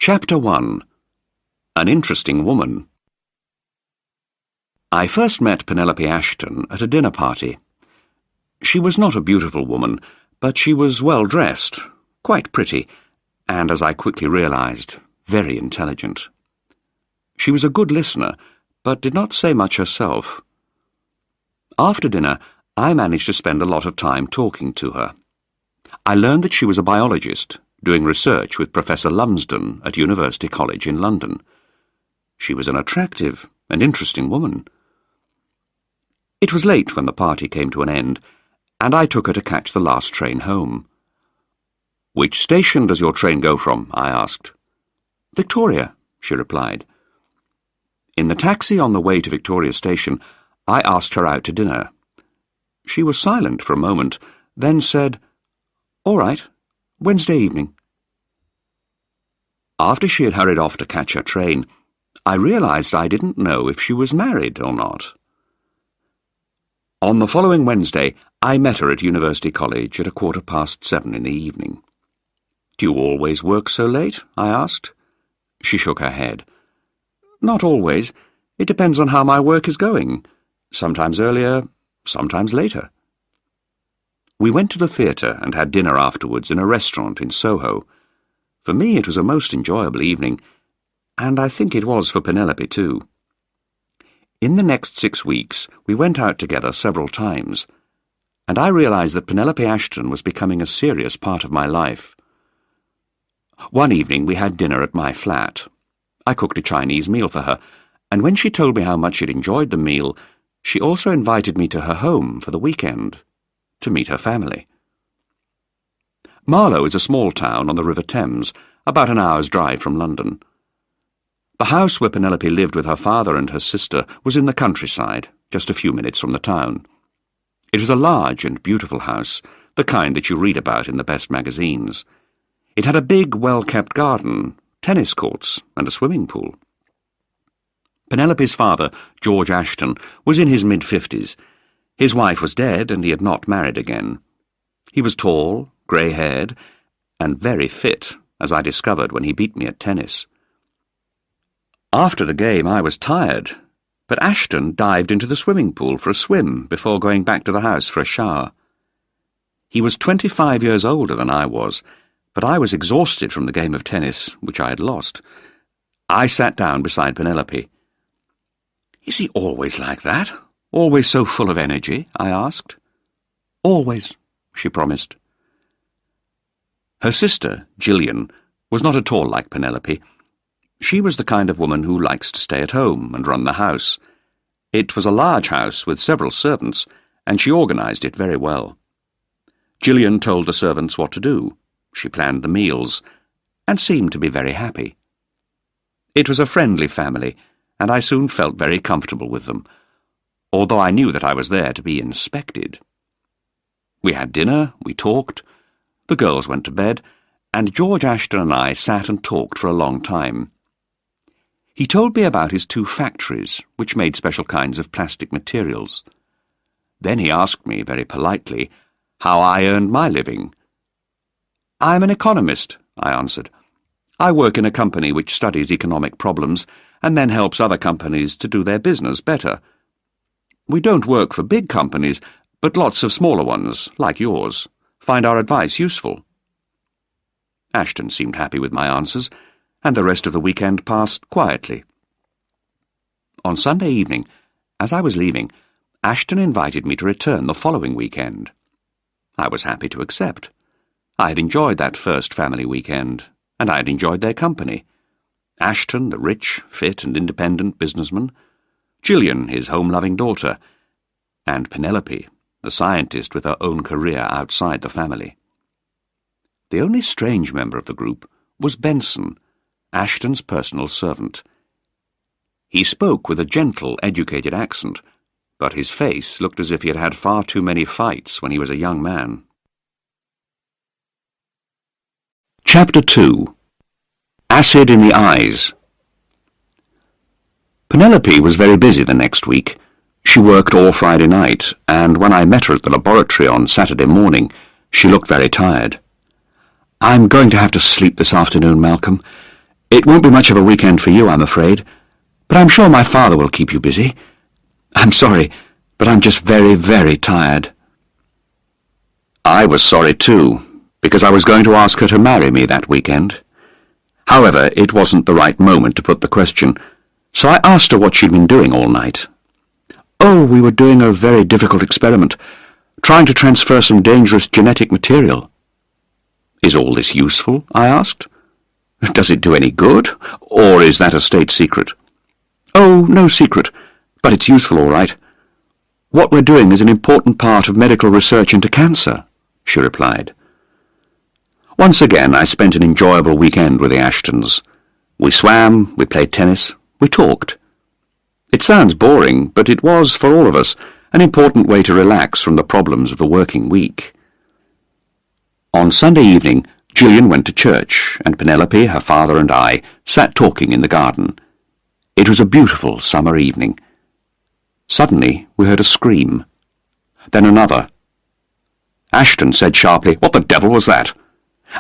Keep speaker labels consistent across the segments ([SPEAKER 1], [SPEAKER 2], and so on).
[SPEAKER 1] Chapter 1. An Interesting Woman. I first met Penelope Ashton at a dinner party. She was not a beautiful woman, but she was well dressed, quite pretty, and, as I quickly realized, very intelligent. She was a good listener, but did not say much herself. After dinner, I managed to spend a lot of time talking to her. I learned that she was a biologist, doing research with Professor Lumsden at University College in London. She was an attractive and interesting woman. It was late when the party came to an end, and I took her to catch the last train home. "Which station does your train go from?" I asked. "Victoria," she replied. In the taxi on the way to Victoria Station, I asked her out to dinner. She was silent for a moment, then said, "All right, Wednesday evening." After she had hurried off to catch her train, I realized I didn't know if she was married or not. On the following Wednesday, I met her at University College at 7:15 in the evening. "Do you always work so late?" I asked. She shook her head. "Not always. It depends on how my work is going. Sometimes earlier, sometimes later." We went to the theatre and had dinner afterwards in a restaurant in Soho. For me it was a most enjoyable evening, and I think it was for Penelope too. In the next 6 weeks we went out together several times, and I realized that Penelope Ashton was becoming a serious part of my life. One evening we had dinner at my flat. I cooked a Chinese meal for her, and when she told me how much she'd enjoyed the meal, she also invited me to her home for the weekend, to meet her family. Marlow is a small town on the River Thames, about an hour's drive from London. The house where Penelope lived with her father and her sister was in the countryside, just a few minutes from the town. It was a large and beautiful house, the kind that you read about in the best magazines. It had a big, well-kept garden, tennis courts, and a swimming pool. Penelope's father, George Ashton, was in his mid-50s. His wife was dead, and he had not married again. He was tall, grey-haired, and very fit, as I discovered when he beat me at tennis. After the game I was tired, but Ashton dived into the swimming pool for a swim before going back to the house for a shower. He was 25 years older than I was, but I was exhausted from the game of tennis, which I had lost. I sat down beside Penelope. "Is he always like that? Always so full of energy?" I asked. "Always," she promised. Her sister, Gillian, was not at all like Penelope. She was the kind of woman who likes to stay at home and run the house. It was a large house with several servants, and she organised it very well. Gillian told the servants what to do. She planned the meals, and seemed to be very happy. It was a friendly family, and I soon felt very comfortable with them, although I knew that I was there to be inspected. We had dinner, we talked, the girls went to bed, and George Ashton and I sat and talked for a long time. He told me about his 2 factories, which made special kinds of plastic materials. Then he asked me, very politely, how I earned my living. "I'm an economist," I answered. "I work in a company which studies economic problems and then helps other companies to do their business better. We don't work for big companies, but lots of smaller ones, like yours, find our advice useful." Ashton seemed happy with my answers, and the rest of the weekend passed quietly. On Sunday evening, as I was leaving, Ashton invited me to return the following weekend. I was happy to accept. I had enjoyed that first family weekend, and I had enjoyed their company. Ashton, the rich, fit, and independent businessman, Gillian, his home-loving daughter, and Penelope, the scientist with her own career outside the family. The only strange member of the group was Benson, Ashton's personal servant. He spoke with a gentle, educated accent, but his face looked as if he had had far too many fights when he was a young man. Chapter 2. Acid in the Eyes. Penelope was very busy the next week. She worked all Friday night, and when I met her at the laboratory on Saturday morning, she looked very tired. "I'm going to have to sleep this afternoon, Malcolm. It won't be much of a weekend for you, I'm afraid, but I'm sure my father will keep you busy. I'm sorry, but I'm just very, very tired. I was sorry too, because I was going to ask her to marry me that weekend. However, it wasn't the right moment to put the question, so I asked her what she'd been doing all night. Oh, we were doing a very difficult experiment, trying to transfer some dangerous genetic material. Is all this useful? I asked. Does it do any good, or is that a state secret? Oh, no secret, but it's useful all right. What we're doing is an important part of medical research into cancer, she replied. Once again, I spent an enjoyable weekend with the Ashtons. We swam, we played tennis, we talked. It sounds boring, but it was, for all of us, an important way to relax from the problems of the working week. On Sunday evening, Gillian went to church, and Penelope, her father, and I sat talking in the garden. It was a beautiful summer evening. Suddenly, we heard a scream. Then another. Ashton said sharply, "What the devil was that?"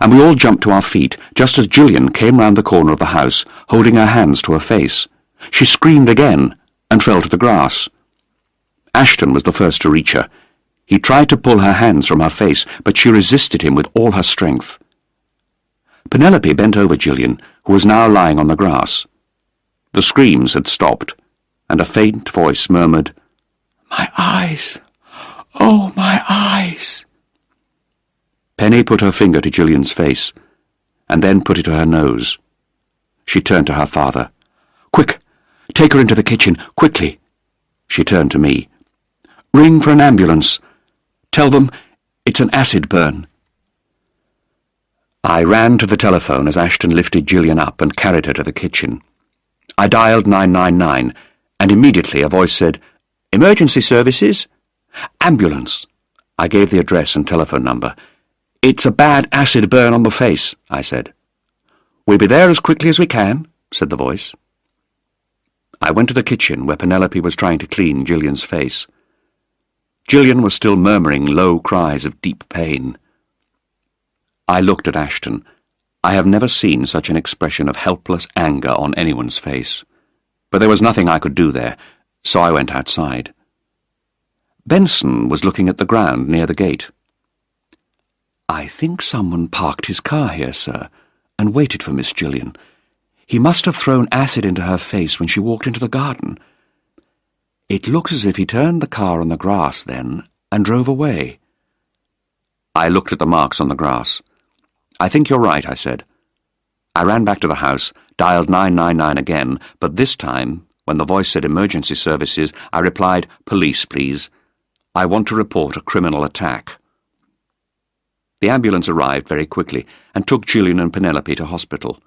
[SPEAKER 1] And we all jumped to our feet, just as Gillian came round the corner of the house, holding her hands to her face. She screamed again, and fell to the grass. Ashton was the first to reach her. He tried to pull her hands from her face, but she resisted him with all her strength. Penelope bent over Gillian, who was now lying on the grass. The screams had stopped, and a faint voice murmured, "My eyes! Oh, my eyes!" Penny put her finger to Gillian's face, and then put it to her nose. She turned to her father. "Quick! Take her into the kitchen, quickly!" She turned to me. "Ring for an ambulance. Tell them it's an acid burn." I ran to the telephone as Ashton lifted Gillian up and carried her to the kitchen. I dialed 999, and immediately a voice said, "Emergency services? Ambulance." I gave the address and telephone number. "It's a bad acid burn on the face," I said. "We'll be there as quickly as we can," said the voice. I went to the kitchen where Penelope was trying to clean Gillian's face. Gillian was still murmuring low cries of deep pain. I looked at Ashton. I have never seen such an expression of helpless anger on anyone's face. But there was nothing I could do there, so I went outside. Benson was looking at the ground near the gate. "I think someone parked his car here, sir, and waited for Miss Gillian. He must have thrown acid into her face when she walked into the garden. It looks as if he turned the car on the grass then and drove away." I looked at the marks on the grass. "I think you're right," I said. I ran back to the house, dialed 999 again, but this time, when the voice said emergency services, I replied, "Police, please. I want to report a criminal attack." The ambulance arrived very quickly and took Gillian and Penelope to hospital.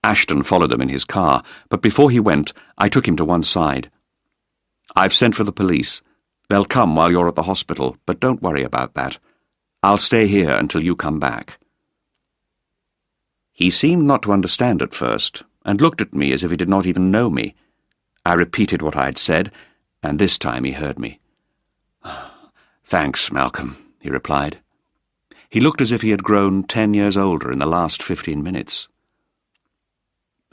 [SPEAKER 1] Ashton followed them in his car, but before he went, I took him to one side. "I've sent for the police. They'll come while you're at the hospital, but don't worry about that. I'll stay here until you come back." He seemed not to understand at first, and looked at me as if he did not even know me. I repeated what I had said, and this time he heard me. "Thanks, Malcolm," he replied. He looked as if he had grown 10 years older in the last 15 minutes.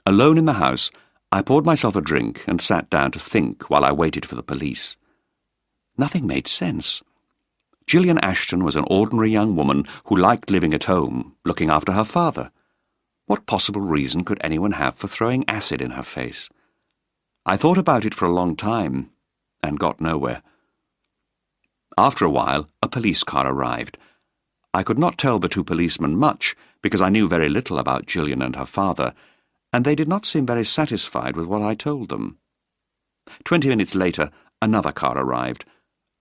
[SPEAKER 1] Alone in the house, I poured myself a drink and sat down to think while I waited for the police. Nothing made sense. Gillian Ashton was an ordinary young woman who liked living at home, looking after her father. What possible reason could anyone have for throwing acid in her face? I thought about it for a long time, and got nowhere. After a while, a police car arrived. I could not tell the two policemen much, because I knew very little about Gillian and her father, and they did not seem very satisfied with what I told them. 20 minutes later, another car arrived.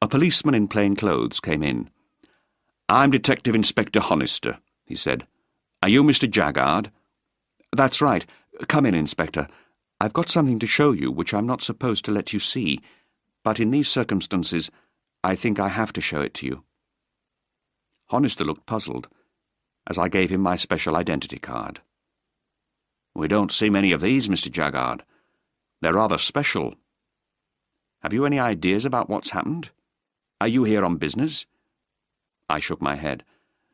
[SPEAKER 1] A policeman in plain clothes came in. "I'm Detective Inspector Honister," he said. "Are you Mr. Jaggard?" "That's right. Come in, Inspector. I've got something to show you which I'm not supposed to let you see, but in these circumstances, I think I have to show it to you." Honister looked puzzled, as I gave him my special identity card. "We don't see many of these, Mr. Jaggard. They're rather special. Have you any ideas about what's happened? Are you here on business?" I shook my head.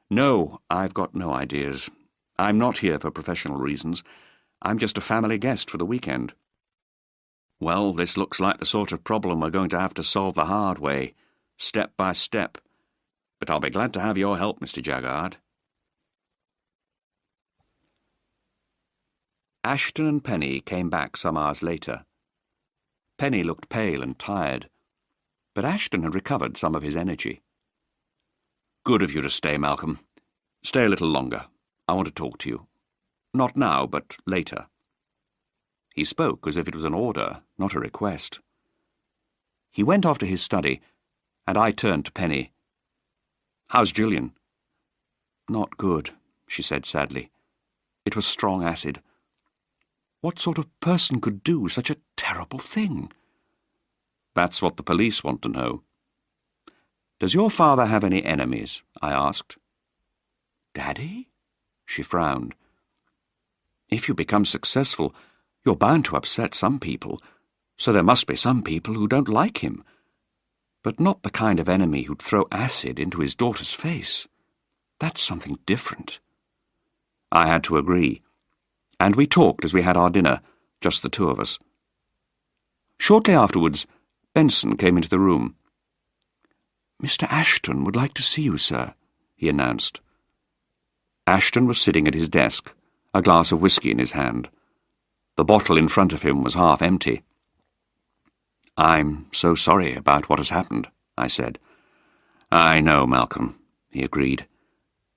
[SPEAKER 1] "No, I've got no ideas. I'm not here for professional reasons. I'm just a family guest for the weekend." "Well, this looks like the sort of problem we're going to have to solve the hard way, step by step. But I'll be glad to have your help, Mr. Jaggard." Ashton and Penny came back some hours later. Penny looked pale and tired, but Ashton had recovered some of his energy. "Good of you to stay, Malcolm. Stay a little longer. I want to talk to you. Not now, but later." He spoke as if it was an order, not a request. He went off to his study, and I turned to Penny. "How's Gillian?" "Not good," she said sadly. "It was strong acid. What sort of person could do such a terrible thing?" "That's what the police want to know." "Does your father have any enemies?" I asked. "Daddy?" She frowned. "If you become successful, you're bound to upset some people, so there must be some people who don't like him. But not the kind of enemy who'd throw acid into his daughter's face. That's something different." I had to agree, and we talked as we had our dinner, just the two of us. Shortly afterwards, Benson came into the room. "Mr. Ashton would like to see you, sir," he announced. Ashton was sitting at his desk, a glass of whisky in his hand. The bottle in front of him was half empty. "I'm so sorry about what has happened," I said. "I know, Malcolm," he agreed.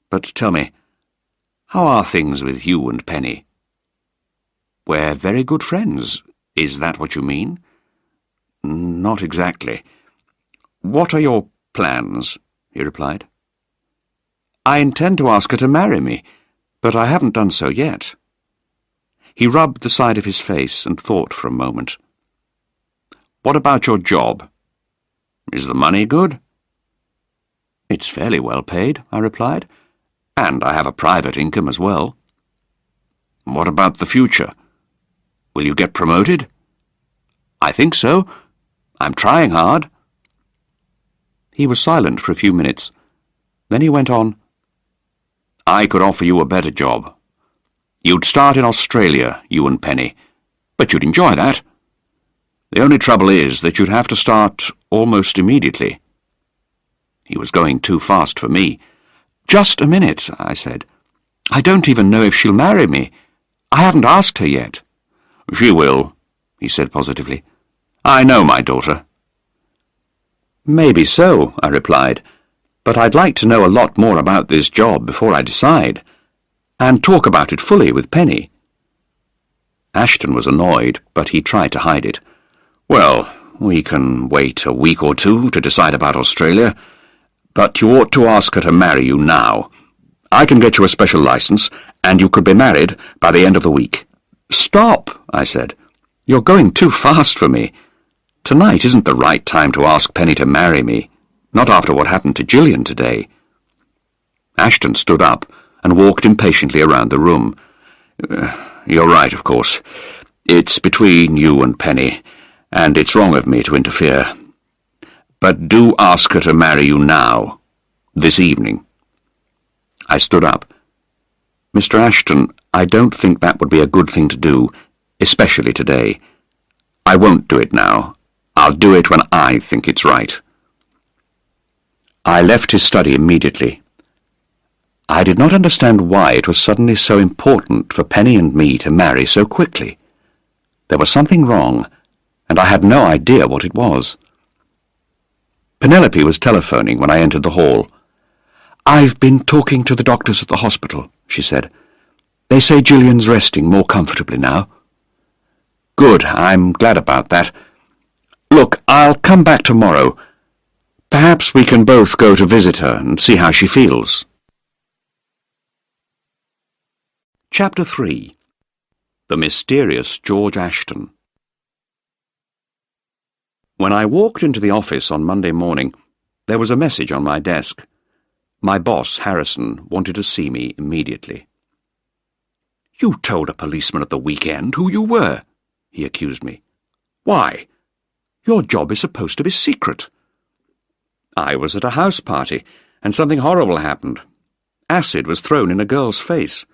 [SPEAKER 1] "But tell me, how are things with you and Penny?" "We're very good friends. Is that what you mean?" "Not exactly." "What are your plans?" he replied. "I intend to ask her to marry me, but I haven't done so yet." He rubbed the side of his face and thought for a moment. "What about your job? Is the money good?" "It's fairly well paid," I replied, "and I have a private income as well." "What about the future? Will you get promoted?" "I think so. I'm trying hard." He was silent for a few minutes. Then he went on. "I could offer you a better job. You'd start in Australia, you and Penny, but you'd enjoy that. The only trouble is that you'd have to start almost immediately." He was going too fast for me. "Just a minute," I said. "I don't even know if she'll marry me. I haven't asked her yet." "She will," he said positively. "I know my daughter." "Maybe so," I replied, "but I'd like to know a lot more about this job before I decide, and talk about it fully with Penny." Ashton was annoyed, but he tried to hide it. "Well, we can wait a week or two to decide about Australia, but you ought to ask her to marry you now. I can get you a special license, and you could be married by the end of the week." "Stop," I said. "You're going too fast for me. Tonight isn't the right time to ask Penny to marry me, not after what happened to Gillian today." Ashton stood up and walked impatiently around the room. "You're right, of course. It's between you and Penny, and it's wrong of me to interfere. But do ask her to marry you now, this evening." I stood up. "Mr. Ashton, I don't think that would be a good thing to do, especially today. I won't do it now. I'll do it when I think it's right." I left his study immediately. I did not understand why it was suddenly so important for Penny and me to marry so quickly. There was something wrong, and I had no idea what it was. Penelope was telephoning when I entered the hall. "I've been talking to the doctors at the hospital," she said. "They say Gillian's resting more comfortably now." "Good, I'm glad about that. Look, I'll come back tomorrow. Perhaps we can both go to visit her and see how she feels." Chapter 3. The Mysterious George Ashton. When I walked into the office on Monday morning, there was a message on my desk. My boss, Harrison, wanted to see me immediately. "You told a policeman at the weekend who you were," he accused me. "Why? Your job is supposed to be secret." "I was at a house party, and something horrible happened. Acid was thrown in a girl's face.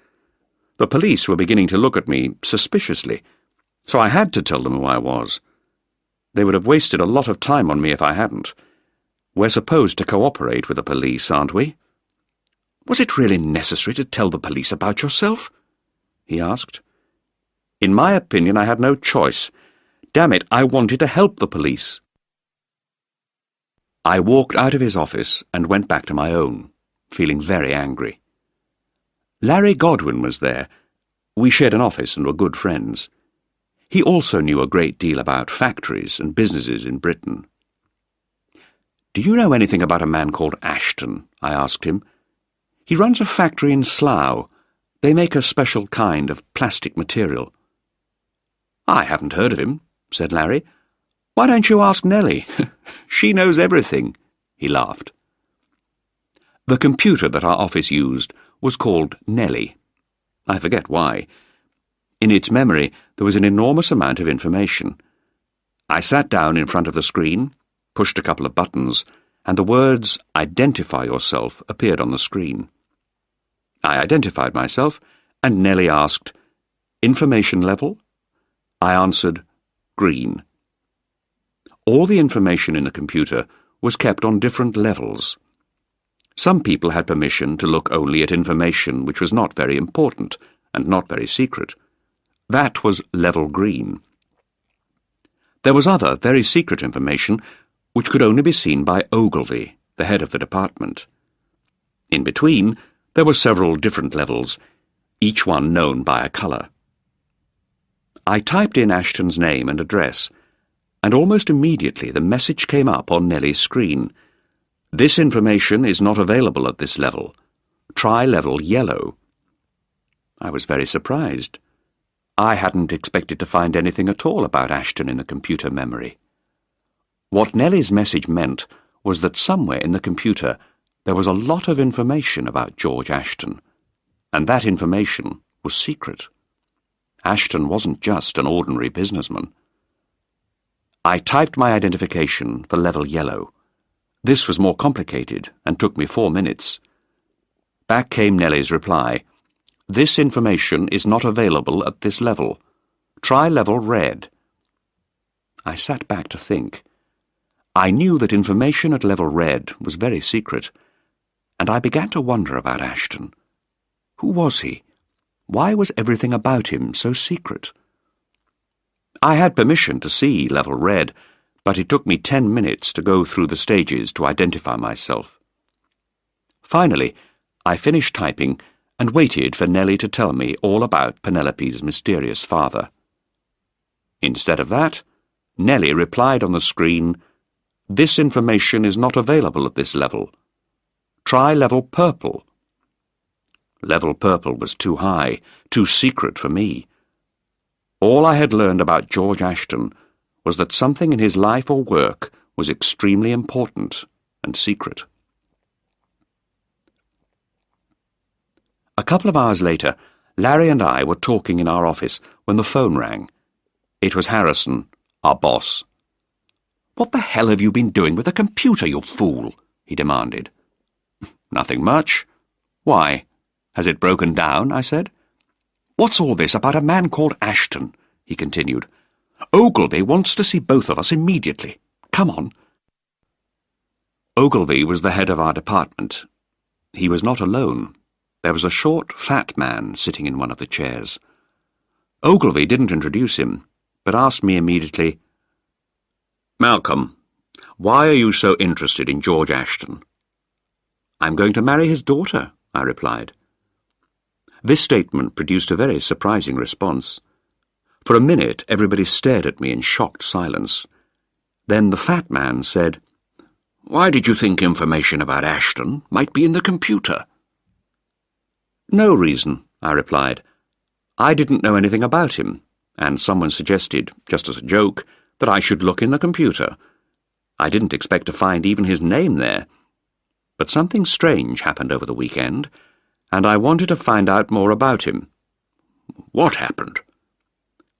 [SPEAKER 1] The police were beginning to look at me suspiciously, so I had to tell them who I was. They would have wasted a lot of time on me if I hadn't. We're supposed to cooperate with the police, aren't we? Was it really necessary to tell the police about yourself? He asked. In my opinion, I had no choice. Damn it, I wanted to help the police. I walked out of his office and went back to my own, feeling very angry. Larry Godwin was there. We shared an office and were good friends. He also knew a great deal about factories and businesses in Britain. "Do you know anything about a man called Ashton?" I asked him. "He runs a factory in Slough. They make a special kind of plastic material." "I haven't heard of him," said Larry. "Why don't you ask Nellie? She knows everything," he laughed. The computer that our office used was called Nellie. I forget why. In its memory there was an enormous amount of information. I sat down in front of the screen, pushed a couple of buttons, and the words "Identify yourself" appeared on the screen. I identified myself, and Nellie asked, "Information level?" I answered, "Green." All the information in the computer was kept on different levels. Some people had permission to look only at information which was not very important and not very secret. That was level green. There was other, very secret information which could only be seen by Ogilvy, the head of the department. In between, there were several different levels, each one known by a colour. I typed in Ashton's name and address, and almost immediately the message came up on Nellie's screen. "This information is not available at this level. Try level yellow." I was very surprised. I hadn't expected to find anything at all about Ashton in the computer memory. What Nellie's message meant was that somewhere in the computer there was a lot of information about George Ashton, and that information was secret. Ashton wasn't just an ordinary businessman. I typed my identification for level yellow. This was more complicated and took me 4 minutes. Back came Nellie's reply. "This information is not available at this level. Try level red." I sat back to think. I knew that information at level red was very secret, and I began to wonder about Ashton. Who was he? Why was everything about him so secret? I had permission to see level red, but it took me 10 minutes to go through the stages to identify myself. Finally, I finished typing and waited for Nellie to tell me all about Penelope's mysterious father. Instead of that, Nellie replied on the screen, "This information is not available at this level. Try level purple." Level purple was too high, too secret for me. All I had learned about George Ashton was that something in his life or work was extremely important and secret. A couple of hours later, Larry and I were talking in our office when the phone rang. It was Harrison, our boss. "What the hell have you been doing with the computer, you fool?" he demanded. "Nothing much. Why? Has it broken down?" I said. "What's all this about a man called Ashton?" he continued. "Ogilvy wants to see both of us immediately. Come on." Ogilvy was the head of our department. He was not alone. There was a short, fat man sitting in one of the chairs. Ogilvy didn't introduce him, but asked me immediately, "Malcolm, why are you so interested in George Ashton?" "I'm going to marry his daughter," I replied. This statement produced a very surprising response. For a minute, everybody stared at me in shocked silence. Then the fat man said, "Why did you think information about Ashton might be in the computer?" "No reason," I replied. "I didn't know anything about him, and someone suggested, just as a joke, that I should look in the computer. I didn't expect to find even his name there. But something strange happened over the weekend, and I wanted to find out more about him." "What happened?"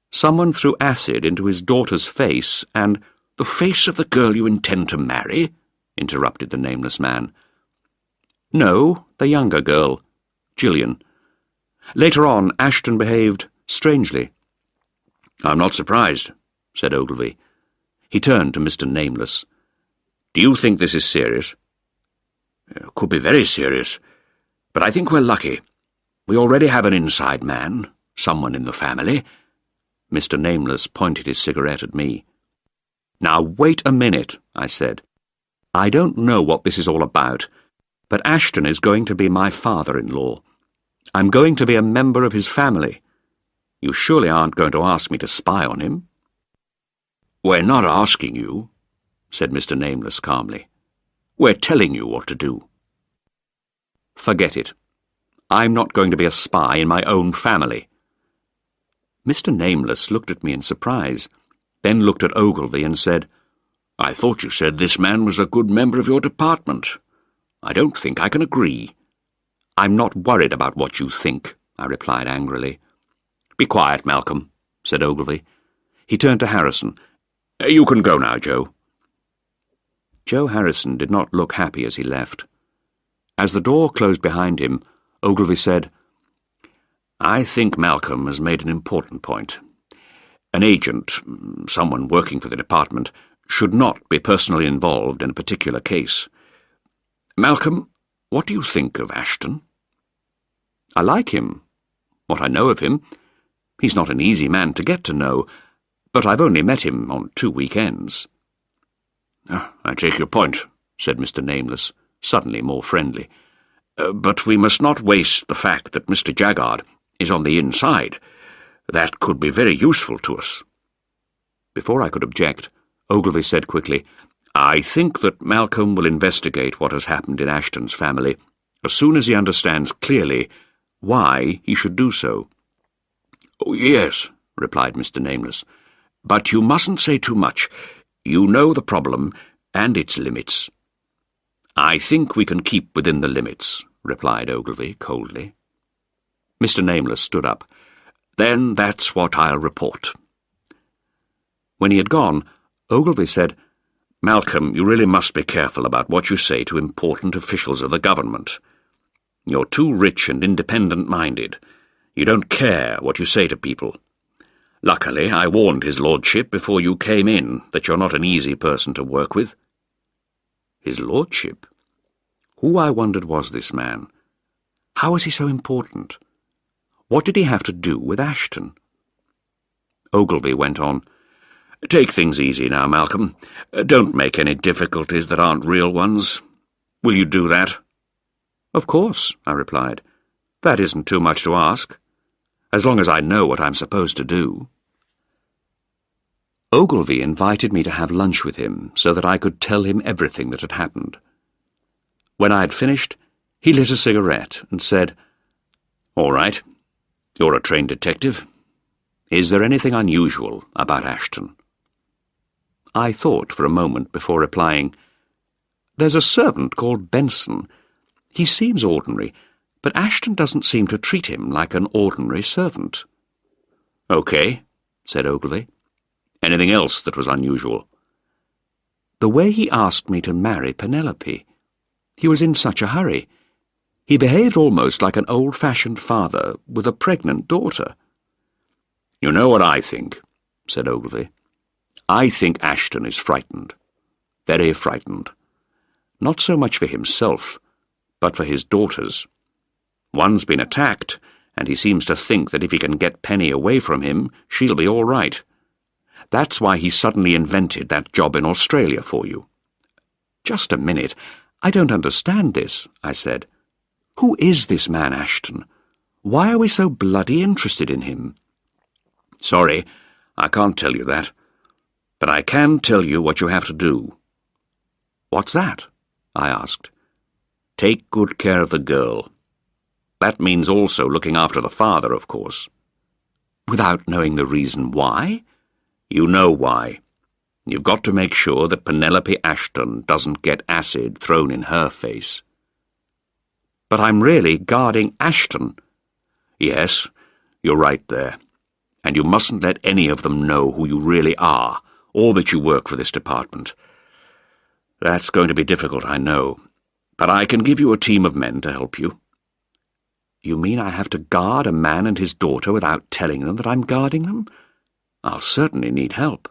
[SPEAKER 1] "Someone threw acid into his daughter's face, and—" "The face of the girl you intend to marry?" interrupted the nameless man. "No, the younger girl, Gillian. Later on, Ashton behaved strangely. "I'm not surprised," said Ogilvy. He turned to Mr. Nameless. "Do you think this is serious?" "It could be very serious, but I think we're lucky. We already have an inside man, someone in the family." Mr. Nameless pointed his cigarette at me. "Now wait a minute," I said. "I don't know what this is all about, but Ashton is going to be my father-in-law. I'm going to be a member of his family. You surely aren't going to ask me to spy on him?" "We're not asking you," said Mr. Nameless calmly. "We're telling you what to do." "Forget it. I'm not going to be a spy in my own family." Mr. Nameless looked at me in surprise, then looked at Ogilvy and said, "I thought you said this man was a good member of your department. I don't think I can agree." "I'm not worried about what you think," I replied angrily. "Be quiet, Malcolm," said Ogilvy. He turned to Harrison. "You can go now, Joe." Joe Harrison did not look happy as he left. As the door closed behind him, Ogilvy said, "I think Malcolm has made an important point. An agent, someone working for the department, should not be personally involved in a particular case. Malcolm, what do you think of Ashton?" "I like him. What I know of him. He's not an easy man to get to know, but I've only met him on 2 weekends." "I take your point," said Mr. Nameless, suddenly more friendly. "But we must not waste the fact that Mr. Jaggard is on the inside. That could be very useful to us." Before I could object, Ogilvy said quickly, "I think that Malcolm will investigate what has happened in Ashton's family as soon as he understands clearly why he should do so." "Oh, yes," replied Mr. Nameless, "but you mustn't say too much. You know the problem and its limits." "I think we can keep within the limits," replied Ogilvy coldly. Mr. Nameless stood up. "Then that's what I'll report." When he had gone, Ogilvy said, "Malcolm, you really must be careful about what you say to important officials of the government. You're too rich and independent-minded. You don't care what you say to people. Luckily, I warned his lordship before you came in that you're not an easy person to work with." His lordship? Who, I wondered, was this man? How was he so important? What did he have to do with Ashton? Ogilvy went on, "Take things easy now, Malcolm. Don't make any difficulties that aren't real ones. Will you do that?" "Of course," I replied. "That isn't too much to ask, as long as I know what I'm supposed to do." Ogilvy invited me to have lunch with him so that I could tell him everything that had happened. When I had finished, he lit a cigarette and said, "All right, you're a trained detective. Is there anything unusual about Ashton?" I thought for a moment before replying, "There's a servant called Benson. He seems ordinary, but Ashton doesn't seem to treat him like an ordinary servant." "Okay," said Ogilvy. "Anything else that was unusual?" "The way he asked me to marry Penelope. He was in such a hurry. He behaved almost like an old-fashioned father with a pregnant daughter." "You know what I think," said Ogilvy. "I think Ashton is frightened. Very frightened. Not so much for himself, but for his daughters. One's been attacked, and he seems to think that if he can get Penny away from him, she'll be all right. That's why he suddenly invented that job in Australia for you." "Just a minute. I don't understand this," I said. "Who is this man Ashton? Why are we so bloody interested in him?" "Sorry, I can't tell you that. But I can tell you what you have to do." "What's that?" I asked. "Take good care of the girl. That means also looking after the father, of course." "Without knowing the reason why?" "You know why. You've got to make sure that Penelope Ashton doesn't get acid thrown in her face." "But I'm really guarding Ashton." "Yes, you're right there. And you mustn't let any of them know who you really are, or that you work for this department. That's going to be difficult, I know, but I can give you a team of men to help you." You mean I have to guard a man and his daughter without telling them that I'm guarding them? I'll certainly need help.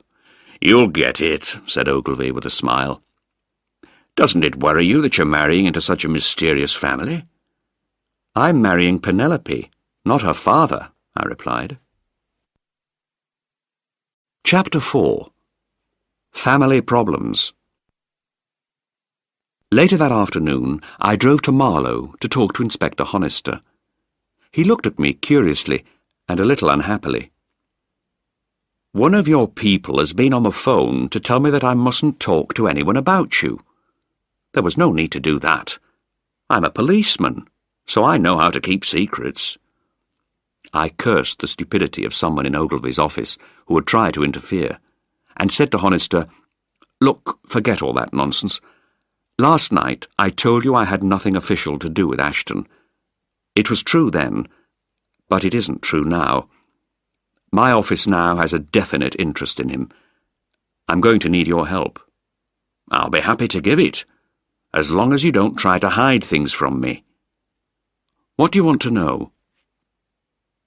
[SPEAKER 1] You'll get it, said Ogilvy with a smile. Doesn't it worry you that you're marrying into such a mysterious family? I'm marrying Penelope, not her father, I replied. Chapter 4. Family Problems. Later that afternoon, I drove to Marlow to talk to Inspector Honister. He looked at me curiously and a little unhappily. One of your people has been on the phone to tell me that I mustn't talk to anyone about you. There was no need to do that. I'm a policeman, so I know how to keep secrets. I cursed the stupidity of someone in Ogilvy's office who would try to interfere, and said to Honister, "Look, forget all that nonsense. Last night I told you I had nothing official to do with Ashton. It was true then, but it isn't true now. My office now has a definite interest in him. I'm going to need your help. I'll be happy to give it, as long as you don't try to hide things from me. What do you want to know?"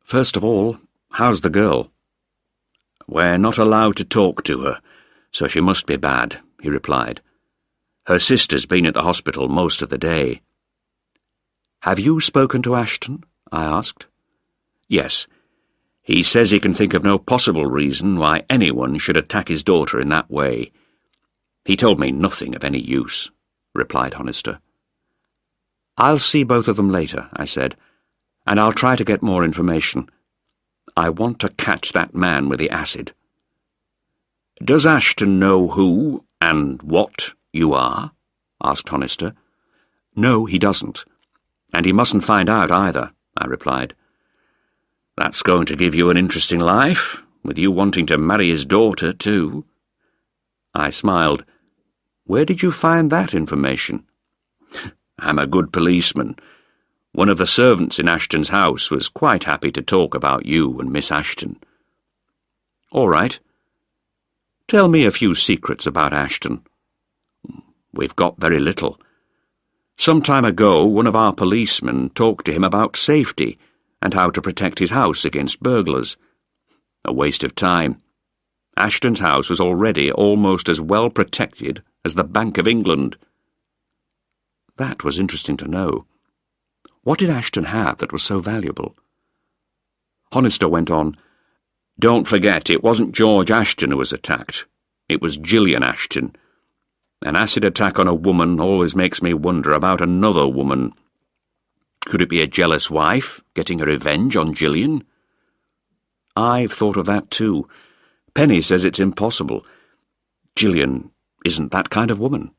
[SPEAKER 1] "First of all, how's the girl?" "We're not allowed to talk to her, so she must be bad," he replied. "Her sister's been at the hospital most of the day." "Have you spoken to Ashton?" I asked. "Yes. He says he can think of no possible reason why anyone should attack his daughter in that way. He told me nothing of any use," replied Honister. "I'll see both of them later," I said, "and I'll try to get more information. I want to catch that man with the acid." "Does Ashton know who and what you are?" asked Honister. "No, he doesn't. And he mustn't find out either," I replied. "That's going to give you an interesting life, with you wanting to marry his daughter, too." I smiled. "Where did you find that information?" "I'm a good policeman. One of the servants in Ashton's house was quite happy to talk about you and Miss Ashton." "All right. Tell me a few secrets about Ashton." "We've got very little. Some time ago, one of our policemen talked to him about safety and how to protect his house against burglars. A waste of time. Ashton's house was already almost as well protected as the Bank of England." That was interesting to know. What did Ashton have that was so valuable? Honister went on, "Don't forget, it wasn't George Ashton who was attacked. It was Gillian Ashton. An acid attack on a woman always makes me wonder about another woman. Could it be a jealous wife getting her revenge on Gillian?" "I've thought of that too. Penny says it's impossible. Gillian isn't that kind of woman."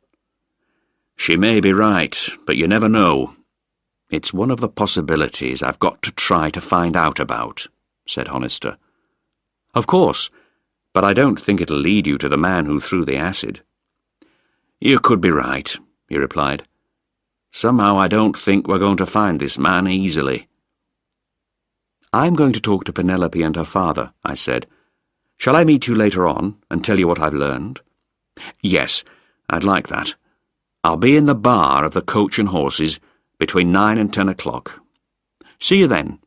[SPEAKER 1] "She may be right, but you never know. It's one of the possibilities I've got to try to find out about," said Honister. "Of course, but I don't think it'll lead you to the man who threw the acid." "You could be right," he replied. "Somehow I don't think we're going to find this man easily." "I'm going to talk to Penelope and her father," I said. "Shall I meet you later on and tell you what I've learned?" "Yes, I'd like that. I'll be in the bar of the Coach and Horses between 9 and 10 o'clock. See you then."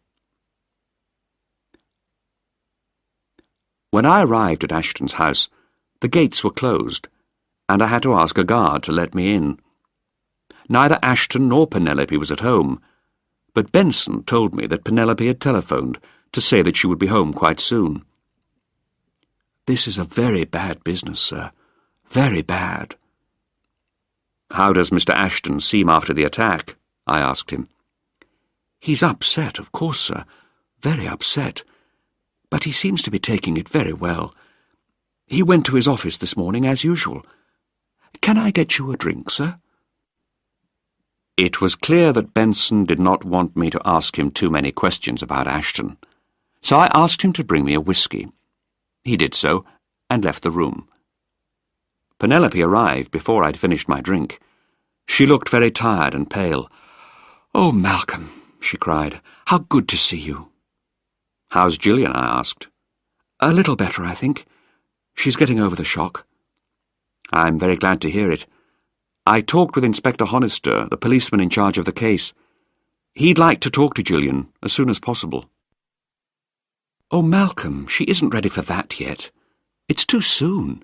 [SPEAKER 1] When I arrived at Ashton's house, the gates were closed, and I had to ask a guard to let me in. Neither Ashton nor Penelope was at home, but Benson told me that Penelope had telephoned to say that she would be home quite soon. "This is a very bad business, sir. Very bad." "How does Mr. Ashton seem after the attack?" I asked him. "He's upset, of course, sir. Very upset. But he seems to be taking it very well. He went to his office this morning as usual. Can I get you a drink, sir?" It was clear that Benson did not want me to ask him too many questions about Ashton, so I asked him to bring me a whisky. He did so, and left the room. Penelope arrived before I'd finished my drink. She looked very tired and pale. "Oh, Malcolm," she cried, "how good to see you." "How's Gillian?" I asked. "A little better, I think. She's getting over the shock." "I'm very glad to hear it. I talked with Inspector Honister, the policeman in charge of the case. He'd like to talk to Gillian as soon as possible. Oh, Malcolm, she isn't ready for that yet. It's too soon.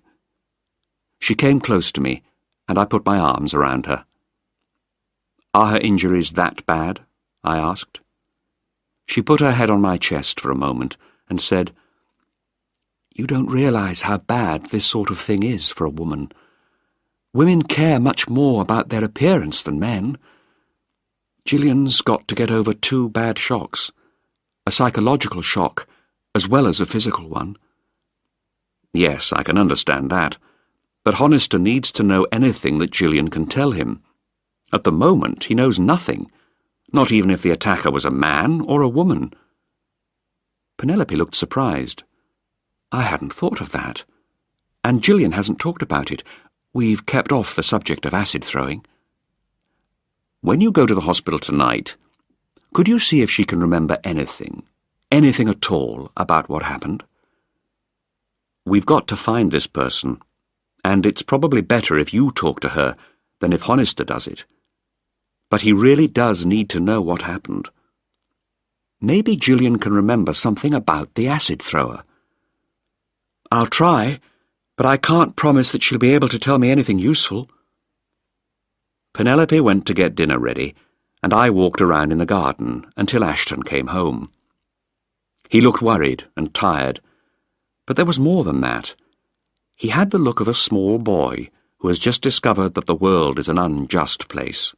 [SPEAKER 1] She came close to me, and I put my arms around her. Are her injuries that bad? I asked. She put her head on my chest for a moment and said, You don't realize how bad this sort of thing is for a woman. Women care much more about their appearance than men. Gillian's got to get over 2 bad shocks, a psychological shock as well as a physical one. Yes, I can understand that, but Honister needs to know anything that Gillian can tell him. At the moment, he knows nothing, not even if the attacker was a man or a woman. Penelope looked surprised. I hadn't thought of that. And Gillian hasn't talked about it. We've kept off the subject of acid throwing. When you go to the hospital tonight, could you see if she can remember anything at all about what happened? We've got to find this person, and it's probably better if you talk to her than if Honister does it. But he really does need to know what happened. Maybe Gillian can remember something about the acid thrower. I'll try, but I can't promise that she'll be able to tell me anything useful. Penelope went to get dinner ready, and I walked around in the garden until Ashton came home. He looked worried and tired, but there was more than that. He had the look of a small boy who has just discovered that the world is an unjust place.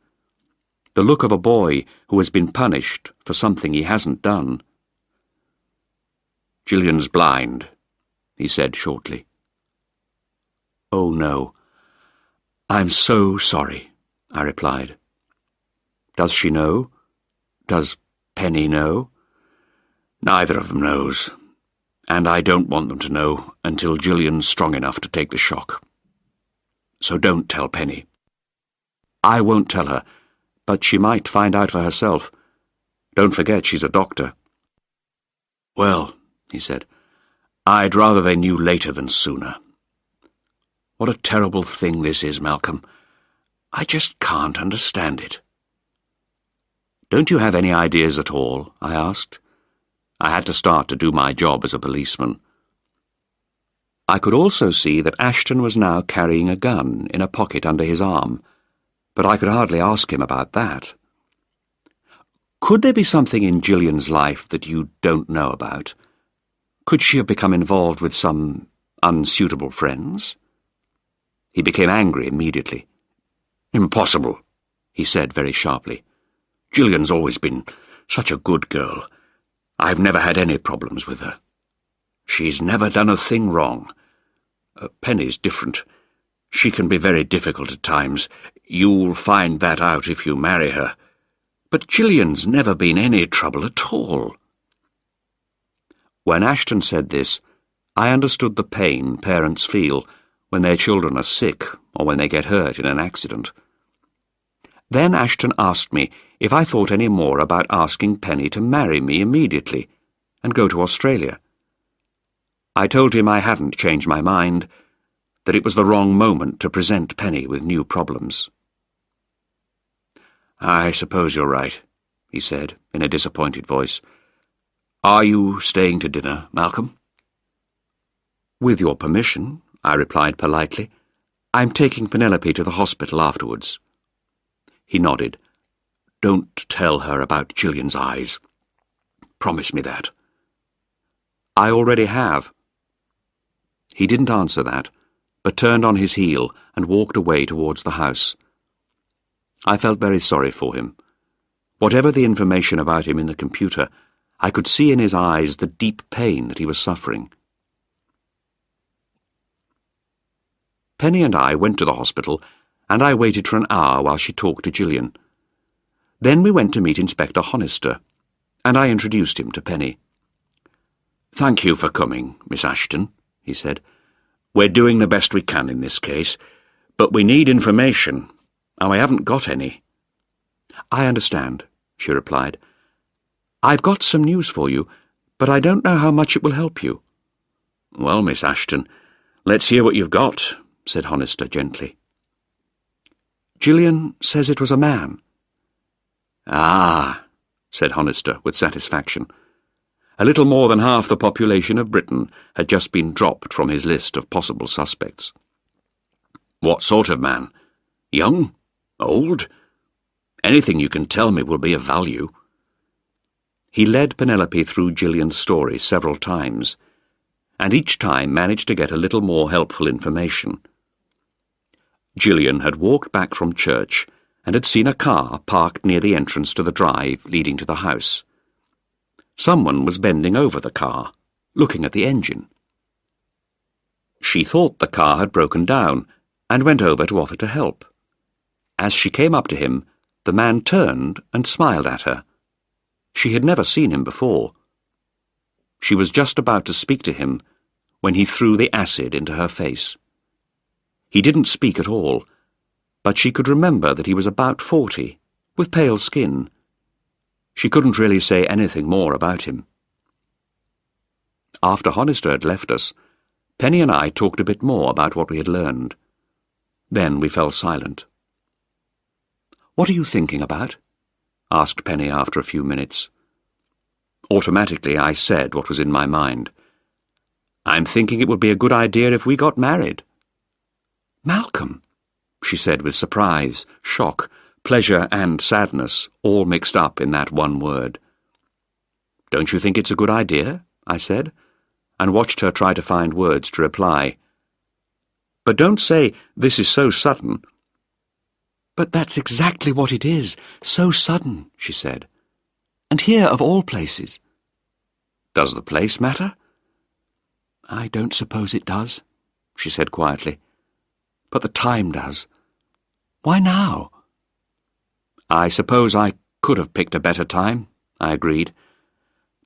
[SPEAKER 1] The look of a boy who has been punished for something he hasn't done. Gillian's blind, he said shortly. Oh, no. I'm so sorry, I replied. Does she know? Does Penny know? Neither of them knows, and I don't want them to know until Gillian's strong enough to take the shock. So don't tell Penny. I won't tell her, but she might find out for herself. Don't forget she's a doctor. Well, he said, I'd rather they knew later than sooner. What a terrible thing this is, Malcolm. I just can't understand it. Don't you have any ideas at all? I asked. I had to start to do my job as a policeman. I could also see that Ashton was now carrying a gun in a pocket under his arm, but I could hardly ask him about that. Could there be something in Gillian's life that you don't know about? Could she have become involved with some unsuitable friends? He became angry immediately. Impossible, he said very sharply. Gillian's always been such a good girl. I've never had any problems with her. She's never done a thing wrong. Penny's different. She can be very difficult at times. You'll find that out if you marry her. But Gillian's never been any trouble at all. When Ashton said this, I understood the pain parents feel when their children are sick or when they get hurt in an accident. Then Ashton asked me if I thought any more about asking Penny to marry me immediately and go to Australia. I told him I hadn't changed my mind, that it was the wrong moment to present Penny with new problems. I suppose you're right, he said in a disappointed voice. Are you staying to dinner, Malcolm? With your permission, I replied politely. I'm taking Penelope to the hospital afterwards. He nodded. Don't tell her about Gillian's eyes. Promise me that. I already have. He didn't answer that, but turned on his heel and walked away towards the house. I felt very sorry for him. Whatever the information about him in the computer, I could see in his eyes the deep pain that he was suffering. Penny and I went to the hospital, and I waited for an hour while she talked to Gillian. Then we went to meet Inspector Honister, and I introduced him to Penny. Thank you for coming, Miss Ashton, he said. We're doing the best we can in this case, but we need information, and we haven't got any. I understand, she replied. I've got some news for you, but I don't know how much it will help you. Well, Miss Ashton, let's hear what you've got, said Honister gently. Gillian says it was a man. Ah, said Honister with satisfaction. A little more than half the population of Britain had just been dropped from his list of possible suspects. What sort of man? Young? Old? Anything you can tell me will be of value. He led Penelope through Gillian's story several times, and each time managed to get a little more helpful information. Gillian had walked back from church and had seen a car parked near the entrance to the drive leading to the house. Someone was bending over the car, looking at the engine. She thought the car had broken down and went over to offer to help. As she came up to him, the man turned and smiled at her. She had never seen him before. She was just about to speak to him when he threw the acid into her face. He didn't speak at all, but she could remember that he was about 40, with pale skin. She couldn't really say anything more about him. After Honister had left us, Penny and I talked a bit more about what we had learned. Then we fell silent. "What are you thinking about?" asked Penny after a few minutes. Automatically I said what was in my mind. "I'm thinking it would be a good idea if we got married." "Malcolm," she said with surprise, shock, pleasure and sadness, all mixed up in that one word. "Don't you think it's a good idea?" I said, and watched her try to find words to reply. "But don't say, 'This is so sudden.'" "But that's exactly what it is, so sudden," she said. "And here of all places." "Does the place matter?" "I don't suppose it does," she said quietly. "But the time does. Why now?" "I suppose I could have picked a better time," I agreed.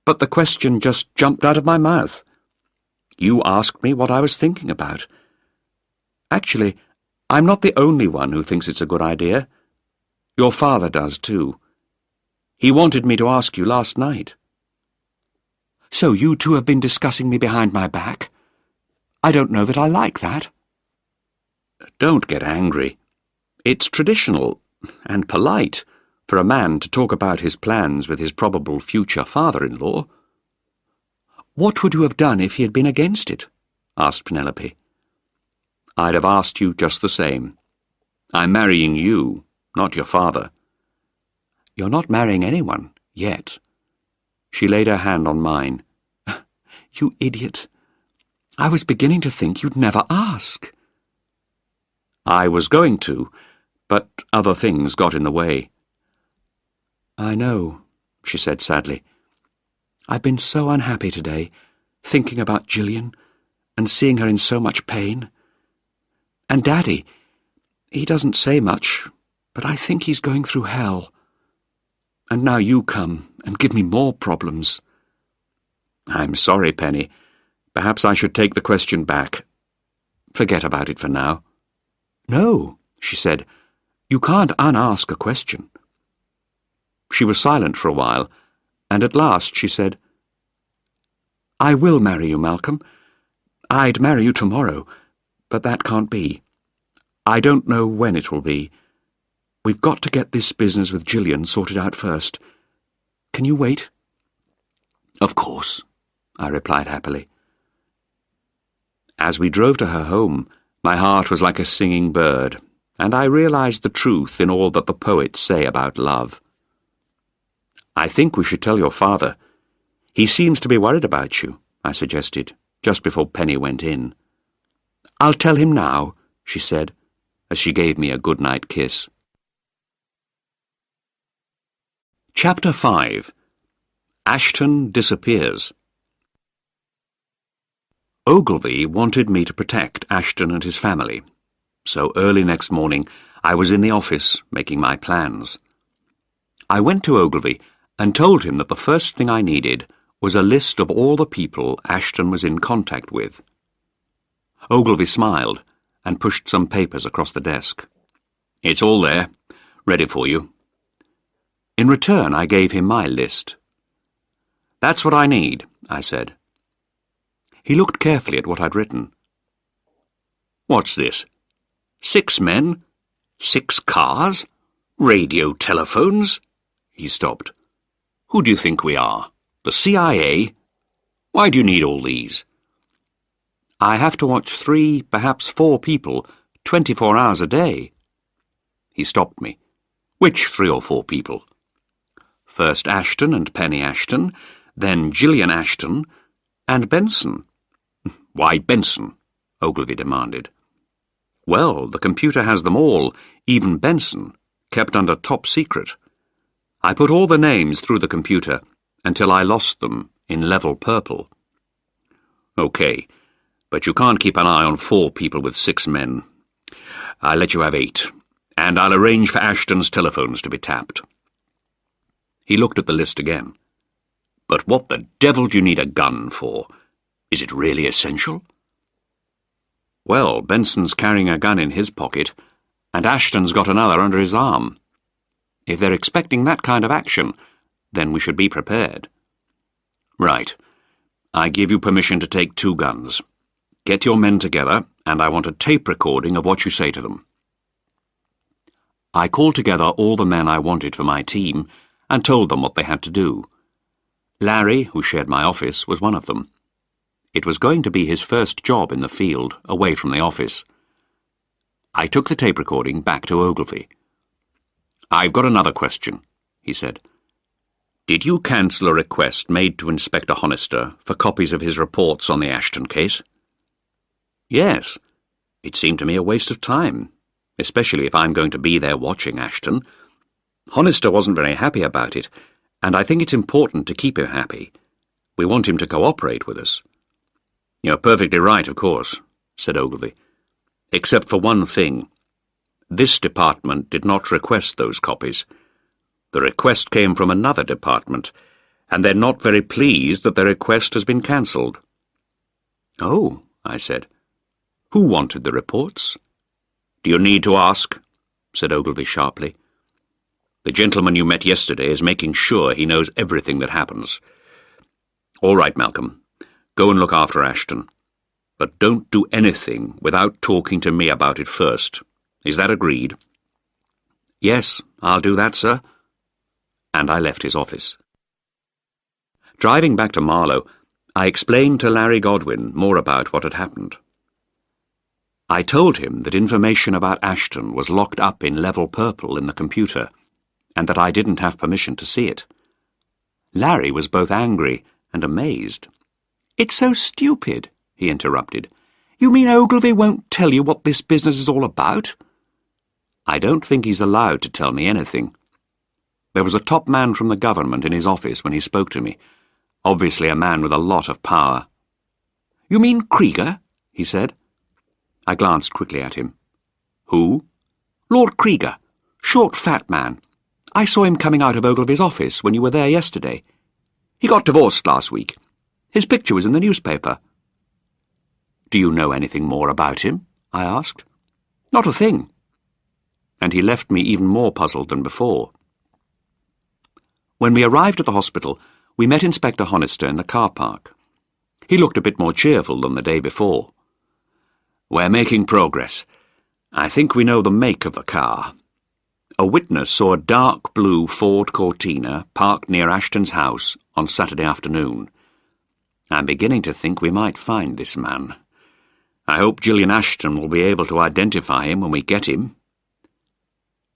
[SPEAKER 1] "But the question just jumped out of my mouth. You asked me what I was thinking about. Actually, I'm not the only one who thinks it's a good idea. Your father does, too. He wanted me to ask you last night." "So you two have been discussing me behind my back? I don't know that I like that." "Don't get angry. It's traditional and polite for a man to talk about his plans with his probable future father-in-law." "What would you have done if he had been against it?" asked Penelope. "I'd have asked you just the same. I'm marrying you, not your father." "You're not marrying anyone, yet." She laid her hand on mine. "You idiot. I was beginning to think you'd never ask." "I was going to, but other things got in the way." "I know," she said sadly. "I've been so unhappy today, thinking about Gillian and seeing her in so much pain. And Daddy, he doesn't say much, but I think he's going through hell. And now you come and give me more problems." "I'm sorry, Penny. Perhaps I should take the question back. Forget about it for now." "No," she said. "You can't unask a question." She was silent for a while, and at last she said, "I will marry you, Malcolm. I'd marry you tomorrow, but that can't be. I don't know when it will be. We've got to get this business with Gillian sorted out first. Can you wait?" "Of course," I replied happily. As we drove to her home, my heart was like a singing bird, and I realized the truth in all that the poets say about love. "I think we should tell your father. He seems to be worried about you," I suggested, just before Penny went in. "I'll tell him now," she said, as she gave me a good-night kiss. Chapter 5. Ashton Disappears. Ogilvy wanted me to protect Ashton and his family, so early next morning I was in the office making my plans. I went to Ogilvy and told him that the first thing I needed was a list of all the people Ashton was in contact with. Ogilvy smiled and pushed some papers across the desk. "It's all there, ready for you." In return, I gave him my list. "That's what I need," I said. He looked carefully at what I'd written. "What's this? 6 men? 6 cars? Radio telephones?" He stopped. Who do you think we are? The CIA? Why do you need all these? I have to watch 3, perhaps 4 people, 24 hours a day. He stopped me. Which 3 or 4 people? First Ashton and Penny Ashton, then Gillian Ashton, and Benson. Why Benson? Ogilvy demanded. Well, the computer has them all, even Benson, kept under top secret. I put all the names through the computer until I lost them in level purple. Okay, but you can't keep an eye on 4 people with 6 men. I'll let you have 8, and I'll arrange for Ashton's telephones to be tapped. He looked at the list again. But what the devil do you need a gun for? Is it really essential? Well, Benson's carrying a gun in his pocket, and Ashton's got another under his arm. If they're expecting that kind of action, then we should be prepared. Right. I give you permission to take 2 guns. Get your men together, and I want a tape recording of what you say to them. I called together all the men I wanted for my team and told them what they had to do. Larry, who shared my office, was one of them. It was going to be his first job in the field, away from the office. I took the tape recording back to Ogilvy. I've got another question, he said. Did you cancel a request made to Inspector Honister for copies of his reports on the Ashton case? Yes. It seemed to me a waste of time, especially if I'm going to be there watching Ashton. Honister wasn't very happy about it, and I think it's important to keep him happy. We want him to cooperate with us. You're perfectly right, of course, said Ogilvy. Except for one thing. This department did not request those copies. The request came from another department, and they're not very pleased that their request has been cancelled. Oh, I said. Who wanted the reports? Do you need to ask? Said Ogilvy sharply. The gentleman you met yesterday is making sure he knows everything that happens. All right, Malcolm. Go and look after Ashton. But don't do anything without talking to me about it first. Is that agreed? Yes, I'll do that, sir. And I left his office. Driving back to Marlow, I explained to Larry Godwin more about what had happened. I told him that information about Ashton was locked up in level purple in the computer, and that I didn't have permission to see it. Larry was both angry and amazed. "It's so stupid," he interrupted. "You mean Ogilvy won't tell you what this business is all about?" "I don't think he's allowed to tell me anything. There was a top man from the government in his office when he spoke to me, obviously a man with a lot of power." "You mean Krieger?" he said. I glanced quickly at him. "Who?" "Lord Krieger. Short, fat man. I saw him coming out of Ogilvy's office when you were there yesterday. He got divorced last week. His picture was in the newspaper." "Do you know anything more about him?" I asked. "Not a thing." And he left me even more puzzled than before. When we arrived at the hospital, we met Inspector Honister in the car park. He looked a bit more cheerful than the day before. "We're making progress. I think we know the make of the car. A witness saw a dark blue Ford Cortina parked near Ashton's house on Saturday afternoon. I'm beginning to think we might find this man. I hope Gillian Ashton will be able to identify him when we get him."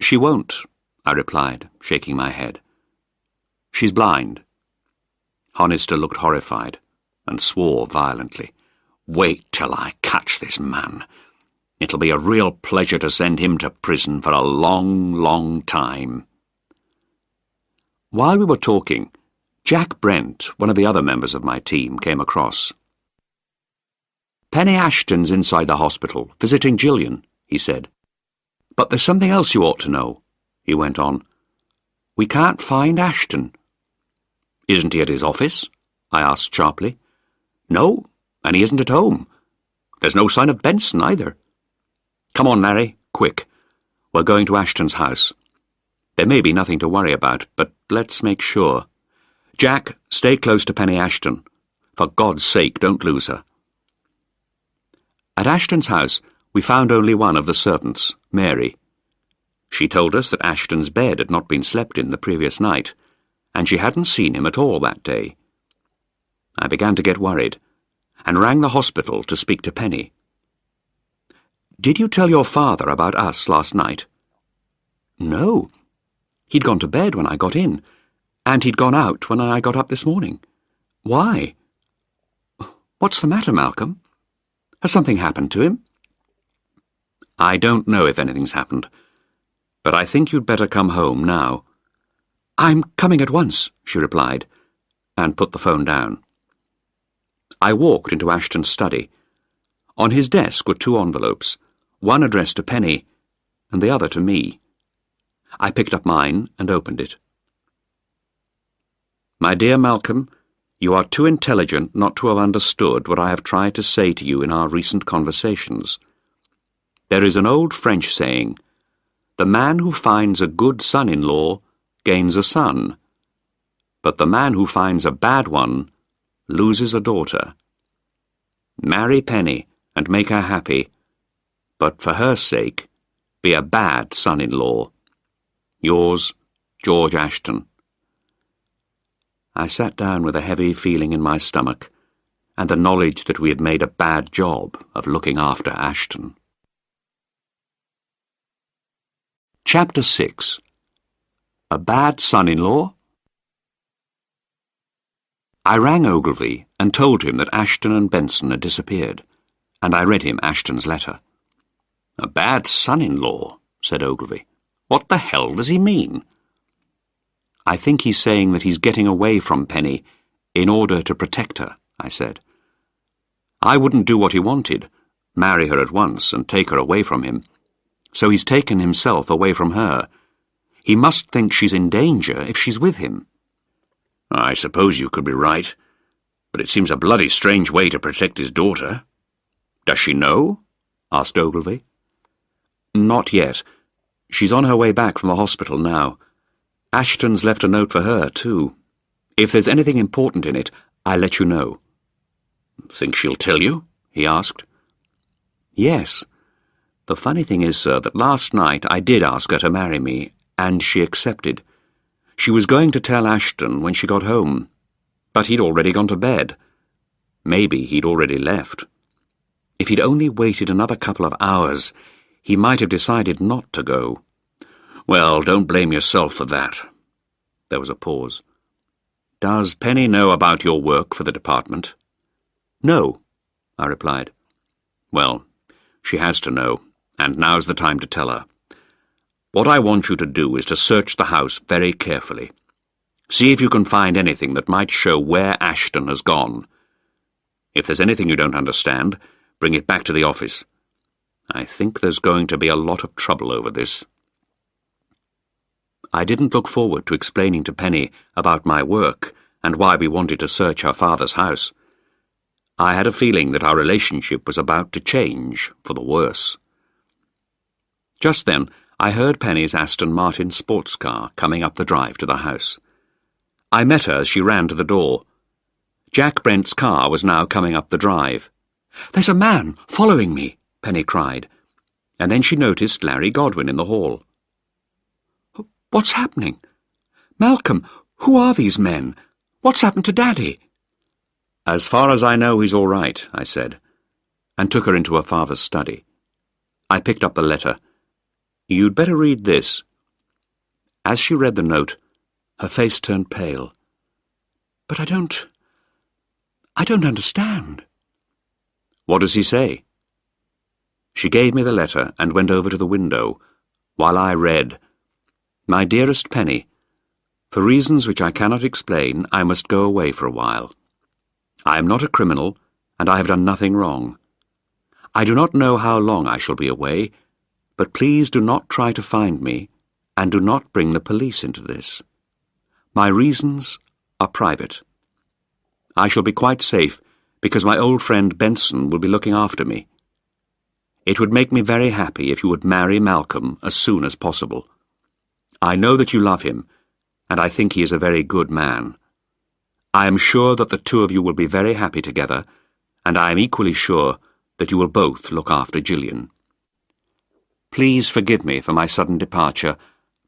[SPEAKER 1] "She won't," I replied, shaking my head. "She's blind." Honister looked horrified and swore violently. "Wait till I catch this man. It'll be a real pleasure to send him to prison for a long, long time." While we were talking, Jack Brent, one of the other members of my team, came across. "Penny Ashton's inside the hospital, visiting Gillian," he said. "But there's something else you ought to know," he went on. "We can't find Ashton." "Isn't he at his office?" I asked sharply. "No, and he isn't at home. There's no sign of Benson either. Come on, Larry, quick. We're going to Ashton's house. There may be nothing to worry about, but let's make sure. Jack, stay close to Penny Ashton. For God's sake, don't lose her." At Ashton's house, we found only one of the servants, Mary. She told us that Ashton's bed had not been slept in the previous night, and she hadn't seen him at all that day. I began to get worried, and rang the hospital to speak to Penny. "Did you tell your father about us last night?" "No. He'd gone to bed when I got in, and he'd gone out when I got up this morning. Why? What's the matter, Malcolm? Has something happened to him?" "I don't know if anything's happened, but I think you'd better come home now." "I'm coming at once," she replied, and put the phone down. I walked into Ashton's study. On his desk were 2 envelopes, one addressed to Penny, and the other to me. I picked up mine and opened it. "My dear Malcolm, you are too intelligent not to have understood what I have tried to say to you in our recent conversations. There is an old French saying, 'The man who finds a good son-in-law gains a son, but the man who finds a bad one loses a daughter. Marry Penny and make her happy, but for her sake, be a bad son-in-law. Yours, George Ashton.'" I sat down with a heavy feeling in my stomach, and the knowledge that we had made a bad job of looking after Ashton. Chapter 6. A Bad Son-in-Law? I rang Ogilvy and told him that Ashton and Benson had disappeared, and I read him Ashton's letter. "A bad son-in-law," said Ogilvy. "What the hell does he mean?" "I think he's saying that he's getting away from Penny in order to protect her," I said. "I wouldn't do what he wanted, marry her at once and take her away from him. So he's taken himself away from her. He must think she's in danger if she's with him." "I suppose you could be right, but it seems a bloody strange way to protect his daughter." "Does she know?" asked Ogilvy. "Not yet. She's on her way back from the hospital now. Ashton's left a note for her, too. If there's anything important in it, I'll let you know." "Think she'll tell you?" he asked. "Yes. The funny thing is, sir, that last night I did ask her to marry me, and she accepted. She was going to tell Ashton when she got home, but he'd already gone to bed. Maybe he'd already left. If he'd only waited another couple of hours, he might have decided not to go." "Well, don't blame yourself for that." There was a pause. "Does Penny know about your work for the department?" "No," I replied. "Well, she has to know, and now's the time to tell her. What I want you to do is to search the house very carefully. See if you can find anything that might show where Ashton has gone. If there's anything you don't understand, bring it back to the office. I think there's going to be a lot of trouble over this." I didn't look forward to explaining to Penny about my work and why we wanted to search her father's house. I had a feeling that our relationship was about to change for the worse. Just then, I heard Penny's Aston Martin sports car coming up the drive to the house. I met her as she ran to the door. Jack Brent's car was now coming up the drive. "There's a man following me," Penny cried, and then she noticed Larry Godwin in the hall. "What's happening? Malcolm, who are these men? What's happened to Daddy?" "As far as I know, he's all right," I said, and took her into her father's study. I picked up the letter. "You'd better read this." As she read the note, her face turned pale. "But I don't understand." "What does he say?" She gave me the letter and went over to the window, while I read, "My dearest Penny, for reasons which I cannot explain, I must go away for a while. I am not a criminal, and I have done nothing wrong. I do not know how long I shall be away, but please do not try to find me, and do not bring the police into this. My reasons are private. I shall be quite safe, because my old friend Benson will be looking after me. It would make me very happy if you would marry Malcolm as soon as possible. I know that you love him, and I think he is a very good man. I am sure that the two of you will be very happy together, and I am equally sure that you will both look after Gillian. Please forgive me for my sudden departure,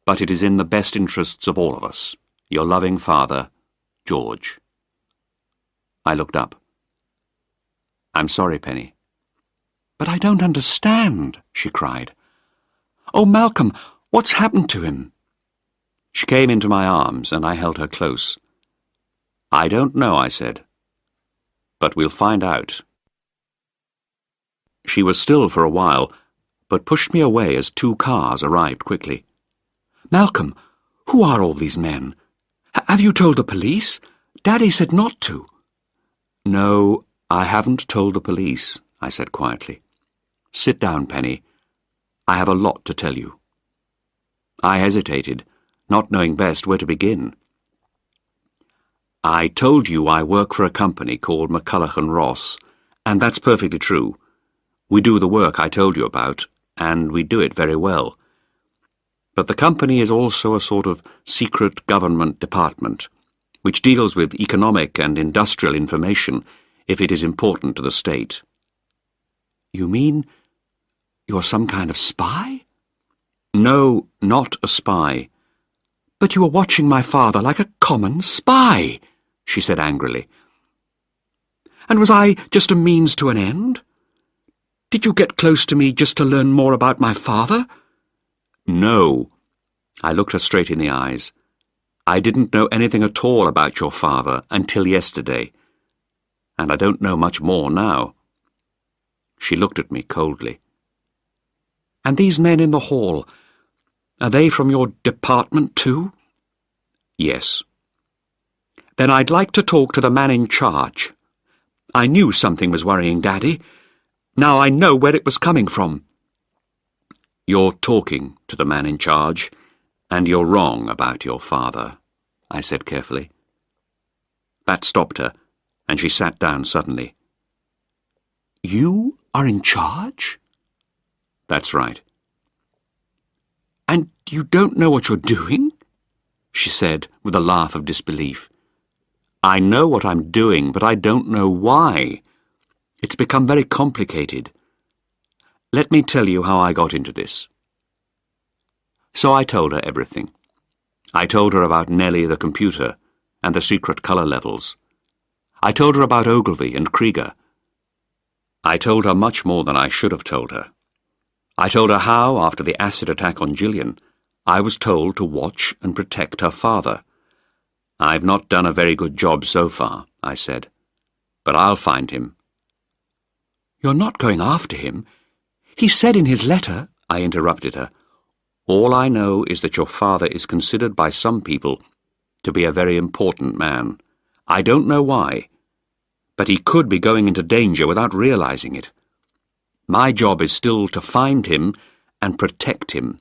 [SPEAKER 1] but it is in the best interests of all of us. Your loving father, George. I looked up. I'm sorry, Penny. But I don't understand, she cried. Oh, Malcolm, what's happened to him? She came into my arms, and I held her close. I don't know, I said. But we'll find out. She was still for a while, but pushed me away as 2 cars arrived quickly. Malcolm, who are all these men? Have you told the police? Daddy said not to. No, I haven't told the police, I said quietly. Sit down, Penny. I have a lot to tell you. I hesitated, not knowing best where to begin. I told you I work for a company called McCulloch and Ross, and that's perfectly true. We do the work I told you about, and we do it very well. But the company is also a sort of secret government department, which deals with economic and industrial information if it is important to the state. You mean you're some kind of spy? No, not a spy. But you were watching my father like a common spy, she said angrily. And was I just a means to an end? Did you get close to me just to learn more about my father? No. I looked her straight in the eyes. I didn't know anything at all about your father until yesterday, and I don't know much more now. She looked at me coldly. And these men in the hall, are they from your department too? Yes. Then I'd like to talk to the man in charge. I knew something was worrying Daddy. Now I know where it was coming from. You're talking to the man in charge, and you're wrong about your father, I said carefully. That stopped her, and she sat down suddenly. You are in charge? That's right. And you don't know what you're doing? She said with a laugh of disbelief. I know what I'm doing, but I don't know why. It's become very complicated. Let me tell you how I got into this. So I told her everything. I told her about Nellie the computer and the secret colour levels. I told her about Ogilvy and Krieger. I told her much more than I should have told her. I told her how, after the acid attack on Gillian, I was told to watch and protect her father. I've not done a very good job so far, I said, but I'll find him. You're not going after him. He said in his letter, I interrupted her, all I know is that your father is considered by some people to be a very important man. I don't know why, but he could be going into danger without realizing it. My job is still to find him and protect him.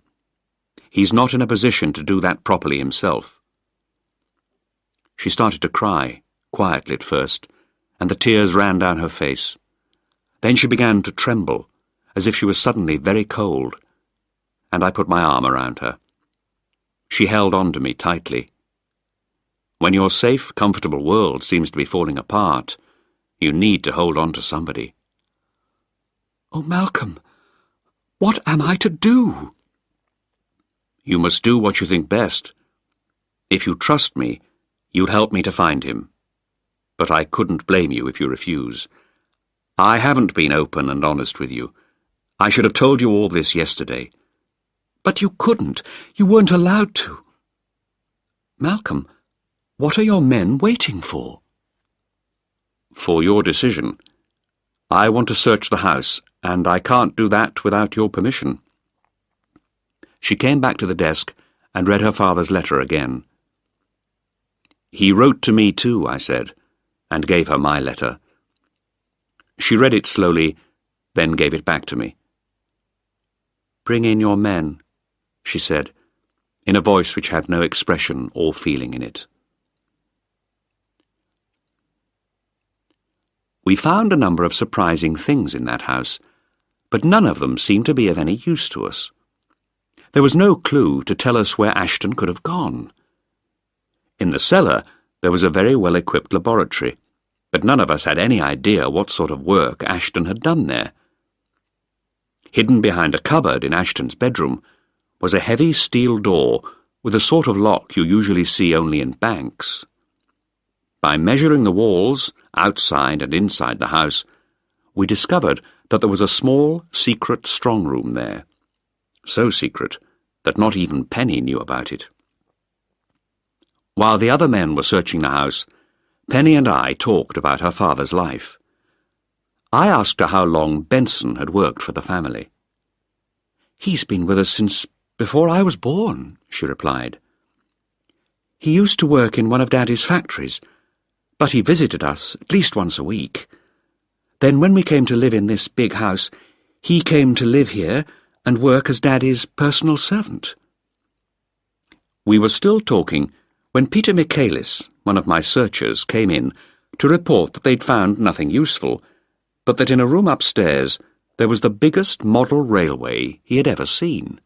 [SPEAKER 1] He's not in a position to do that properly himself. She started to cry, quietly at first, and the tears ran down her face. Then she began to tremble, as if she was suddenly very cold, and I put my arm around her. She held on to me tightly. When your safe, comfortable world seems to be falling apart, you need to hold on to somebody. Oh, Malcolm, what am I to do? You must do what you think best. If you trust me, you'll help me to find him. But I couldn't blame you if you refuse. I haven't been open and honest with you. I should have told you all this yesterday. But you couldn't. You weren't allowed to. Malcolm, what are your men waiting for? For your decision. I want to search the house, and I can't do that without your permission. She came back to the desk and read her father's letter again. He wrote to me too, I said, and gave her my letter. She read it slowly, then gave it back to me. Bring in your men, she said, in a voice which had no expression or feeling in it. We found a number of surprising things in that house, but none of them seemed to be of any use to us. There was no clue to tell us where Ashton could have gone. In the cellar, there was a very well-equipped laboratory, but none of us had any idea what sort of work Ashton had done there. Hidden behind a cupboard in Ashton's bedroom was a heavy steel door with a sort of lock you usually see only in banks. By measuring the walls, outside and inside the house, we discovered that there was a small, secret strong room there. So secret that not even Penny knew about it. While the other men were searching the house, Penny and I talked about her father's life. I asked her how long Benson had worked for the family. "He's been with us since before I was born," she replied. "He used to work in one of Daddy's factories, but he visited us at least once a week. Then when we came to live in this big house, he came to live here and work as Daddy's personal servant." We were still talking when Peter Michaelis, one of my searchers, came in to report that they'd found nothing useful, but that in a room upstairs there was the biggest model railway he had ever seen.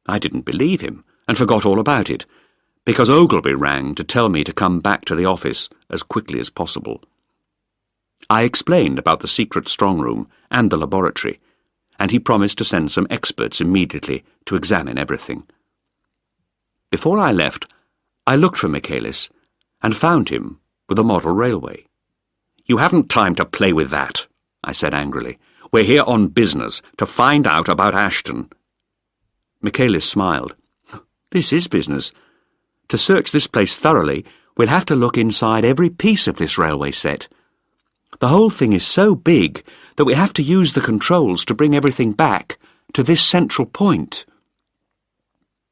[SPEAKER 1] I didn't believe him and forgot all about it, because Ogilvy rang to tell me to come back to the office as quickly as possible. I explained about the secret strong room and the laboratory, and he promised to send some experts immediately to examine everything. Before I left, I looked for Michaelis and found him with a model railway. "You haven't time to play with that," I said angrily. "We're here on business, to find out about Ashton." Michaelis smiled. "This is business. To search this place thoroughly, we'll have to look inside every piece of this railway set. The whole thing is so big that we have to use the controls to bring everything back to this central point."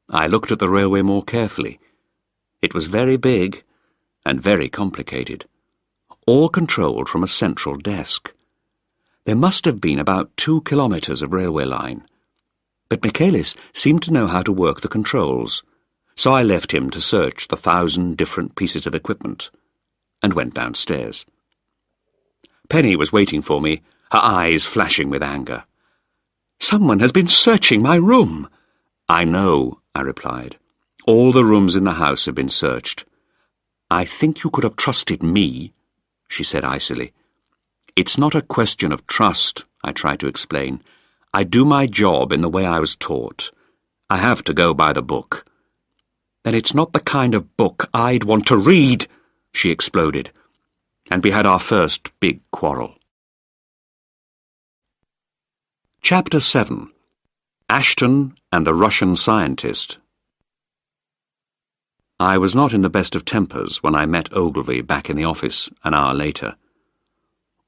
[SPEAKER 1] I looked at the railway more carefully. It was very big and very complicated, all controlled from a central desk. There must have been about 2 kilometres of railway line, but Michaelis seemed to know how to work the controls, so I left him to search the 1,000 different pieces of equipment, and went downstairs. Penny was waiting for me, her eyes flashing with anger. "Someone has been searching my room." "I know," I replied. "All the rooms in the house have been searched." "I think you could have trusted me," she said icily. "It's not a question of trust," I tried to explain. "I do my job in the way I was taught. I have to go by the book." "Then it's not the kind of book I'd want to read," she exploded, and we had our first big quarrel. Chapter 7. Ashton and the Russian Scientist. I was not in the best of tempers when I met Ogilvy back in the office an hour later.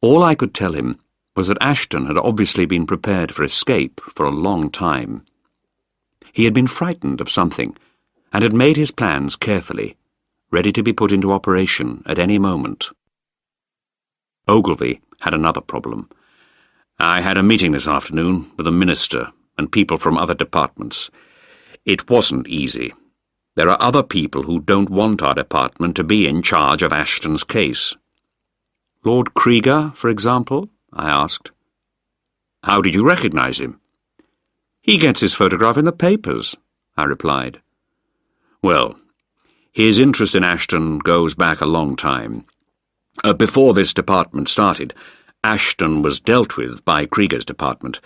[SPEAKER 1] All I could tell him was that Ashton had obviously been prepared for escape for a long time. He had been frightened of something, and had made his plans carefully, ready to be put into operation at any moment. Ogilvy had another problem. "I had a meeting this afternoon with the minister and people from other departments. It wasn't easy. There are other people who don't want our department to be in charge of Ashton's case." "Lord Krieger, for example?" I asked. "How did you recognize him?" "He gets his photograph in the papers," I replied. "Well, his interest in Ashton goes back a long time. Before this department started, Ashton was dealt with by Krieger's department.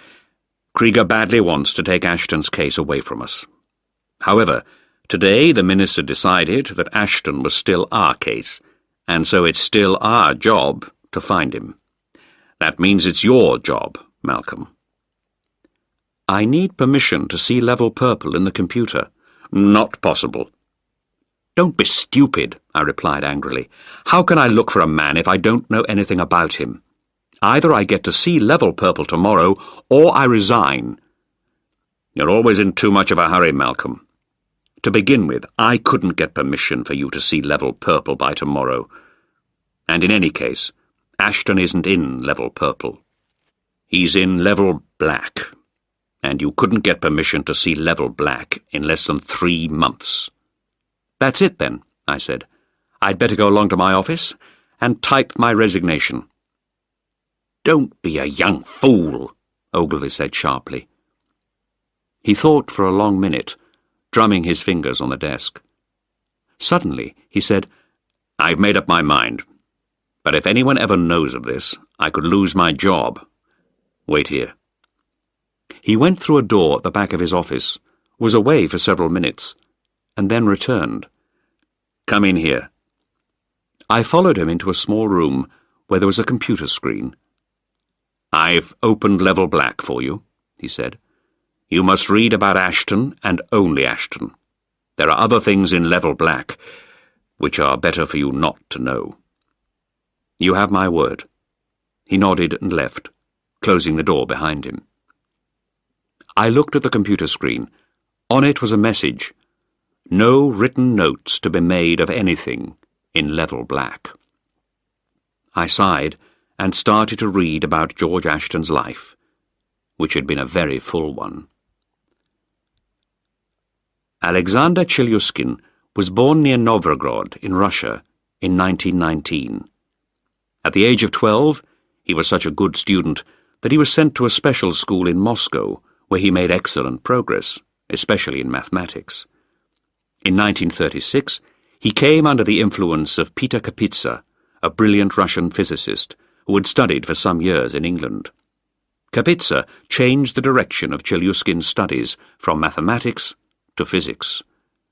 [SPEAKER 1] Krieger badly wants to take Ashton's case away from us. However, today the minister decided that Ashton was still our case, and so it's still our job to find him. That means it's your job, Malcolm." "I need permission to see level purple in the computer." "Not possible." "Don't be stupid," I replied angrily. "How can I look for a man if I don't know anything about him? Either I get to see level purple tomorrow, or I resign." "You're always in too much of a hurry, Malcolm. To begin with, I couldn't get permission for you to see level purple by tomorrow. And in any case, Ashton isn't in level purple. He's in level black, and you couldn't get permission to see level black in less than 3 months." "That's it, then," I said. "I'd better go along to my office and type my resignation." "Don't be a young fool," Ogilvy said sharply. He thought for a long minute, drumming his fingers on the desk. Suddenly, he said, "I've made up my mind. But if anyone ever knows of this, I could lose my job. Wait here." He went through a door at the back of his office, was away for several minutes, and then returned. "Come in here." I followed him into a small room where there was a computer screen. "I've opened Level Black for you," he said. "You must read about Ashton and only Ashton. There are other things in Level Black which are better for you not to know. You have my word." He nodded and left, closing the door behind him. I looked at the computer screen. On it was a message: "No written notes to be made of anything in Level Black." I sighed and started to read about George Ashton's life, which had been a very full one. Alexander Chelyuskin was born near Novgorod in Russia in 1919. At the age of 12, he was such a good student that he was sent to a special school in Moscow, where he made excellent progress, especially in mathematics. In 1936, he came under the influence of Peter Kapitsa, a brilliant Russian physicist who had studied for some years in England. Kapitsa changed the direction of Chelyuskin's studies from mathematics to physics,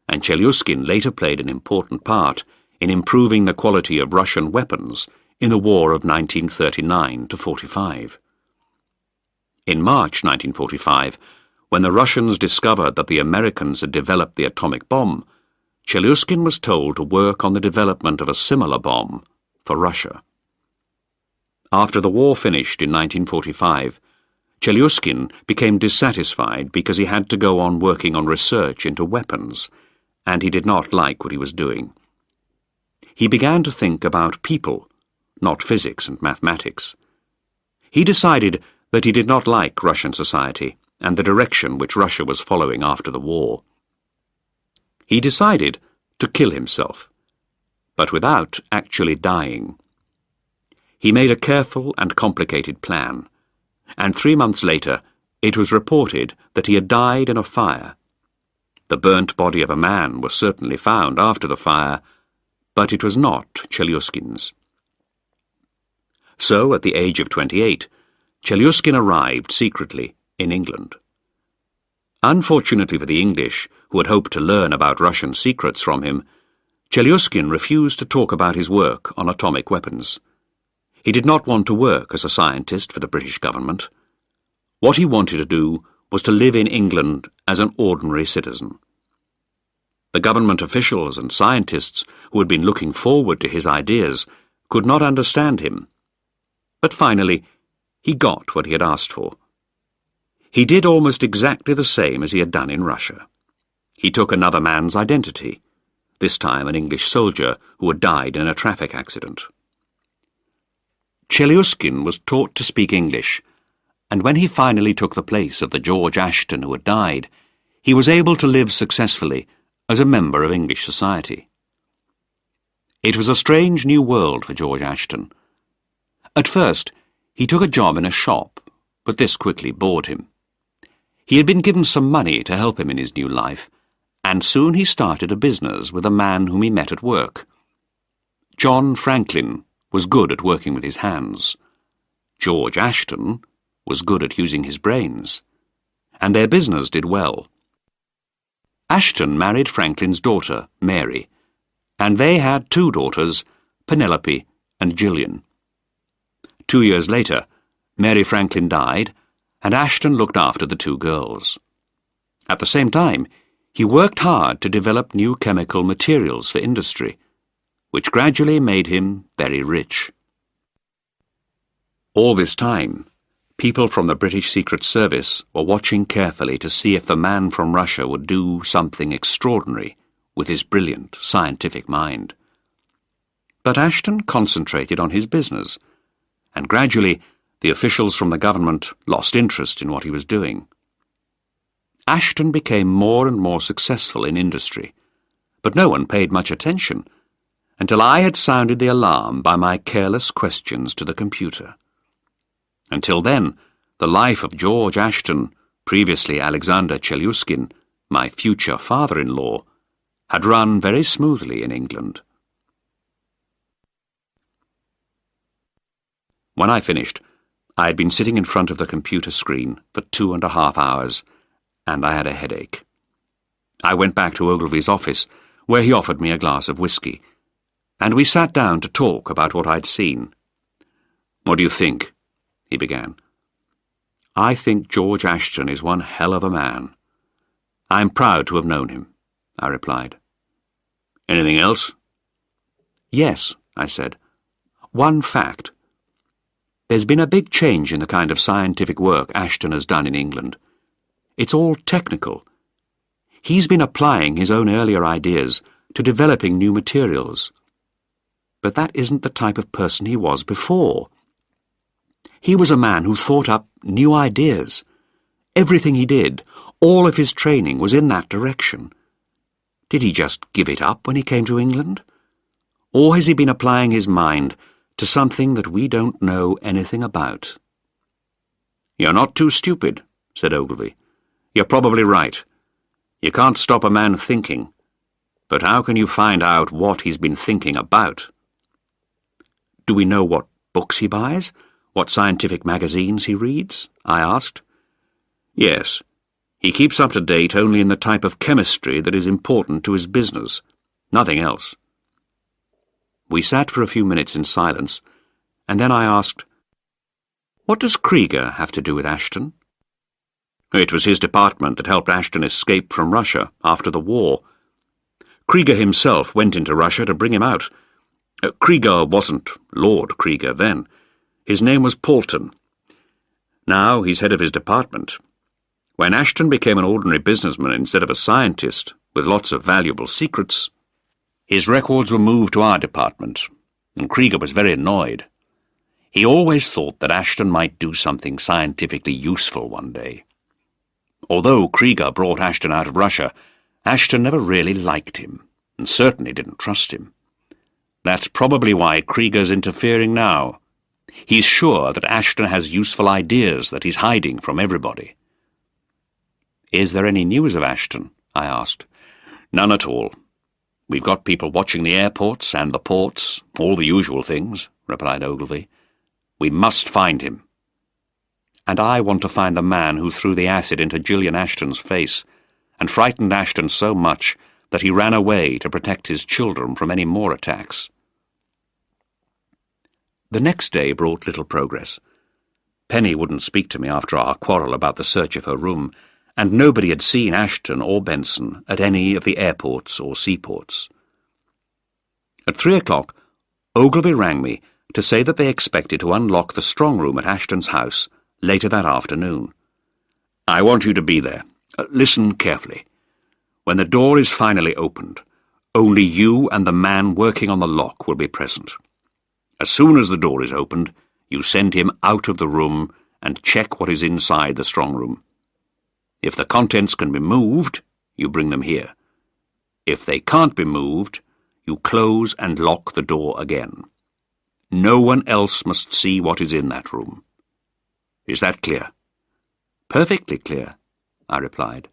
[SPEAKER 1] and Chelyuskin later played an important part in improving the quality of Russian weapons in the war of 1939–45. In March 1945, when the Russians discovered that the Americans had developed the atomic bomb, Chelyuskin was told to work on the development of a similar bomb for Russia. After the war finished in 1945, Chelyuskin became dissatisfied because he had to go on working on research into weapons, and he did not like what he was doing. He began to think about people, not physics and mathematics. He decided that he did not like Russian society and the direction which Russia was following after the war. He decided to kill himself, but without actually dying. He made a careful and complicated plan, and 3 months later it was reported that he had died in a fire. The burnt body of a man was certainly found after the fire, but it was not Chelyuskin's. So, at the age of 28, Chelyuskin arrived secretly in England. Unfortunately for the English, who had hoped to learn about Russian secrets from him, Chelyuskin refused to talk about his work on atomic weapons. He did not want to work as a scientist for the British government. What he wanted to do was to live in England as an ordinary citizen. The government officials and scientists who had been looking forward to his ideas could not understand him. But finally, he got what he had asked for. He did almost exactly the same as he had done in Russia. He took another man's identity, this time an English soldier who had died in a traffic accident. Chelyuskin was taught to speak English, and when he finally took the place of the George Ashton who had died, he was able to live successfully as a member of English society. It was a strange new world for George Ashton. At first, he took a job in a shop, but this quickly bored him. He had been given some money to help him in his new life, and soon he started a business with a man whom he met at work. John Franklin was good at working with his hands. George Ashton was good at using his brains, and their business did well. Ashton married Franklin's daughter, Mary, and they had 2 daughters, Penelope and Gillian. 2 years later, Mary Franklin died, and Ashton looked after the 2 girls. At the same time, he worked hard to develop new chemical materials for industry, which gradually made him very rich. All this time, people from the British Secret Service were watching carefully to see if the man from Russia would do something extraordinary with his brilliant scientific mind. But Ashton concentrated on his business, and gradually the officials from the government lost interest in what he was doing. Ashton became more and more successful in industry, but no one paid much attention until I had sounded the alarm by my careless questions to the computer. Until then, the life of George Ashton, previously Alexander Chelyuskin, my future father-in-law, had run very smoothly in England. When I finished, I had been sitting in front of the computer screen for 2.5 hours, and I had a headache. I went back to Ogilvy's office, where he offered me a glass of whisky, and we sat down to talk about what I'd seen. "What do you think?" he began. "I think George Ashton is one hell of a man. I'm proud to have known him," I replied. "Anything else?" "Yes," I said. "One fact. There's been a big change in the kind of scientific work Ashton has done in England. It's all technical. He's been applying his own earlier ideas to developing new materials. But that isn't the type of person he was before. He was a man who thought up new ideas. Everything he did, all of his training was in that direction. Did he just give it up when he came to England? Or has he been applying his mind to something that we don't know anything about?" "You're not too stupid," said Ogilvy. "You're probably right. You can't stop a man thinking. But how can you find out what he's been thinking about?" "Do we know what books he buys? What scientific magazines he reads?" I asked. "Yes. He keeps up to date only in the type of chemistry that is important to his business. Nothing else." We sat for a few minutes in silence, and then I asked, "What does Krieger have to do with Ashton?" "It was his department that helped Ashton escape from Russia after the war. Krieger himself went into Russia to bring him out. Krieger wasn't Lord Krieger then. His name was Paulton. Now he's head of his department. When Ashton became an ordinary businessman instead of a scientist with lots of valuable secrets, his records were moved to our department, and Krieger was very annoyed. He always thought that Ashton might do something scientifically useful one day. Although Krieger brought Ashton out of Russia, Ashton never really liked him, and certainly didn't trust him. That's probably why Krieger's interfering now. He's sure that Ashton has useful ideas that he's hiding from everybody." "Is there any news of Ashton?" I asked. "None at all. We've got people watching the airports and the ports, all the usual things," replied Ogilvy. "We must find him." "And I want to find the man who threw the acid into Gillian Ashton's face and frightened Ashton so much that he ran away to protect his children from any more attacks." The next day brought little progress. Penny wouldn't speak to me after our quarrel about the search of her room, and nobody had seen Ashton or Benson at any of the airports or seaports. At 3 o'clock, Ogilvy rang me to say that they expected to unlock the strong room at Ashton's house later that afternoon. "I want you to be there. Listen carefully. When the door is finally opened, only you and the man working on the lock will be present. As soon as the door is opened, you send him out of the room and check what is inside the strong room. If the contents can be moved, you bring them here. If they can't be moved, you close and lock the door again. No one else must see what is in that room. Is that clear?" "Perfectly clear," I replied.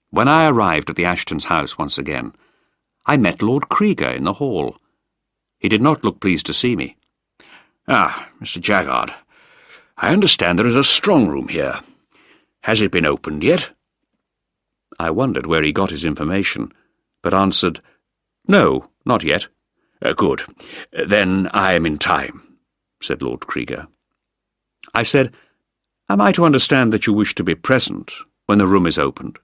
[SPEAKER 1] When I arrived at the Ashtons' house once again, I met Lord Krieger in the hall. He did not look pleased to see me. "Ah, Mr. Jaggard, I understand there is a strong room here. Has it been opened yet?" I wondered where he got his information, but answered, "No, not yet." "Good. Then I am in time," said Lord Krieger. I said, "Am I to understand that you wish to be present when the room is opened?"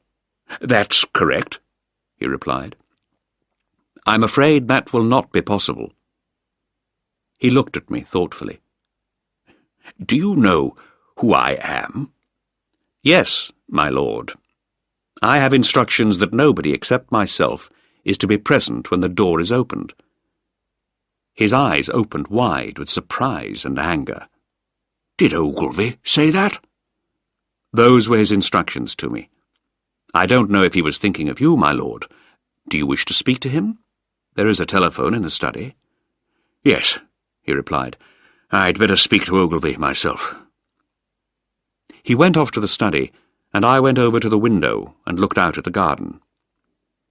[SPEAKER 1] "That's correct," he replied. "I'm afraid that will not be possible." He looked at me thoughtfully. "Do you know who I am?" "Yes, my lord. I have instructions that nobody except myself is to be present when the door is opened." His eyes opened wide with surprise and anger. "Did Ogilvy say that?" "Those were his instructions to me. I don't know if he was thinking of you, my lord. Do you wish to speak to him? There is a telephone in the study." "Yes," he replied. "I'd better speak to Ogilvy myself." He went off to the study, and I went over to the window and looked out at the garden.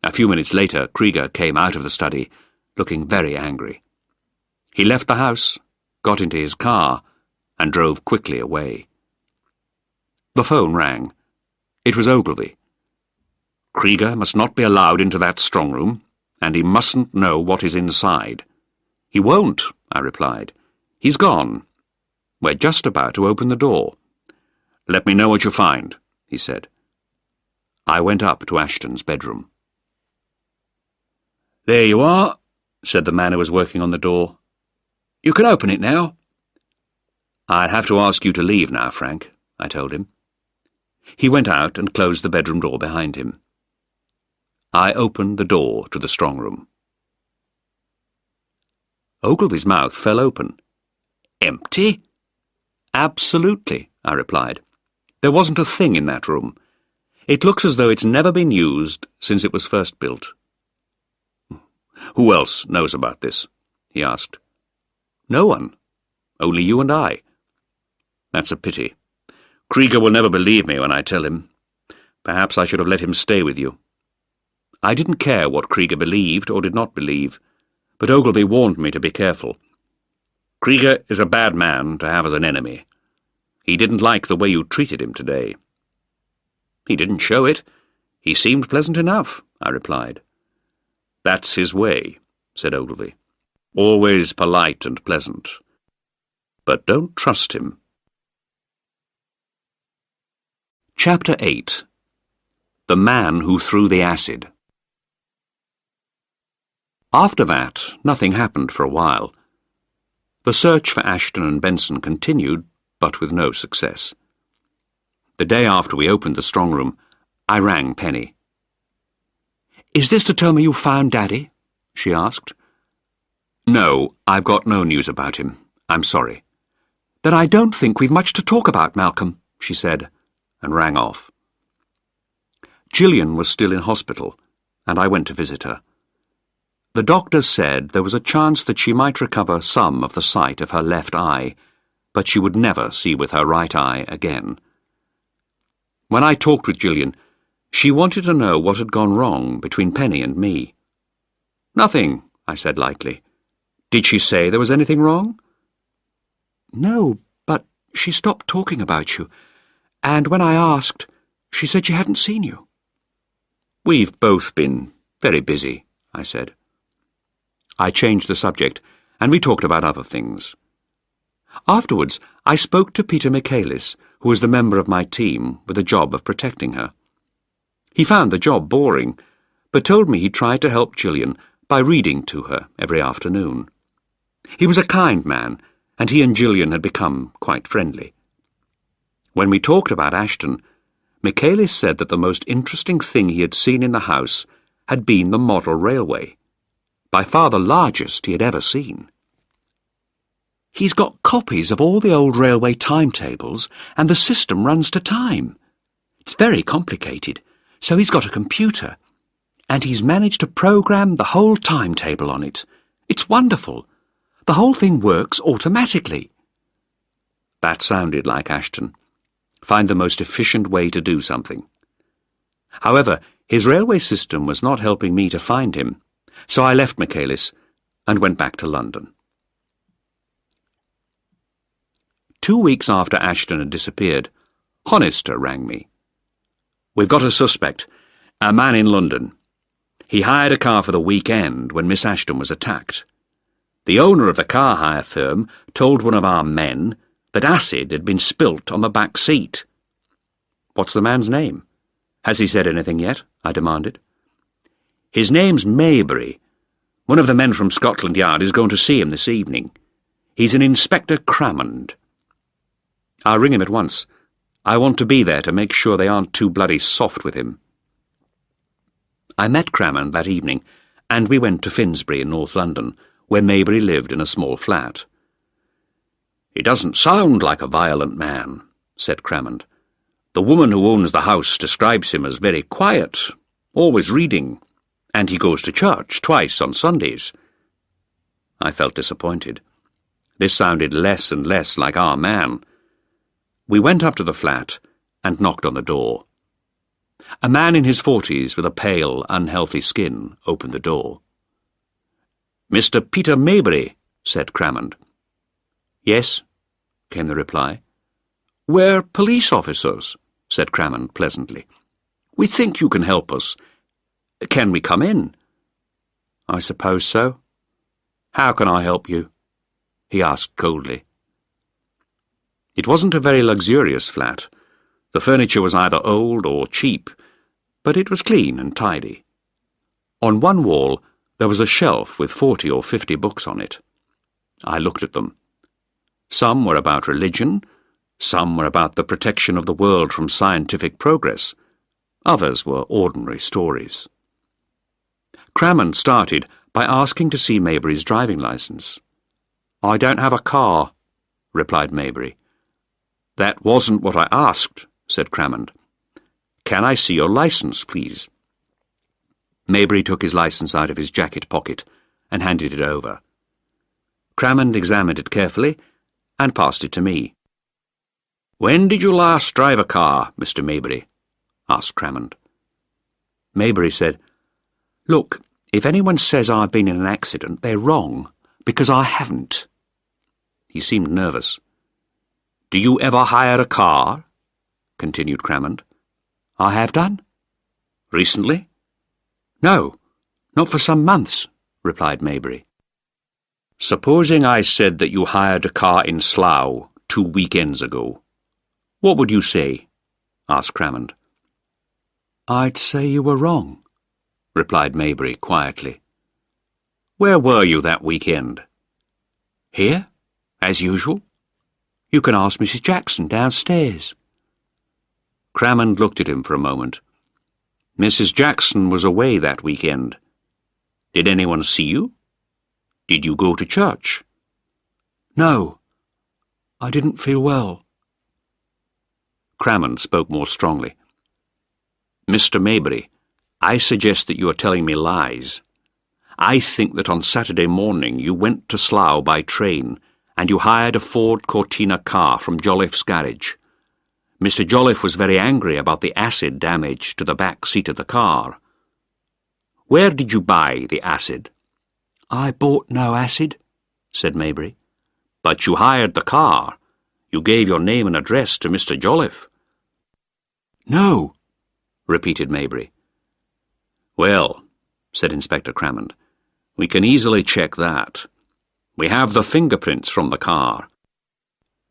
[SPEAKER 1] A few minutes later, Krieger came out of the study, looking very angry. He left the house, got into his car, and drove quickly away. The phone rang. It was Ogilvy. Krieger must not be allowed into that strong room, and he mustn't know what is inside. He won't, I replied. He's gone. We're just about to open the door. Let me know what you find, he said. I went up to Ashton's bedroom. There you are, said the man who was working on the door. You can open it now. I'd have to ask you to leave now, Frank, I told him. He went out and closed the bedroom door behind him. I opened the door to the strong room. Ogilvy's mouth fell open. Empty? Absolutely, I replied. There wasn't a thing in that room. It looks as though it's never been used since it was first built. Who else knows about this? He asked. No one. Only you and I. That's a pity. Krieger will never believe me when I tell him. Perhaps I should have let him stay with you. I didn't care what Krieger believed or did not believe, but Ogilvy warned me to be careful. Krieger is a bad man to have as an enemy. He didn't like the way you treated him today. He didn't show it. He seemed pleasant enough, I replied. That's his way, said Ogilvy. Always polite and pleasant. But don't trust him. Chapter 8. The Man Who Threw the Acid. After that, nothing happened for a while. The search for Ashton and Benson continued, but with no success. The day after we opened the strong room, I rang Penny. "Is this to tell me you found Daddy?" she asked. "No, I've got no news about him. I'm sorry." "Then I don't think we've much to talk about, Malcolm," she said, and rang off. Gillian was still in hospital, and I went to visit her. The doctors said there was a chance that she might recover some of the sight of her left eye, but she would never see with her right eye again. When I talked with Gillian, she wanted to know what had gone wrong between Penny and me. "Nothing," I said lightly. "Did she say there was anything wrong?" "No, but she stopped talking about you, and when I asked, she said she hadn't seen you." "We've both been very busy," I said. I changed the subject, and we talked about other things. Afterwards, I spoke to Peter Michaelis, who was the member of my team with the job of protecting her. He found the job boring, but told me he tried to help Gillian by reading to her every afternoon. He was a kind man, and he and Gillian had become quite friendly. When we talked about Ashton, Michaelis said that the most interesting thing he had seen in the house had been the model railway, by far the largest he had ever seen. "He's got copies of all the old railway timetables, and the system runs to time. It's very complicated, so he's got a computer, and he's managed to program the whole timetable on it. It's wonderful. The whole thing works automatically." That sounded like Ashton. Find the most efficient way to do something. However, his railway system was not helping me to find him, so I left Michaelis and went back to London. 2 weeks after Ashton had disappeared, Honister rang me. "We've got a suspect, a man in London. He hired a car for the weekend when Miss Ashton was attacked. The owner of the car hire firm told one of our men that acid had been spilt on the back seat." "What's the man's name? Has he said anything yet?" I demanded. "His name's Maybury. One of the men from Scotland Yard is going to see him this evening. He's an Inspector Crammond." "I'll ring him at once. I want to be there to make sure they aren't too bloody soft with him." I met Crammond that evening, and we went to Finsbury in North London, where Maybury lived in a small flat. "He doesn't sound like a violent man," said Crammond. "The woman who owns the house describes him as very quiet, always reading, and he goes to church twice on Sundays." I felt disappointed. This sounded less and less like our man. We went up to the flat and knocked on the door. A man in his 40s with a pale, unhealthy skin opened the door. "Mr. Peter Maybury," said Crammond. "Yes," came the reply. "We're police officers," said Crammond pleasantly. We think you can help us. Can we come in?" "I suppose so. How can I help you?" he asked coldly. It wasn't a very luxurious flat. The furniture was either old or cheap, but it was clean and tidy. On one wall there was a shelf with 40 or 50 books on it. I looked at them. Some were about religion, some were about the protection of the world from scientific progress, others were ordinary stories. Crammond started by asking to see Maybury's driving license. "I don't have a car," replied Maybury. "That wasn't what I asked," said Crammond. "Can I see your license, please?" Maybury took his license out of his jacket pocket and handed it over. Crammond examined it carefully and passed it to me. "When did you last drive a car, Mr. Maybury?" asked Crammond. Maybury said, "Look, if anyone says I've been in an accident, they're wrong, because I haven't." He seemed nervous. "Do you ever hire a car?" continued Crammond. "I have done." "Recently?" "No, not for some months," replied Maybury. "Supposing I said that you hired a car in Slough 2 weekends ago, what would you say?" asked Crammond. "I'd say you were wrong," replied Maybury quietly. "Where were you that weekend?" "Here, as usual. You can ask Mrs. Jackson downstairs." Crammond looked at him for a moment. "Mrs. Jackson was away that weekend. Did anyone see you? Did you go to church?" "No, I didn't feel well." Crammond spoke more strongly. "Mr. Maybury, I suggest that you are telling me lies. I think that on Saturday morning you went to Slough by train and you hired a Ford Cortina car from Jolliffe's garage. Mr. Jolliffe was very angry about the acid damage to the back seat of the car. Where did you buy the acid?" "I bought no acid," said Maybury. "But you hired the car. You gave your name and address to Mr. Jolliffe." "No," repeated Maybury. "Well," said Inspector Crammond, "we can easily check that. We have the fingerprints from the car.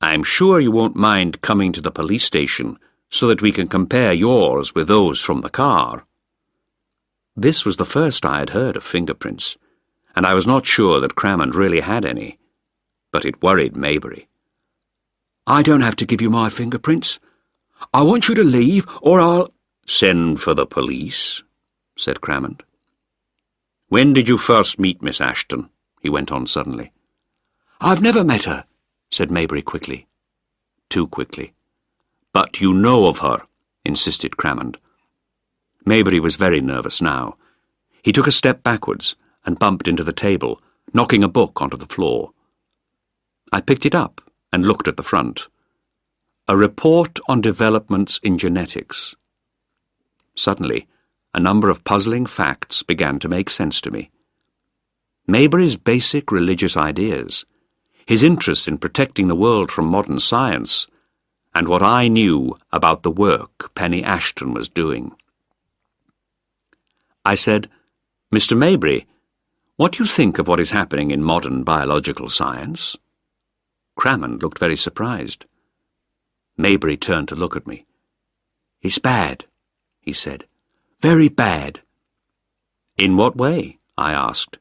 [SPEAKER 1] I'm sure you won't mind coming to the police station so that we can compare yours with those from the car." This was the first I had heard of fingerprints, and I was not sure that Crammond really had any, but it worried Maybury. "I don't have to give you my fingerprints. I want you to leave, or I'll—" "Send for the police," said Crammond. "When did you first meet Miss Ashton?" he went on suddenly. "I've never met her," said Maybury quickly. Too quickly. "But you know of her," insisted Crammond. Maybury was very nervous now. He took a step backwards and bumped into the table, knocking a book onto the floor. I picked it up and looked at the front. A report on developments in genetics. Suddenly, a number of puzzling facts began to make sense to me. Maybury's basic religious ideas, his interest in protecting the world from modern science, and what I knew about the work Penny Ashton was doing. I said, "Mr. Maybury, what do you think of what is happening in modern biological science?" Crammond looked very surprised. Maybury turned to look at me. "It's bad," he said. "Very bad." "In what way?" I asked.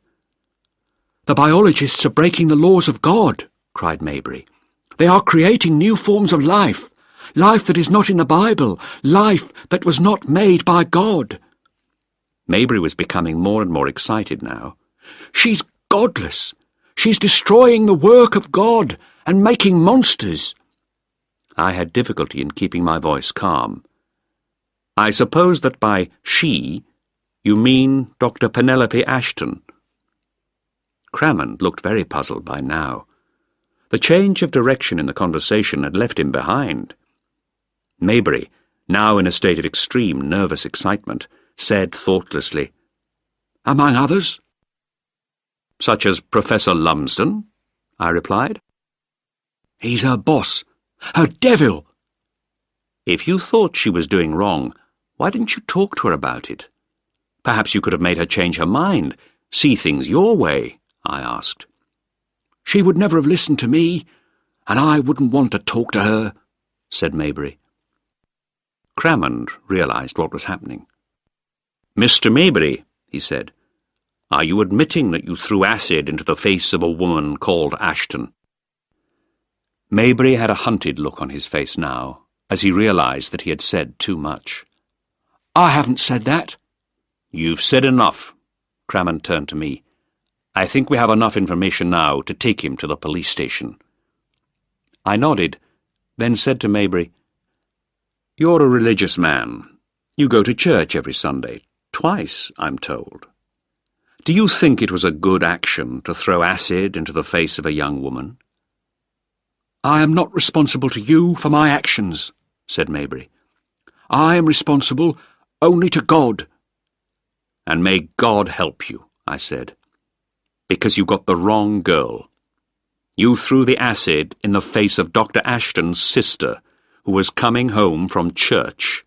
[SPEAKER 1] "The biologists are breaking the laws of God," cried Maybury. "They are creating new forms of life, life that is not in the Bible, life that was not made by God." Maybury was becoming more and more excited now. "She's godless. She's destroying the work of God and making monsters." I had difficulty in keeping my voice calm. "I suppose that by she you mean Dr. Penelope Ashton." Crammond looked very puzzled by now. The change of direction in the conversation had left him behind. Maybury, now in a state of extreme nervous excitement, said thoughtlessly, "Among others." "Such as Professor Lumsden?" I replied. "He's her boss, her devil." "If you thought she was doing wrong, Why didn't you talk to her about it? Perhaps you could have made her change her mind, see things your way, I asked. She would never have listened to me, and I wouldn't want to talk to her, said Maybury. Crammond realised what was happening. Mr. Maybury, he said, are you admitting that you threw acid into the face of a woman called Ashton? Maybury had a hunted look on his face now, as he realised that he had said too much. I haven't said that. You've said enough. Crammond turned to me. I think we have enough information now to take him to the police station. I nodded, then said to Maybury, You're a religious man. You go to church every Sunday, twice, I'm told. Do you think it was a good action to throw acid into the face of a young woman? I am not responsible to you for my actions, said Maybury. I am responsible only to God. And may God help you, I said, because you got the wrong girl. You threw the acid in the face of Dr. Ashton's sister, who was coming home from church.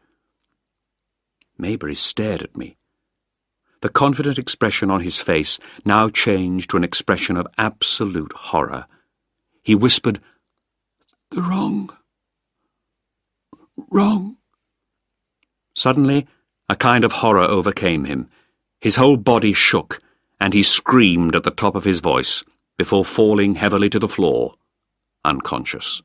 [SPEAKER 1] Maybury stared at me. The confident expression on his face now changed to an expression of absolute horror. He whispered, The wrong. Suddenly, a kind of horror overcame him. His whole body shook, and he screamed at the top of his voice before falling heavily to the floor, unconscious.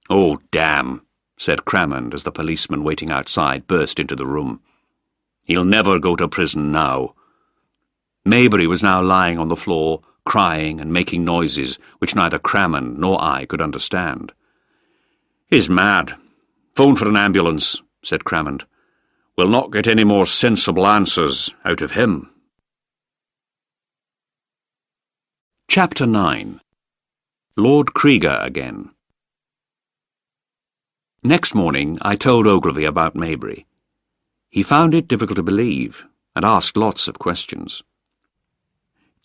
[SPEAKER 1] Oh, damn, said Crammond as the policeman waiting outside burst into the room. He'll never go to prison now. Maybury was now lying on the floor, crying and making noises which neither Crammond nor I could understand. He's mad. Phone for an ambulance, said Crammond. We'll not get any more sensible answers out of him. Chapter 9. Lord Krieger again. Next morning I told Ogilvy about Maybury. He found it difficult to believe, and asked lots of questions.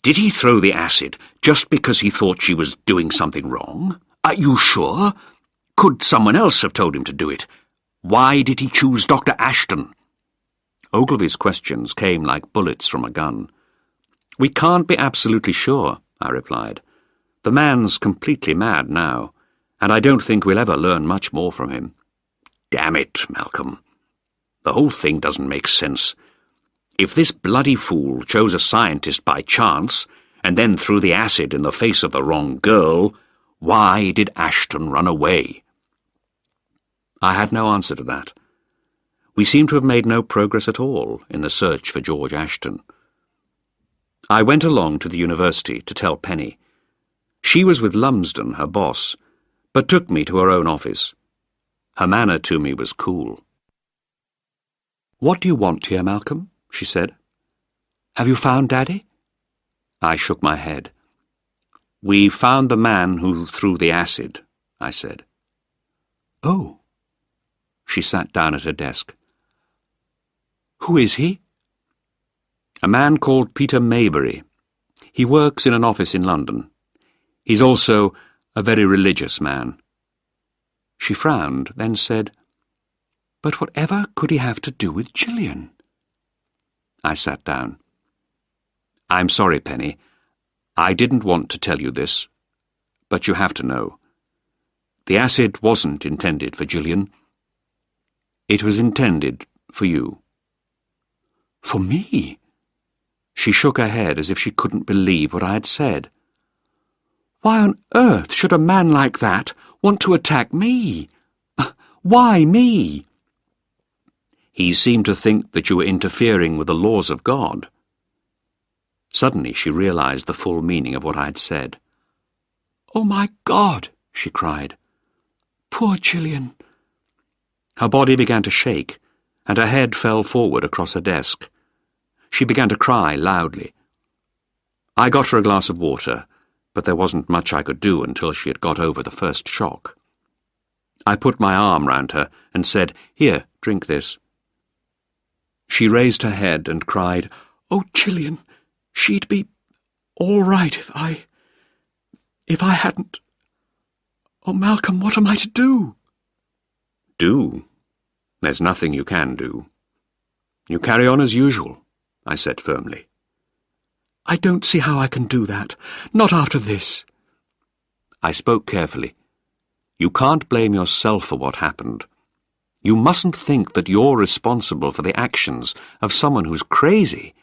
[SPEAKER 1] Did he throw the acid just because he thought she was doing something wrong? Are you sure? Could someone else have told him to do it? Why did he choose Dr. Ashton? Ogilvy's questions came like bullets from a gun. We can't be absolutely sure, I replied. The man's completely mad now, and I don't think we'll ever learn much more from him. Damn it, Malcolm. The whole thing doesn't make sense. If this bloody fool chose a scientist by chance, and then threw the acid in the face of the wrong girl, why did Ashton run away? I had no answer to that. We seemed to have made no progress at all in the search for George Ashton. I went along to the university to tell Penny. She was with Lumsden, her boss, but took me to her own office. Her manner to me was cool. What do you want here, Malcolm? She said. Have you found Daddy? I shook my head. We found the man who threw the acid, I said. Oh. She sat down at her desk. Who is he? A man called Peter Maybury. He works in an office in London. He's also a very religious man. She frowned, then said, But whatever could he have to do with Gillian? I sat down. I'm sorry, Penny. I didn't want to tell you this, but you have to know. The acid wasn't intended for Gillian. It was intended for you. For me? She shook her head as if she couldn't believe what I had said. Why on earth should a man like that want to attack me? Why me? He seemed to think that you were interfering with the laws of God. Suddenly she realized the full meaning of what I had said. Oh, my God, she cried. Poor Gillian. Her body began to shake, and her head fell forward across her desk. She began to cry loudly. I got her a glass of water, but there wasn't much I could do until she had got over the first shock. I put my arm round her and said, Here, drink this. She raised her head and cried, Oh, Gillian, she'd be all right if I hadn't. Oh, Malcolm, what am I to do? Do? There's nothing you can do. You carry on as usual, I said firmly.
[SPEAKER 2] I don't see how I can do that. Not after this.
[SPEAKER 1] I spoke carefully. You can't blame yourself for what happened. You mustn't think that you're responsible for the actions of someone who's crazy.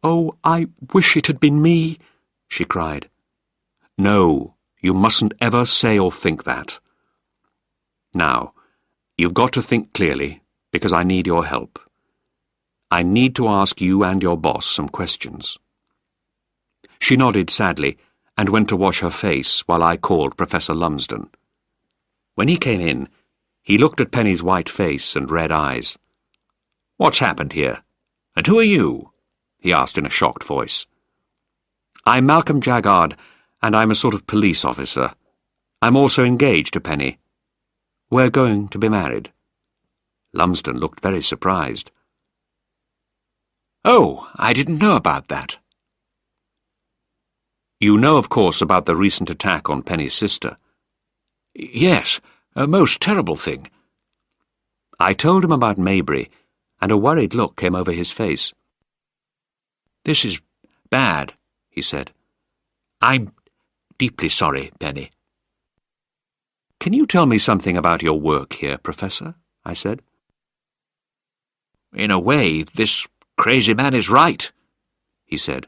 [SPEAKER 2] Oh, I wish it had been me, she cried.
[SPEAKER 1] No, you mustn't ever say or think that. Now, you've got to think clearly, because I need your help. I need to ask you and your boss some questions. She nodded sadly and went to wash her face while I called Professor Lumsden. When he came in, he looked at Penny's white face and red eyes. "What's happened here? And who are you?" he asked in a shocked voice. "I'm Malcolm Jaggard, and I'm a sort of police officer. I'm also engaged to Penny. We're going to be married." Lumsden looked very surprised. "Oh, I didn't know about that." "You know, of course, about the recent attack on Penny's sister." "Yes, a most terrible thing." I told him about Maybury, and a worried look came over his face. "This is bad," he said. "I'm deeply sorry, Penny." "Can you tell me something about your work here, Professor?" I said. "In a way, this crazy man is right," he said.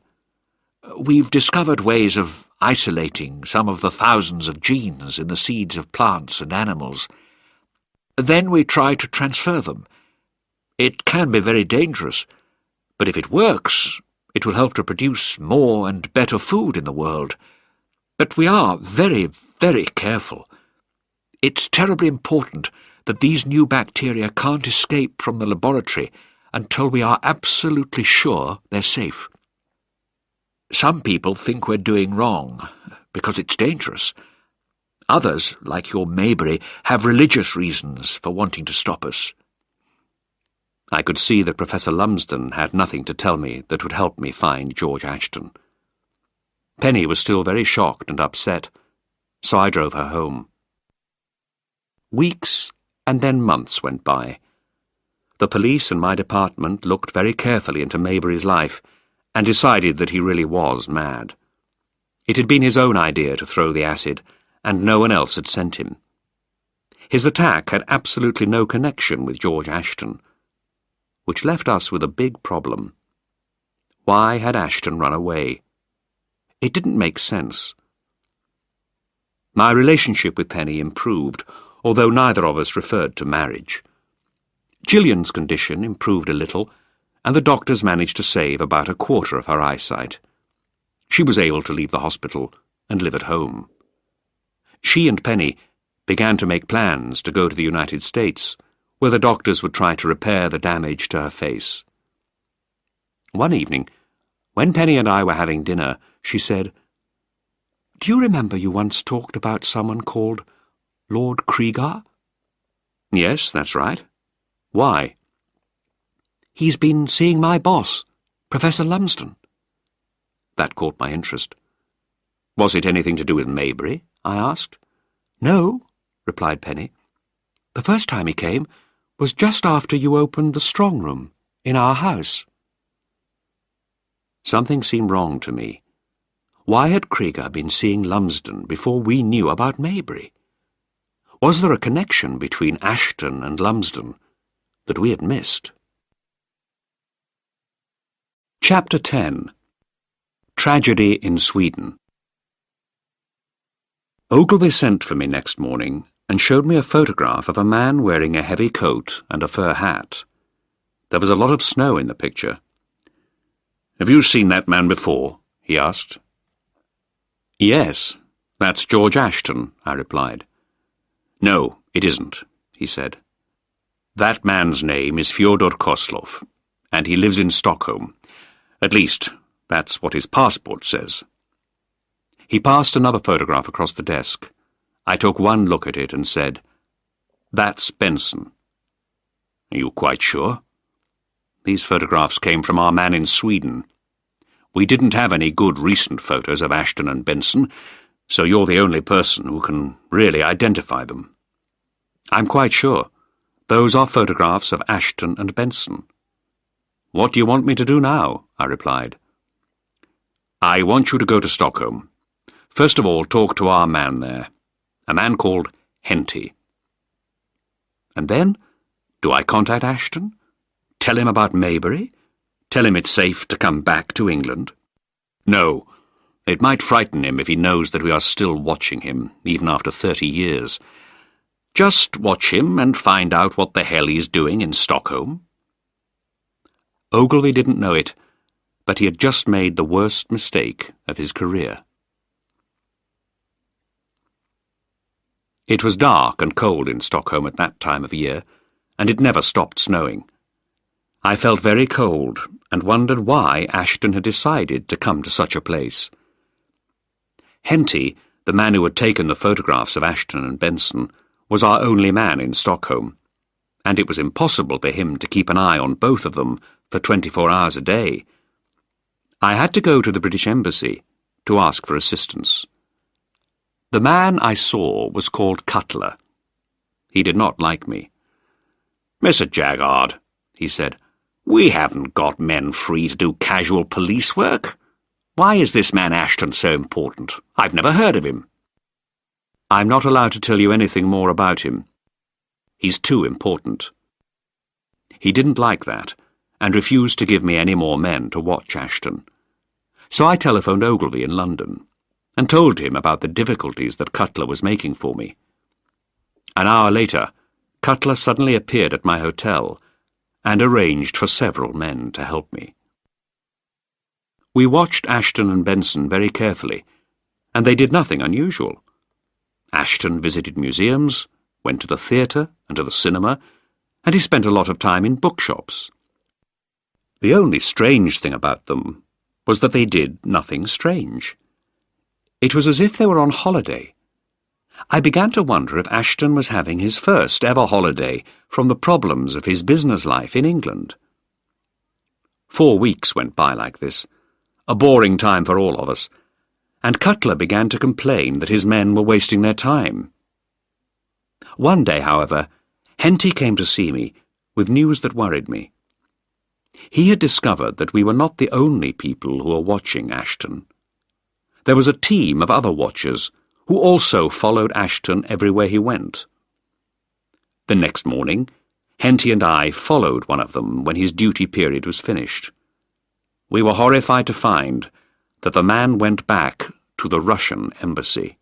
[SPEAKER 1] "We've discovered ways of isolating some of the thousands of genes in the seeds of plants and animals. Then we try to transfer them. It can be very dangerous, but if it works, it will help to produce more and better food in the world. But we are very, very careful. It's terribly important that these new bacteria can't escape from the laboratory until we are absolutely sure they're safe. Some people think we're doing wrong, because it's dangerous. Others, like your Maybury, have religious reasons for wanting to stop us." I could see that Professor Lumsden had nothing to tell me that would help me find George Ashton. Penny was still very shocked and upset, so I drove her home. Weeks and then months went by. The police and my department looked very carefully into Maybury's life and decided that he really was mad. It had been his own idea to throw the acid, and no one else had sent him. His attack had absolutely no connection with George Ashton, which left us with a big problem. Why had Ashton run away? It didn't make sense. My relationship with Penny improved, although neither of us referred to marriage. Gillian's condition improved a little, and the doctors managed to save about a quarter of her eyesight. She was able to leave the hospital and live at home. She and Penny began to make plans to go to the United States, where the doctors would try to repair the damage to her face. One evening, when Penny and I were having dinner, she said, "Do you remember you once talked about someone called Lord Krieger?" "Yes, that's right. Why?" "He's been seeing my boss, Professor Lumsden." That caught my interest. "Was it anything to do with Maybury?" I asked. "No," replied Penny. "The first time he came was just after you opened the strong room in our house." Something seemed wrong to me. Why had Krieger been seeing Lumsden before we knew about Maybury? Was there a connection between Ashton and Lumsden that we had missed? Chapter 10. Tragedy in Sweden. Ogilvy sent for me next morning and showed me a photograph of a man wearing a heavy coat and a fur hat. There was a lot of snow in the picture. "Have you seen that man before?" he asked. "Yes, that's George Ashton," I replied. "No, it isn't," he said. "That man's name is Fyodor Koslov, and he lives in Stockholm. At least, that's what his passport says." He passed another photograph across the desk. I took one look at it and said, "That's Benson." "Are you quite sure?" "These photographs came from our man in Sweden. We didn't have any good recent photos of Ashton and Benson, so you're the only person who can really identify them." "I'm quite sure. Those are photographs of Ashton and Benson." "What do you want me to do now?" I replied. "I want you to go to Stockholm. First of all, talk to our man there, a man called Henty." "And then? Do I contact Ashton? Tell him about Maybury? Tell him it's safe to come back to England?" "No. It might frighten him if he knows that we are still watching him, even after 30 years. Just watch him and find out what the hell he's doing in Stockholm." Ogilvy didn't know it, but he had just made the worst mistake of his career. It was dark and cold in Stockholm at that time of year, and it never stopped snowing. I felt very cold and wondered why Ashton had decided to come to such a place. Henty, the man who had taken the photographs of Ashton and Benson, was our only man in Stockholm, and it was impossible for him to keep an eye on both of them for 24 hours a day. I had to go to the British Embassy to ask for assistance. The man I saw was called Cutler. He did not like me. "Mr. Jaggard," he said, "we haven't got men free to do casual police work. Why is this man Ashton so important? I've never heard of him." "I'm not allowed to tell you anything more about him. He's too important." He didn't like that, and refused to give me any more men to watch Ashton. So I telephoned Ogilvy in London, and told him about the difficulties that Cutler was making for me. An hour later, Cutler suddenly appeared at my hotel, and arranged for several men to help me. We watched Ashton and Benson very carefully, and they did nothing unusual. Ashton visited museums, went to the theatre and to the cinema, and he spent a lot of time in bookshops. The only strange thing about them was that they did nothing strange. It was as if they were on holiday. I began to wonder if Ashton was having his first ever holiday from the problems of his business life in England. 4 weeks went by like this, a boring time for all of us, and Cutler began to complain that his men were wasting their time. One day, however, Henty came to see me with news that worried me. He had discovered that we were not the only people who were watching Ashton. There was a team of other watchers who also followed Ashton everywhere he went. The next morning, Henty and I followed one of them when his duty period was finished. We were horrified to find that the man went back to the Russian embassy.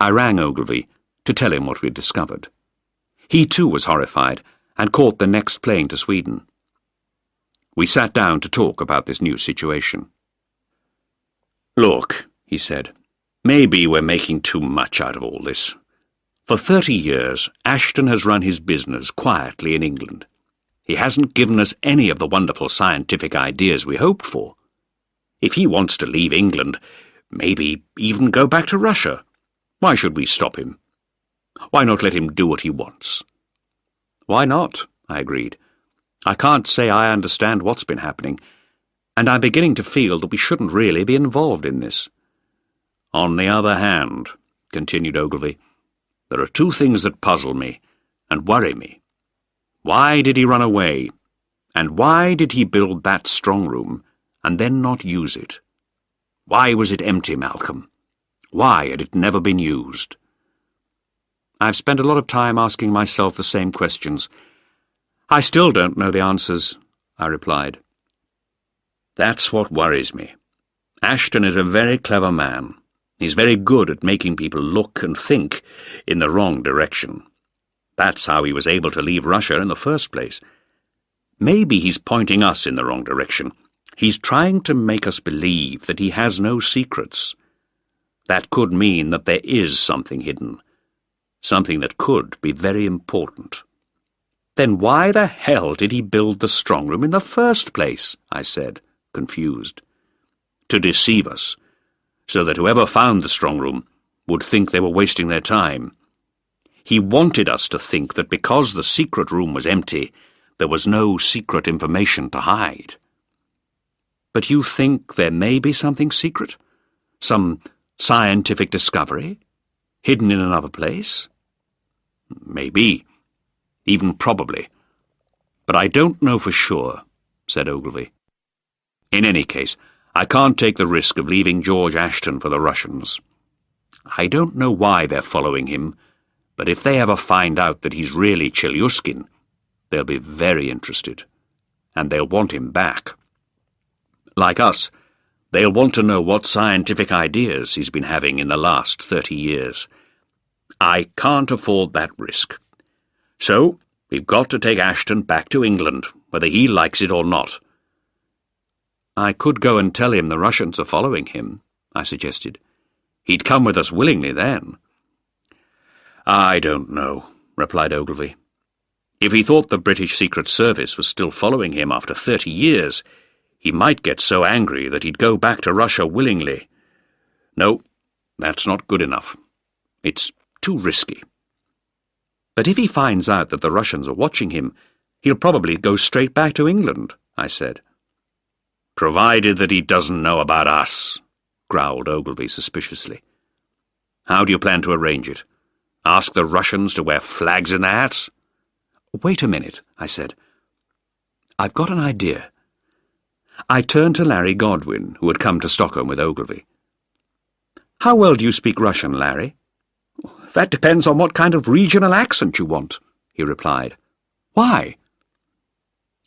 [SPEAKER 1] I rang Ogilvy to tell him what we had discovered. He too was horrified and caught the next plane to Sweden. We sat down to talk about this new situation. "Look," he said, "maybe we're making too much out of all this. For 30 years, Ashton has run his business quietly in England. He hasn't given us any of the wonderful scientific ideas we hoped for. If he wants to leave England, maybe even go back to Russia, why should we stop him? Why not let him do what he wants?" "Why not?" I agreed. "I can't say I understand what's been happening, and I'm beginning to feel that we shouldn't really be involved in this." "On the other hand," continued Ogilvy, "there are 2 things that puzzle me and worry me. Why did he run away? And why did he build that strong room and then not use it? Why was it empty, Malcolm? Why had it never been used?" "I've spent a lot of time asking myself the same questions. I still don't know the answers," I replied. "That's what worries me. Ashton is a very clever man. He's very good at making people look and think in the wrong direction. That's how he was able to leave Russia in the first place. Maybe he's pointing us in the wrong direction. He's trying to make us believe that he has no secrets. That could mean that there is something hidden, something that could be very important." "Then why the hell did he build the strong room in the first place?" I said, confused. "To deceive us, so that whoever found the strong room would think they were wasting their time. He wanted us to think that because the secret room was empty, there was no secret information to hide." "But you think there may be something secret? Some scientific discovery? Hidden in another place?" "Maybe. even probably. But I don't know for sure, said Ogilvy. In any case, I can't take the risk of leaving George Ashton for the Russians. I don't know why they're following him, but if they ever find out that he's really Chelyuskin, they'll be very interested, and they'll want him back. Like us, they'll want to know what scientific ideas he's been having in the last 30 years. I can't afford that risk. So, we've got to take Ashton back to England, whether he likes it or not. I could go and tell him the Russians are following him, I suggested. He'd come with us willingly then. I don't know, replied Ogilvy. If he thought the British Secret Service was still following him after 30 years, he might get so angry that he'd go back to Russia willingly. No, that's not good enough. It's too risky. But if he finds out that the Russians are watching him, he'll probably go straight back to England, I said. Provided that he doesn't know about us, growled Ogilvy suspiciously. How do you plan to arrange it? Ask the Russians to wear flags in their hats? Wait a minute, I said. I've got an idea. I turned to Larry Godwin, who had come to Stockholm with Ogilvy. How well do you speak Russian, Larry? That depends on what kind of regional accent you want, he replied. Why?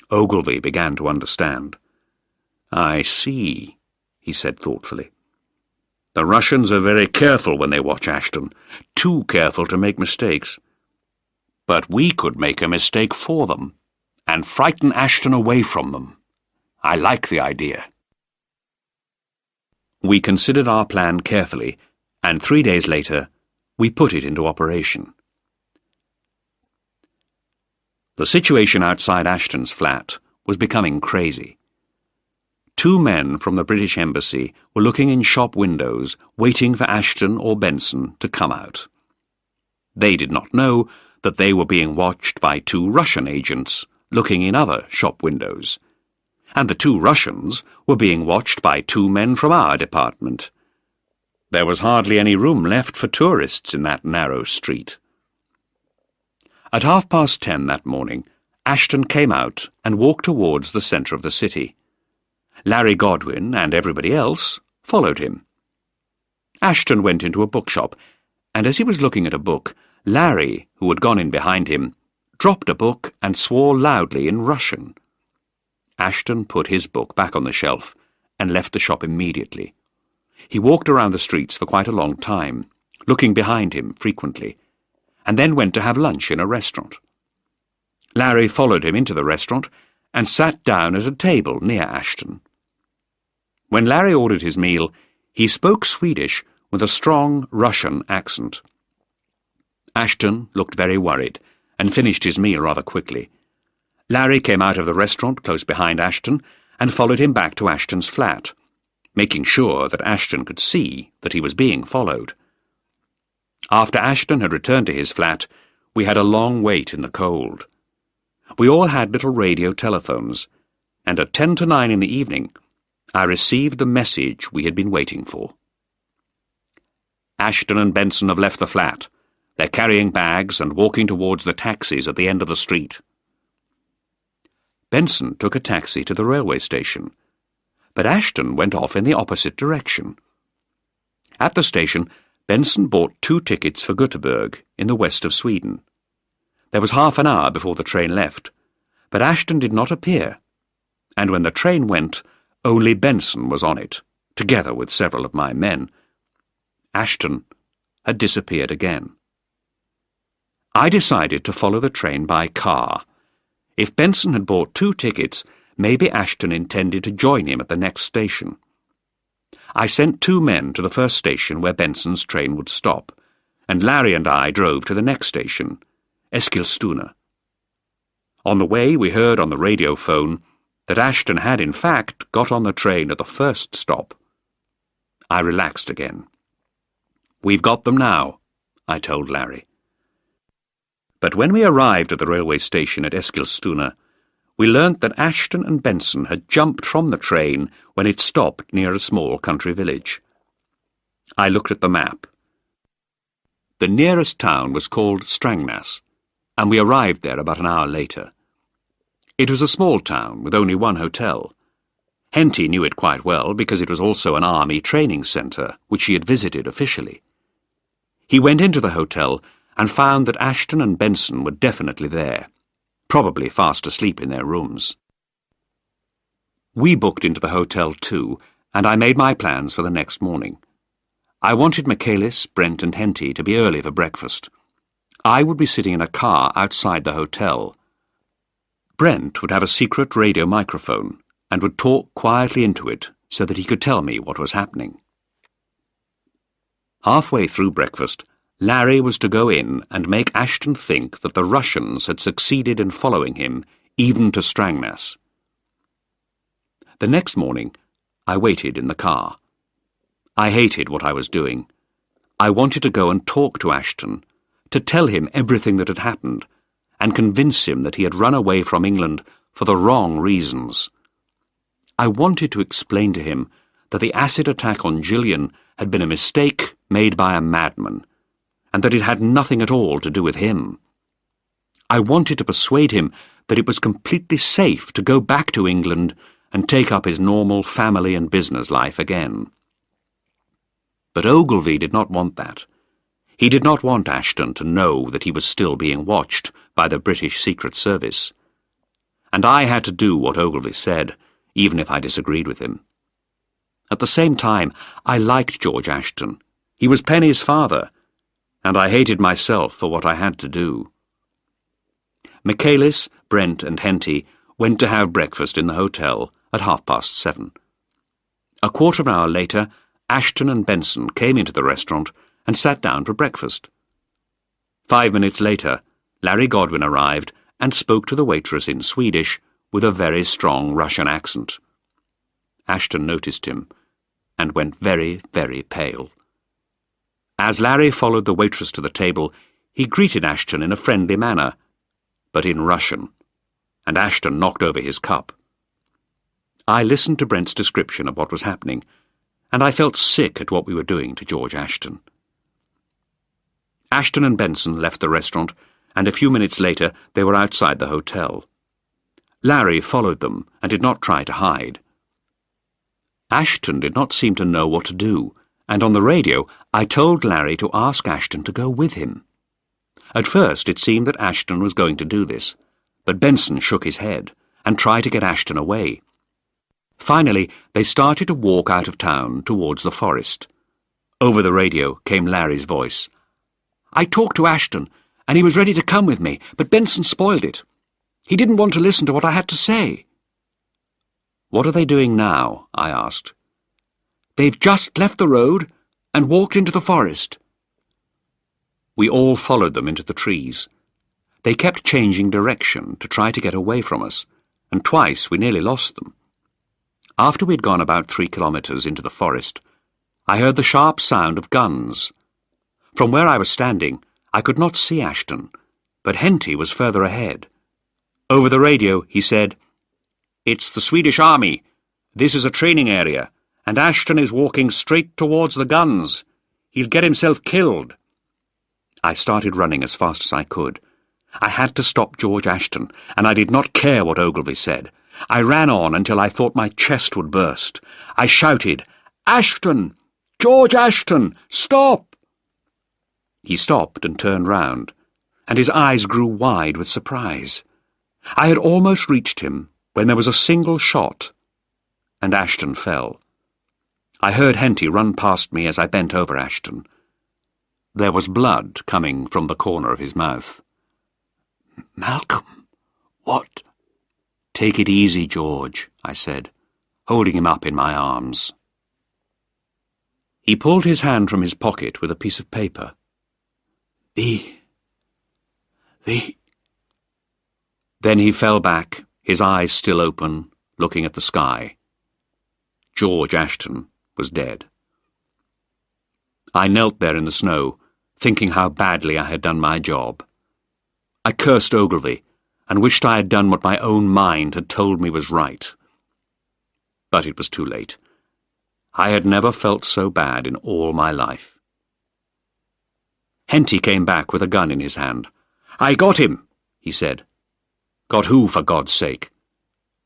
[SPEAKER 1] Ogilvy began to understand. I see, he said thoughtfully. The Russians are very careful when they watch Ashton, too careful to make mistakes. But we could make a mistake for them, and frighten Ashton away from them. I like the idea. We considered our plan carefully, and 3 days later, we put it into operation. The situation outside Ashton's flat was becoming crazy. 2 men from the British Embassy were looking in shop windows, waiting for Ashton or Benson to come out. They did not know that they were being watched by 2 Russian agents looking in other shop windows, and the 2 Russians were being watched by 2 men from our department. There was hardly any room left for tourists in that narrow street. At 10:30 that morning, Ashton came out and walked towards the centre of the city. Larry Godwin and everybody else followed him. Ashton went into a bookshop, and as he was looking at a book, Larry, who had gone in behind him, dropped a book and swore loudly in Russian. Ashton put his book back on the shelf and left the shop immediately. He walked around the streets for quite a long time, looking behind him frequently, and then went to have lunch in a restaurant. Larry followed him into the restaurant and sat down at a table near Ashton. When Larry ordered his meal, he spoke Swedish with a strong Russian accent. Ashton looked very worried and finished his meal rather quickly. Larry came out of the restaurant close behind Ashton and followed him back to Ashton's flat, making sure that Ashton could see that he was being followed. After Ashton had returned to his flat, we had a long wait in the cold. We all had little radio telephones, and at 9:10 in the evening, I received the message we had been waiting for. Ashton and Benson have left the flat. They're carrying bags and walking towards the taxis at the end of the street. Benson took a taxi to the railway station, but Ashton went off in the opposite direction. At the station, Benson bought 2 tickets for Göteborg in the west of Sweden. There was half an hour before the train left, but Ashton did not appear, and when the train went, only Benson was on it, together with several of my men. Ashton had disappeared again. I decided to follow the train by car. If Benson had bought 2 tickets, maybe Ashton intended to join him at the next station. I sent 2 men to the first station where Benson's train would stop, and Larry and I drove to the next station, Eskilstuna. On the way, we heard on the radio phone that Ashton had in fact got on the train at the first stop. I relaxed again. "We've got them now," I told Larry. But when we arrived at the railway station at Eskilstuna, we learnt that Ashton and Benson had jumped from the train when it stopped near a small country village. I looked at the map. The nearest town was called Strängnäs, and we arrived there about an hour later. It was a small town with only one hotel. Henty knew it quite well because it was also an army training centre which he had visited officially. He went into the hotel and found that Ashton and Benson were definitely there, probably fast asleep in their rooms. We booked into the hotel too, and I made my plans for the next morning. I wanted Michaelis, Brent and Henty to be early for breakfast. I would be sitting in a car outside the hotel. Brent would have a secret radio microphone and would talk quietly into it so that he could tell me what was happening. Halfway through breakfast, Larry was to go in and make Ashton think that the Russians had succeeded in following him, even to Strangnas. The next morning, I waited in the car. I hated what I was doing. I wanted to go and talk to Ashton, to tell him everything that had happened, and convince him that he had run away from England for the wrong reasons. I wanted to explain to him that the acid attack on Gillian had been a mistake made by a madman, and that it had nothing at all to do with him. I wanted to persuade him that it was completely safe to go back to England and take up his normal family and business life again. But Ogilvy did not want that. He did not want Ashton to know that he was still being watched by the British Secret Service. And I had to do what Ogilvy said, even if I disagreed with him. At the same time, I liked George Ashton. He was Penny's father, and I hated myself for what I had to do. Michaelis, Brent and Henty went to have breakfast in the hotel at 7:30. A quarter of an hour later, Ashton and Benson came into the restaurant and sat down for breakfast. 5 minutes later, Larry Godwin arrived and spoke to the waitress in Swedish with a very strong Russian accent. Ashton noticed him and went very, very pale. As Larry followed the waitress to the table, he greeted Ashton in a friendly manner, but in Russian, and Ashton knocked over his cup. I listened to Brent's description of what was happening, and I felt sick at what we were doing to George Ashton. Ashton and Benson left the restaurant, and a few minutes later they were outside the hotel. Larry followed them and did not try to hide. Ashton did not seem to know what to do, and on the radio I told Larry to ask Ashton to go with him. At first it seemed that Ashton was going to do this, but Benson shook his head and tried to get Ashton away. Finally, they started to walk out of town towards the forest. Over the radio came Larry's voice. "I talked to Ashton, and he was ready to come with me, but Benson spoiled it. He didn't want to listen to what I had to say." "What are they doing now?" I asked. "They've just left the road and walked into the forest." We all followed them into the trees. They kept changing direction to try to get away from us, and twice we nearly lost them. After we'd gone about 3 kilometres into the forest, I heard the sharp sound of guns. From where I was standing, I could not see Ashton, but Henty was further ahead. Over the radio, he said, "It's the Swedish Army. This is a training area, and Ashton is walking straight towards the guns. He'll get himself killed." I started running as fast as I could. I had to stop George Ashton, and I did not care what Ogilvy said. I ran on until I thought my chest would burst. I shouted, "Ashton! George Ashton! Stop!" He stopped and turned round, and his eyes grew wide with surprise. I had almost reached him when there was a single shot, and Ashton fell. I heard Henty run past me as I bent over Ashton. There was blood coming from the corner of his mouth. "Malcolm, what?" "Take it easy, George," I said, holding him up in my arms. He pulled his hand from his pocket with a piece of paper. The... Then he fell back, his eyes still open, looking at the sky. George Ashton was dead. I knelt there in the snow, thinking how badly I had done my job. I cursed Ogilvy, and wished I had done what my own mind had told me was right. But it was too late. I had never felt so bad in all my life. Henty came back with a gun in his hand. "I got him," he said. "Got who, for God's sake?"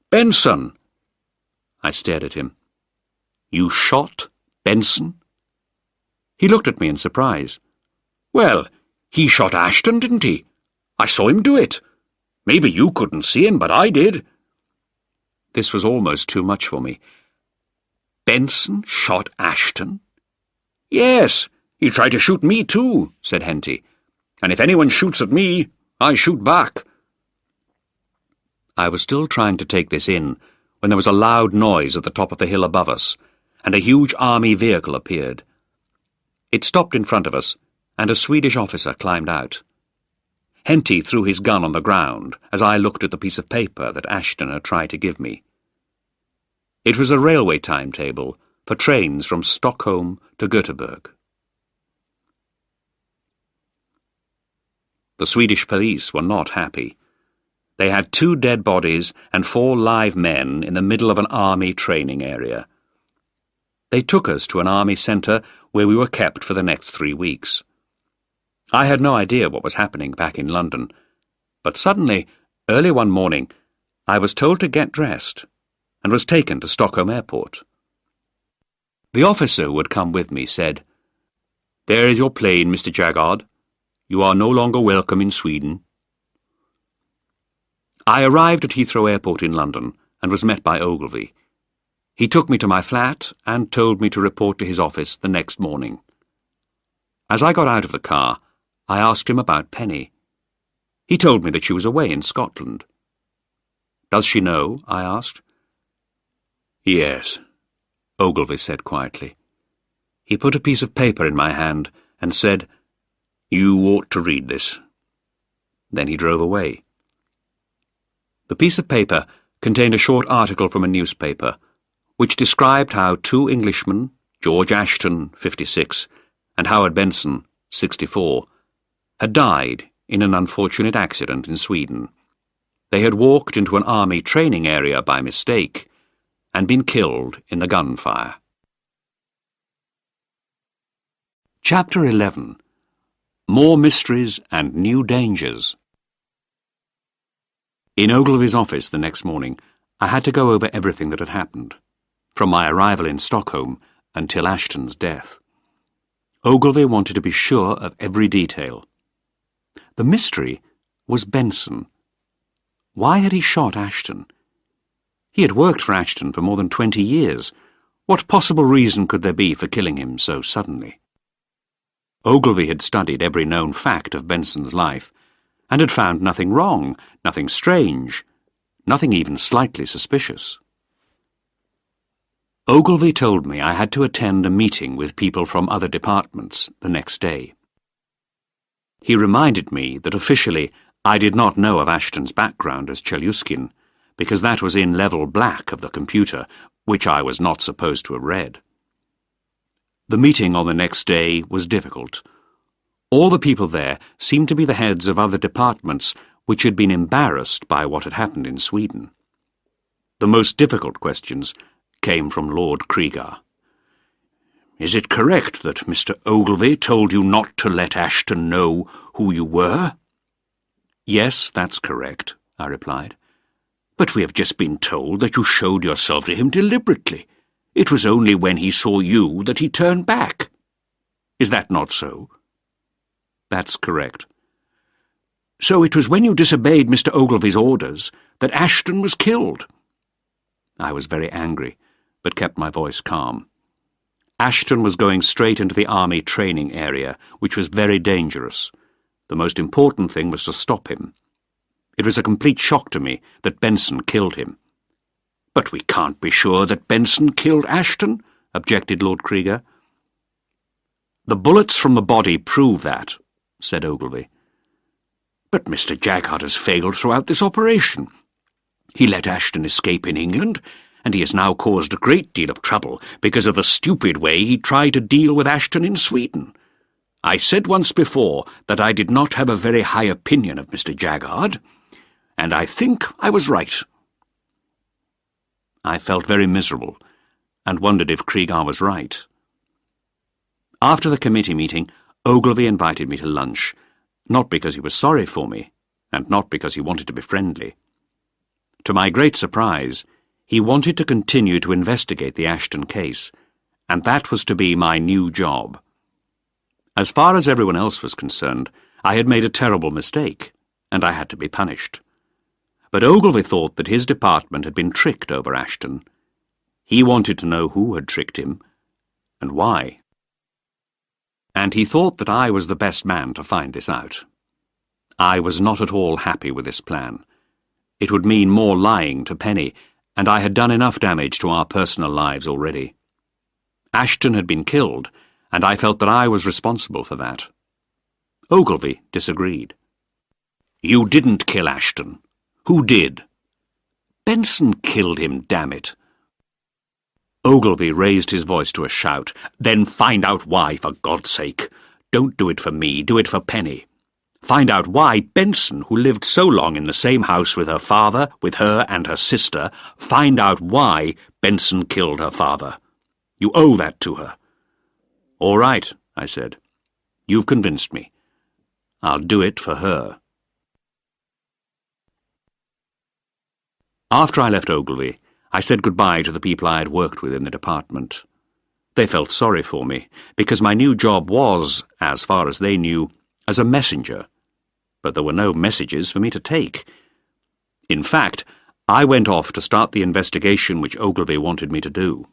[SPEAKER 1] "Benson." I stared at him. "You shot Benson?" He looked at me in surprise. "Well, he shot Ashton, didn't he? I saw him do it. Maybe you couldn't see him, but I did." This was almost too much for me. "Benson shot Ashton?" "Yes, he tried to shoot me too," said Henty. "And if anyone shoots at me, I shoot back." I was still trying to take this in when there was a loud noise at the top of the hill above us, and a huge army vehicle appeared. It stopped in front of us, and a Swedish officer climbed out. Henty threw his gun on the ground as I looked at the piece of paper that Ashton had tried to give me. It was a railway timetable for trains from Stockholm to Göteborg. The Swedish police were not happy. They had 2 dead bodies and 4 live men in the middle of an army training area. They took us to an army centre where we were kept for the next 3 weeks. I had no idea what was happening back in London, but suddenly, early one morning, I was told to get dressed and was taken to Stockholm Airport. The officer who had come with me said, "There is your plane, Mr. Jaggard. You are no longer welcome in Sweden." I arrived at Heathrow Airport in London and was met by Ogilvy. He took me to my flat and told me to report to his office the next morning. As I got out of the car, I asked him about Penny. He told me that she was away in Scotland. "Does she know?" I asked. "Yes," Ogilvy said quietly. He put a piece of paper in my hand and said, "You ought to read this." Then he drove away. The piece of paper contained a short article from a newspaper, which described how 2 Englishmen, George Ashton, 56, and Howard Benson, 64, had died in an unfortunate accident in Sweden. They had walked into an army training area by mistake and been killed in the gunfire. Chapter 11. More Mysteries and New Dangers. In Ogilvy's office the next morning, I had to go over everything that had happened, from my arrival in Stockholm until Ashton's death. Ogilvy wanted to be sure of every detail. The mystery was Benson. Why had he shot Ashton? He had worked for Ashton for more than 20 years. What possible reason could there be for killing him so suddenly? Ogilvy had studied every known fact of Benson's life, and had found nothing wrong, nothing strange, nothing even slightly suspicious. Ogilvy told me I had to attend a meeting with people from other departments the next day. He reminded me that officially I did not know of Ashton's background as Chelyuskin, because that was in level black of the computer, which I was not supposed to have read. The meeting on the next day was difficult. All the people there seemed to be the heads of other departments which had been embarrassed by what had happened in Sweden. The most difficult questions came from Lord Krieger. "Is it correct that Mr. Ogilvy told you not to let Ashton know who you were?" "Yes, that's correct," I replied. "But we have just been told that you showed yourself to him deliberately. It was only when he saw you that he turned back. Is that not so?" "That's correct." "So it was when you disobeyed Mr. Ogilvy's orders that Ashton was killed?" I was very angry, but kept my voice calm. Ashton was going straight into the army training area, which was very dangerous. The most important thing was to stop him. It was a complete shock to me that Benson killed him. "But we can't be sure that Benson killed Ashton," objected Lord Krieger. "The bullets from the body prove that," said Ogilvy. "But Mr. Jaggard has failed throughout this operation. He let Ashton escape in England, and he has now caused a great deal of trouble because of the stupid way he tried to deal with Ashton in Sweden. I said once before that I did not have a very high opinion of Mr. Jaggard, and I think I was right." I felt very miserable, and wondered if Krieger was right. After the committee meeting, Ogilvy invited me to lunch, Not because he was sorry for me, and not because he wanted to be friendly. To my great surprise, he wanted to continue to investigate the Ashton case, and that was to be my new job. As far as everyone else was concerned, I had made a terrible mistake, and I had to be punished. But Ogilvy thought that his department had been tricked over Ashton. He wanted to know who had tricked him, and why. And he thought that I was the best man to find this out. I was not at all happy with this plan. It would mean more lying to Penny, and I had done enough damage to our personal lives already. Ashton had been killed, and I felt that I was responsible for that. Ogilvy disagreed. "You didn't kill Ashton. Who did?" "Benson killed him, damn it." Ogilvy raised his voice to a shout. "Then find out why, for God's sake. Don't do it for me, do it for Penny. Find out why Benson, who lived so long in the same house with her father, with her and her sister, find out why Benson killed her father. You owe that to her." "All right," I said. "You've convinced me. I'll do it for her." After I left Ogilvy, I said goodbye to the people I had worked with in the department. They felt sorry for me, because my new job was, as far as they knew, as a messenger, but there were no messages for me to take. In fact, I went off to start the investigation which Ogilvy wanted me to do.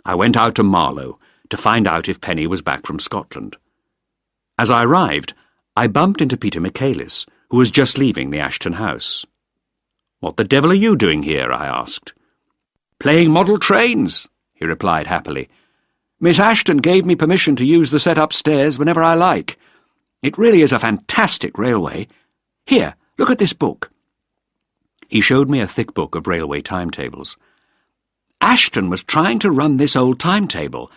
[SPEAKER 1] I went out to Marlow to find out if Penny was back from Scotland. As I arrived, I bumped into Peter Michaelis, who was just leaving the Ashton house. "What the devil are you doing here?" I asked. "Playing model trains," he replied happily. "Miss Ashton gave me permission to use the set upstairs whenever I like. It really is a fantastic railway. Here, look at this book." He showed me a thick book of railway timetables. "Ashton was trying to run this old timetable,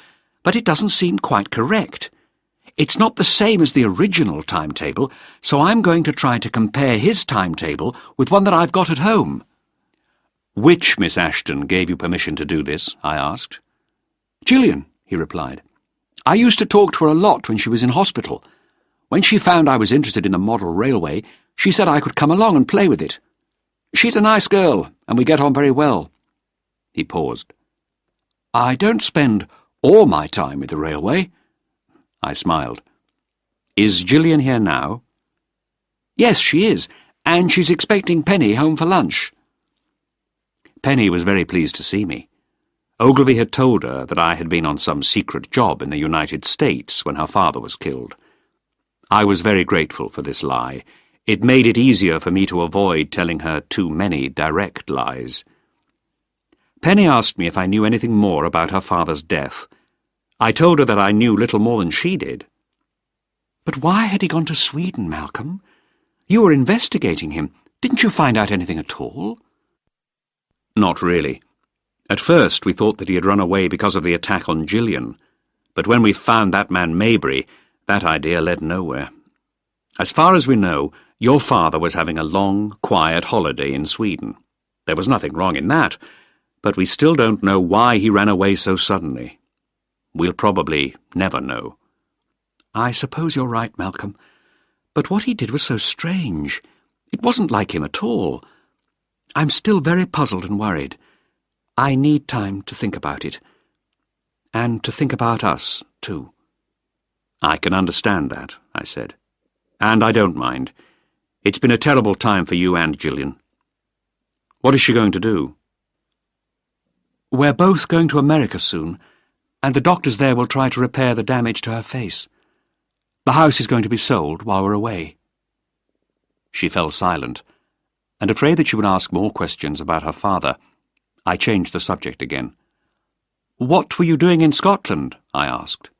[SPEAKER 1] but it doesn't seem quite correct. It's not the same as the original timetable, so I'm going to try to compare his timetable with one that I've got at home." "Which Miss Ashton gave you permission to do this?" I asked. "Gillian," he replied. "I used to talk to her a lot when she was in hospital. When she found I was interested in the model railway, she said I could come along and play with it. She's a nice girl, and we get on very well." He paused. "I don't spend all my time with the railway." I smiled. "Is Gillian here now?" "Yes, she is, and she's expecting Penny home for lunch." Penny was very pleased to see me. Ogilvy had told her that I had been on some secret job in the United States when her father was killed. I was very grateful for this lie. It made it easier for me to avoid telling her too many direct lies. Penny asked me if I knew anything more about her father's death. I told her that I knew little more than she did. "But why had he gone to Sweden, Malcolm? You were investigating him. Didn't you find out anything at all?" "Not really. At first we thought that he had run away because of the attack on Gillian, but when we found that man Maybury, that idea led nowhere. As far as we know, your father was having a long, quiet holiday in Sweden. There was nothing wrong in that, but we still don't know why he ran away so suddenly. We'll probably never know." "I suppose you're right, Malcolm. But what he did was so strange. It wasn't like him at all. I'm still very puzzled and worried. I need time to think about it. And to think about us, too." "I can understand that," I said. "And I don't mind. It's been a terrible time for you and Gillian. What is she going to do?" "We're both going to America soon, and the doctors there will try to repair the damage to her face. The house is going to be sold while we're away." She fell silent, and afraid that she would ask more questions about her father, I changed the subject again. "What were you doing in Scotland?" I asked.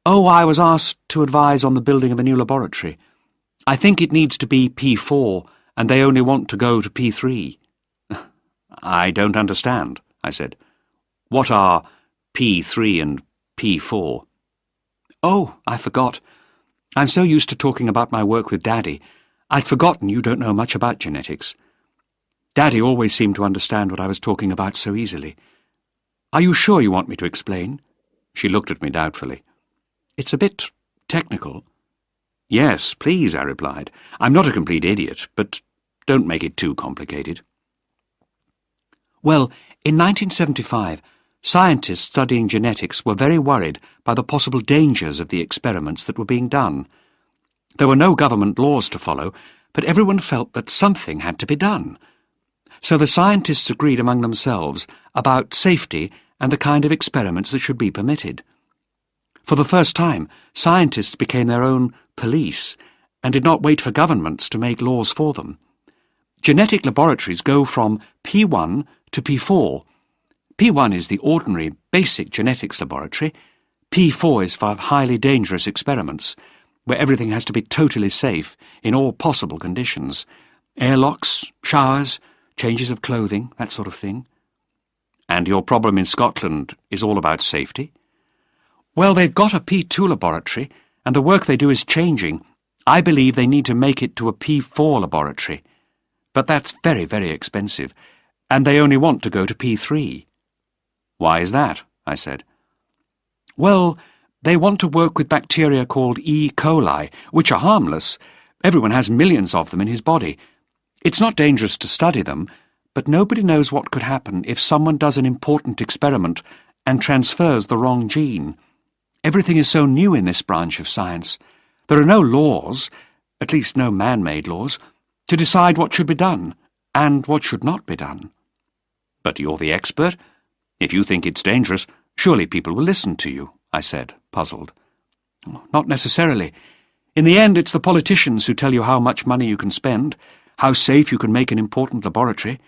[SPEAKER 1] "Oh, I was asked to advise on the building of a new laboratory. I think it needs to be P4, and they only want to go to P3. "I don't understand," I said. "What are P3 and P4? "Oh, I forgot. I'm so used to talking about my work with Daddy. I'd forgotten you don't know much about genetics. Daddy always seemed to understand what I was talking about so easily. Are you sure you want me to explain?" She looked at me doubtfully. "It's a bit technical." Yes, please, I replied. I'm not a complete idiot, but don't make it too complicated.
[SPEAKER 2] Well, in 1975, scientists studying genetics were very worried by the possible dangers of the experiments that were being done. There were no government laws to follow, but everyone felt that something had to be done. So the scientists agreed among themselves about safety and the kind of experiments that should be permitted. For the first time, scientists became their own police and did not wait for governments to make laws for them. Genetic laboratories go from P1 to P4. P1 is the ordinary, basic genetics laboratory. P4 is for highly dangerous experiments, where everything has to be totally safe in all possible conditions. Airlocks, showers, changes of clothing, that sort of thing.
[SPEAKER 1] And your problem in Scotland is all about safety?
[SPEAKER 2] Well, they've got a P2 laboratory, and the work they do is changing. I believe they need to make it to a P4 laboratory. But that's very, very expensive, and they only want to go to P3.
[SPEAKER 1] Why is that? I said.
[SPEAKER 2] Well, they want to work with bacteria called E. coli, which are harmless. Everyone has millions of them in his body. It's not dangerous to study them, but nobody knows what could happen if someone does an important experiment and transfers the wrong gene. Everything is so new in this branch of science. There are no laws, at least no man-made laws, to decide what should be done and what should not be done.
[SPEAKER 1] But you're the expert. If you think it's dangerous, surely people will listen to you, I said, puzzled.
[SPEAKER 2] Not necessarily. In the end, it's the politicians who tell you how much money you can spend, how safe you can make an important laboratory.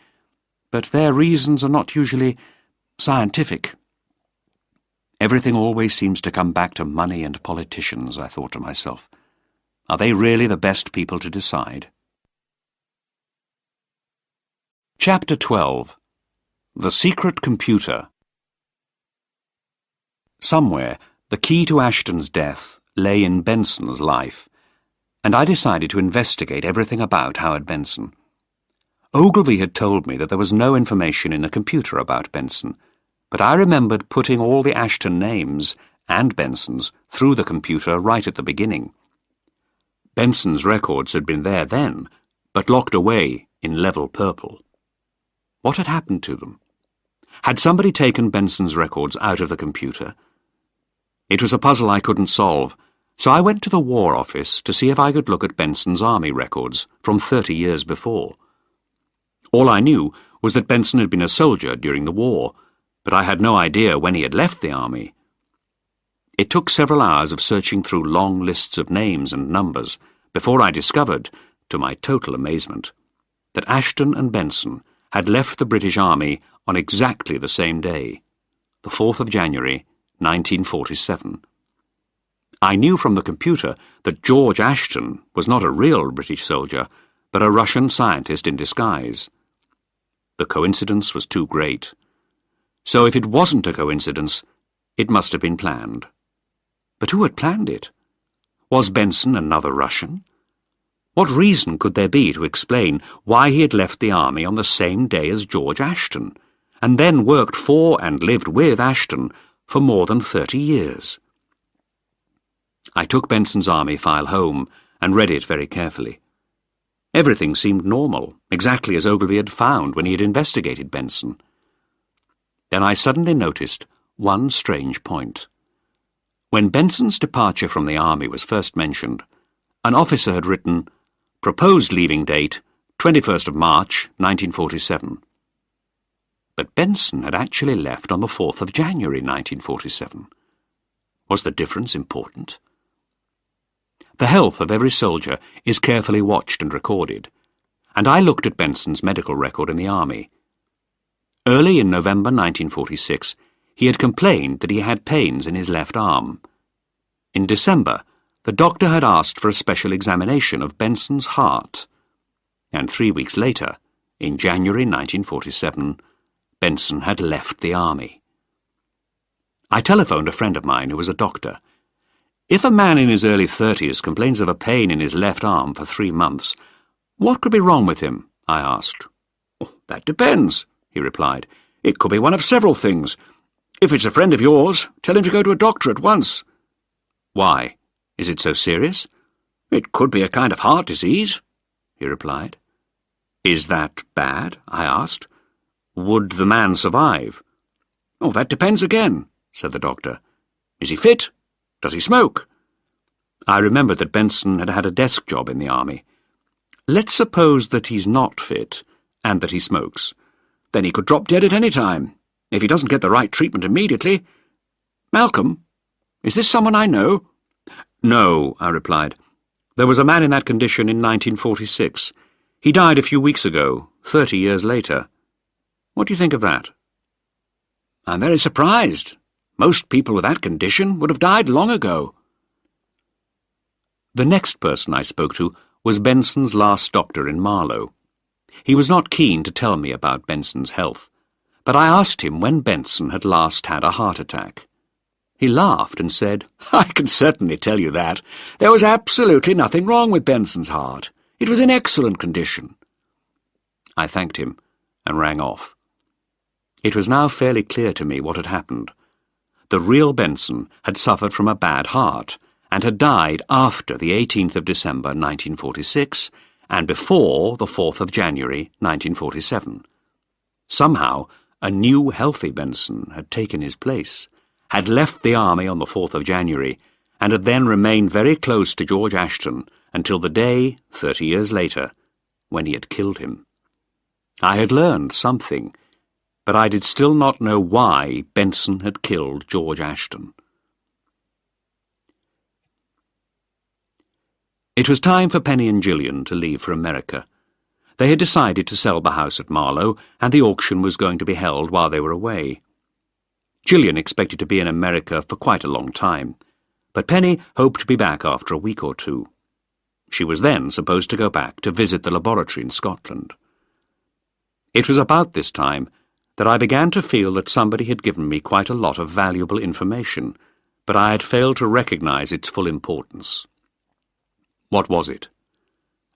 [SPEAKER 2] But their reasons are not usually scientific.
[SPEAKER 1] Everything always seems to come back to money and politicians, I thought to myself. Are they really the best people to decide? Chapter 12. The Secret Computer. Somewhere, the key to Ashton's death lay in Benson's life, and I decided to investigate everything about Howard Benson. Ogilvy had told me that there was no information in the computer about Benson, but I remembered putting all the Ashton names and Benson's through the computer right at the beginning. Benson's records had been there then, but locked away in level purple. What had happened to them? Had somebody taken Benson's records out of the computer? It was a puzzle I couldn't solve, so I went to the War Office to see if I could look at Benson's army records from 30 years before. All I knew was that Benson had been a soldier during the war, but I had no idea when he had left the army. It took several hours of searching through long lists of names and numbers before I discovered, to my total amazement, that Ashton and Benson had left the British Army on exactly the same day, the 4th of January, 1947. I knew from the computer that George Ashton was not a real British soldier, but a Russian scientist in disguise. The coincidence was too great. So if it wasn't a coincidence, it must have been planned. But who had planned it? Was Benson another Russian? What reason could there be to explain why he had left the army on the same day as George Ashton, and then worked for and lived with Ashton for more than 30 years? I took Benson's army file home and read it very carefully. Everything seemed normal, exactly as Ogilvy had found when he had investigated Benson. Then I suddenly noticed one strange point. When Benson's departure from the army was first mentioned, an officer had written, "Proposed leaving date, 21st of March, 1947. But Benson had actually left on the 4th of January, 1947. Was the difference important? The health of every soldier is carefully watched and recorded, and I looked at Benson's medical record in the army. Early in November 1946, he had complained that he had pains in his left arm. In December, the doctor had asked for a special examination of Benson's heart. And 3 weeks later, in January 1947, Benson had left the army. I telephoned a friend of mine who was a doctor. If a man in his early 30s complains of a pain in his left arm for 3 months, what could be wrong with him? I asked.
[SPEAKER 3] That depends, he replied. It could be one of several things. If it's a friend of yours, tell him to go to a doctor at once.
[SPEAKER 1] Why? Is it so serious?
[SPEAKER 3] "It could be a kind of heart disease," he replied. "Is that bad?" I asked. "Would the man survive?" "Oh, that depends again," said the doctor. "Is he fit? Does he smoke?" I remembered that Benson had had a desk job in the army. "Let's suppose that he's not fit, and that he smokes. Then he could drop dead at any time, if he doesn't get the right treatment immediately. Malcolm, is this someone I know?" "No," I replied. "There was a man in that condition in 1946. He died a few weeks ago, 30 years later. What do you think of that?" "I'm very surprised. Most people with that condition would have died long ago." The next person I spoke to was Benson's last doctor in Marlow. He was not keen to tell me about Benson's health, but I asked him when Benson had last had a heart attack. He laughed and said, "I can certainly tell you that. There was absolutely nothing wrong with Benson's heart. It was in excellent condition." I thanked him and rang off. It was now fairly clear to me what had happened. The real Benson had suffered from a bad heart, and had died after the 18th of December 1946 and before the 4th of January 1947. Somehow, a new healthy Benson had taken his place, had left the army on the 4th of January, and had then remained very close to George Ashton until the day, 30 years later, when he had killed him. I had learned something, but I did still not know why Benson had killed George Ashton. It was time for Penny and Gillian to leave for America. They had decided to sell the house at Marlow, and the auction was going to be held while they were away. Gillian expected to be in America for quite a long time, but Penny hoped to be back after a week or two. She was then supposed to go back to visit the laboratory in Scotland. It was about this time that I began to feel that somebody had given me quite a lot of valuable information, but I had failed to recognize its full importance. What was it?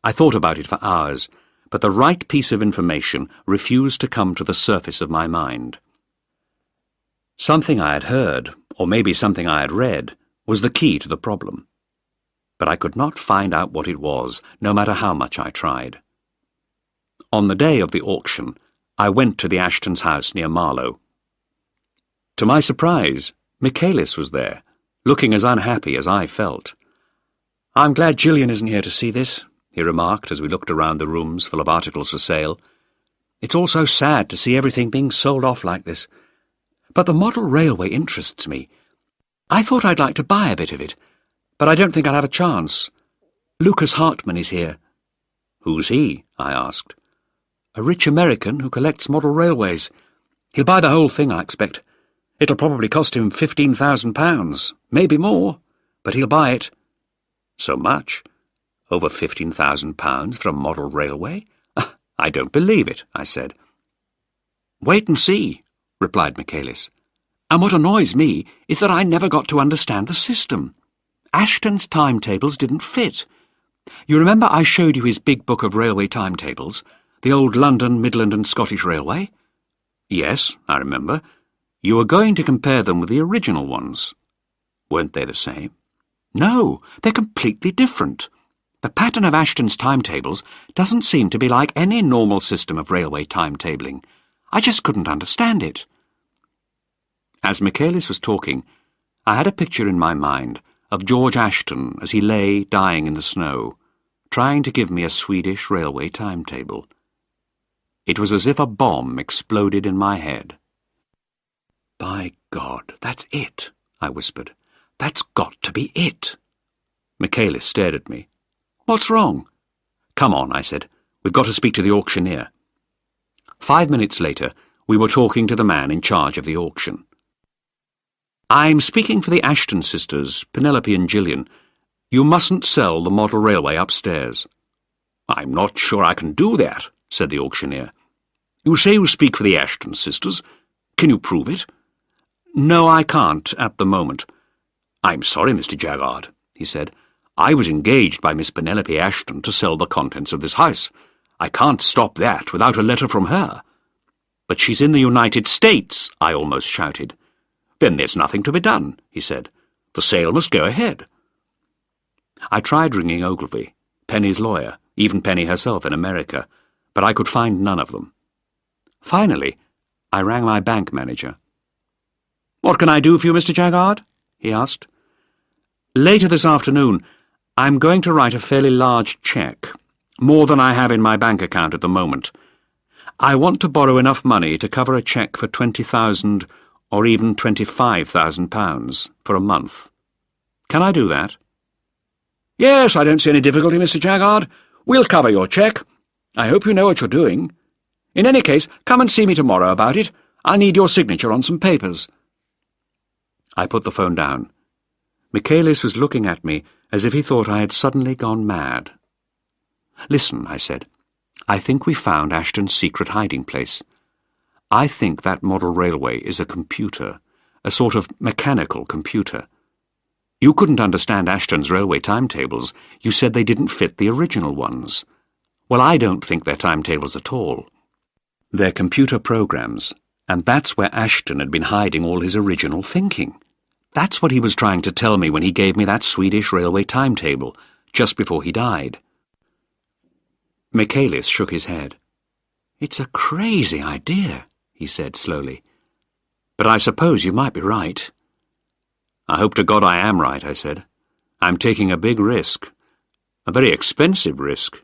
[SPEAKER 3] I thought about it for hours, but the right piece of information refused to come to the surface of my mind. Something I had heard, or maybe something I had read, was the key to the problem. But I could not find out what it was, no matter how much I tried. On the day of the auction, I went to the Ashtons' house near Marlow. To my surprise, Michaelis was there, looking as unhappy as I felt. "I'm glad Gillian isn't here to see this," he remarked as we looked around the rooms full of articles for sale. "It's all so sad to see everything being sold off like this. But the model railway interests me. I thought I'd like to buy a bit of it, but I don't think I'll have a chance. Lucas Hartman is here." "Who's he?" I asked. "A rich American who collects model railways. He'll buy the whole thing, I expect. It'll probably cost him £15,000, maybe more, but he'll buy it." "So much? Over £15,000 for a model railway? I don't believe it," I said. "Wait and see," replied Michaelis. "And what annoys me is that I never got to understand the system. Ashton's timetables didn't fit. You remember I showed you his big book of railway timetables, the old London, Midland and Scottish Railway?" "Yes, I remember. You were going to compare them with the original ones. Weren't they the same?" "No, they're completely different. The pattern of Ashton's timetables doesn't seem to be like any normal system of railway timetabling. I just couldn't understand it." As Michaelis was talking, I had a picture in my mind of George Ashton as he lay dying in the snow, trying to give me a Swedish railway timetable. It was as if a bomb exploded in my head. "By God, that's it," I whispered. "That's got to be it." Michaelis stared at me. "What's wrong?" "Come on," I said. "We've got to speak to the auctioneer." 5 minutes later, we were talking to the man in charge of the auction. "I'm speaking for the Ashton sisters, Penelope and Gillian. You mustn't sell the model railway upstairs." "I'm not sure I can do that," said the auctioneer. "You say you speak for the Ashton sisters. Can you prove it?" "No, I can't at the moment." "I'm sorry, Mr. Jaggard," he said. "I was engaged by Miss Penelope Ashton to sell the contents of this house. I can't stop that without a letter from her." "But she's in the United States," I almost shouted. "Then there's nothing to be done," he said. "The sale must go ahead." I tried ringing Ogilvy, Penny's lawyer, even Penny herself in America, but I could find none of them. Finally, I rang my bank manager. "What can I do for you, Mr. Jaggard?" he asked. "Later this afternoon, I'm going to write a fairly large cheque, more than I have in my bank account at the moment. I want to borrow enough money to cover a cheque for £20,000 or even £25,000 for a month. Can I do that?" "Yes, I don't see any difficulty, Mr. Jaggard. We'll cover your cheque. I hope you know what you're doing. In any case, come and see me tomorrow about it. I need your signature on some papers." I put the phone down. Michaelis was looking at me as if he thought I had suddenly gone mad. "Listen," I said. "I think we found Ashton's secret hiding place. I think that model railway is a computer, a sort of mechanical computer. You couldn't understand Ashton's railway timetables. You said they didn't fit the original ones. Well, I don't think they're timetables at all. They're computer programs, and that's where Ashton had been hiding all his original thinking. That's what he was trying to tell me when he gave me that Swedish railway timetable, just before he died." Michaelis shook his head. "It's a crazy idea," he said slowly. "But I suppose you might be right." "I hope to God I am right," I said. "I'm taking a big risk. A very expensive risk."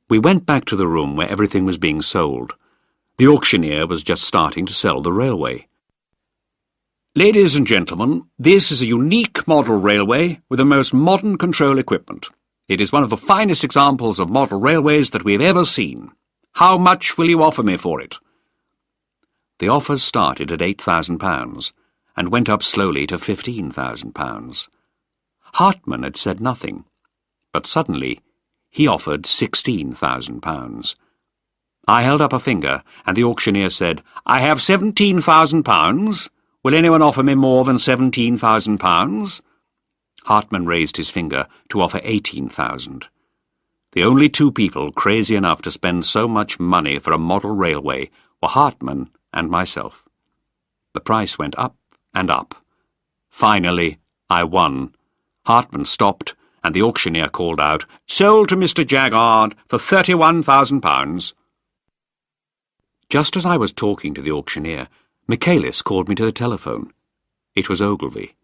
[SPEAKER 3] We went back to the room where everything was being sold. The auctioneer was just starting to sell the railway. "Ladies and gentlemen, this is a unique model railway with the most modern control equipment. It is one of the finest examples of model railways that we have ever seen. How much will you offer me for it?" The offers started at £8,000 and went up slowly to £15,000. Hartman had said nothing, but suddenly he offered £16,000. I held up a finger, and the auctioneer said, "I have £17,000. Will anyone offer me more than £17,000? Hartman raised his finger to offer £18,000. The only two people crazy enough to spend so much money for a model railway were Hartman and myself. The price went up and up. Finally, I won. Hartman stopped, and the auctioneer called out, "Sold to Mr. Jaggard for £31,000. Just as I was talking to the auctioneer, Michaelis called me to the telephone. It was Ogilvy.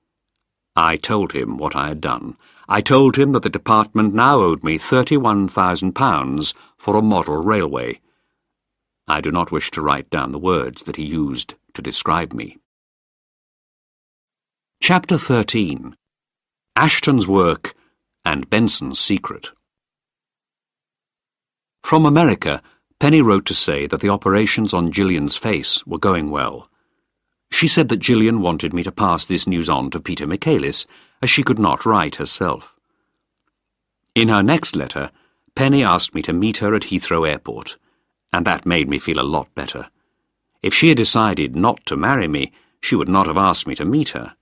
[SPEAKER 3] I told him what I had done. I told him that the department now owed me £31,000 for a model railway. I do not wish to write down the words that he used to describe me. Chapter 13. Ashton's Work and Benson's Secret. From America, Penny wrote to say that the operations on Gillian's face were going well. She said that Gillian wanted me to pass this news on to Peter Michaelis, as she could not write herself. In her next letter, Penny asked me to meet her at Heathrow Airport, and that made me feel a lot better. If she had decided not to marry me, she would not have asked me to meet her.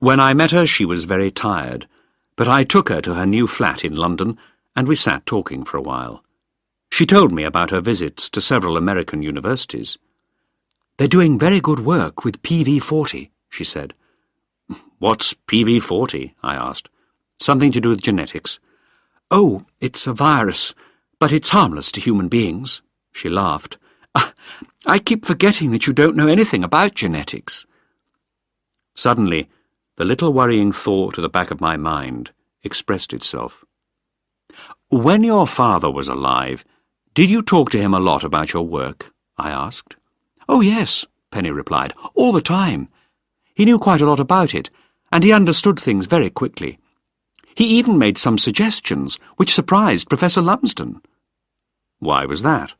[SPEAKER 3] When I met her, she was very tired, but I took her to her new flat in London, and we sat talking for a while. She told me about her visits to several American universities. "They're doing very good work with PV40, she said. "What's PV40? I asked. "Something to do with genetics." "Oh, it's a virus, but it's harmless to human beings," she laughed. "I keep forgetting that you don't know anything about genetics." Suddenly, the little worrying thought at the back of my mind expressed itself. "When your father was alive, did you talk to him a lot about your work?" I asked. "Oh, yes," Penny replied, "all the time. He knew quite a lot about it, and he understood things very quickly. He even made some suggestions which surprised Professor Lumsden." "Why was that?"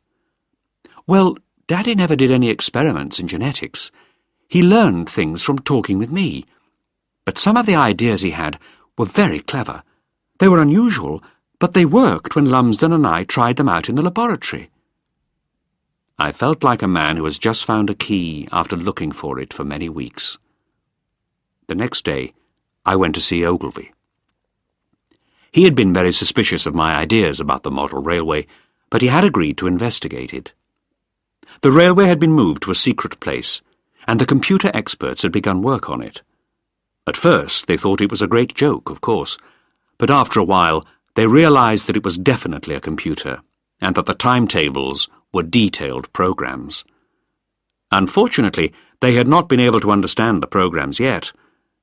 [SPEAKER 3] "Well, Daddy never did any experiments in genetics. He learned things from talking with me. But some of the ideas he had were very clever. They were unusual, but they worked when Lumsden and I tried them out in the laboratory." I felt like a man who has just found a key after looking for it for many weeks. The next day, I went to see Ogilvy. He had been very suspicious of my ideas about the model railway, but he had agreed to investigate it. The railway had been moved to a secret place, and the computer experts had begun work on it. At first, they thought it was a great joke, of course, but after a while, they realized that it was definitely a computer, and that the timetables were detailed programs. Unfortunately, they had not been able to understand the programs yet,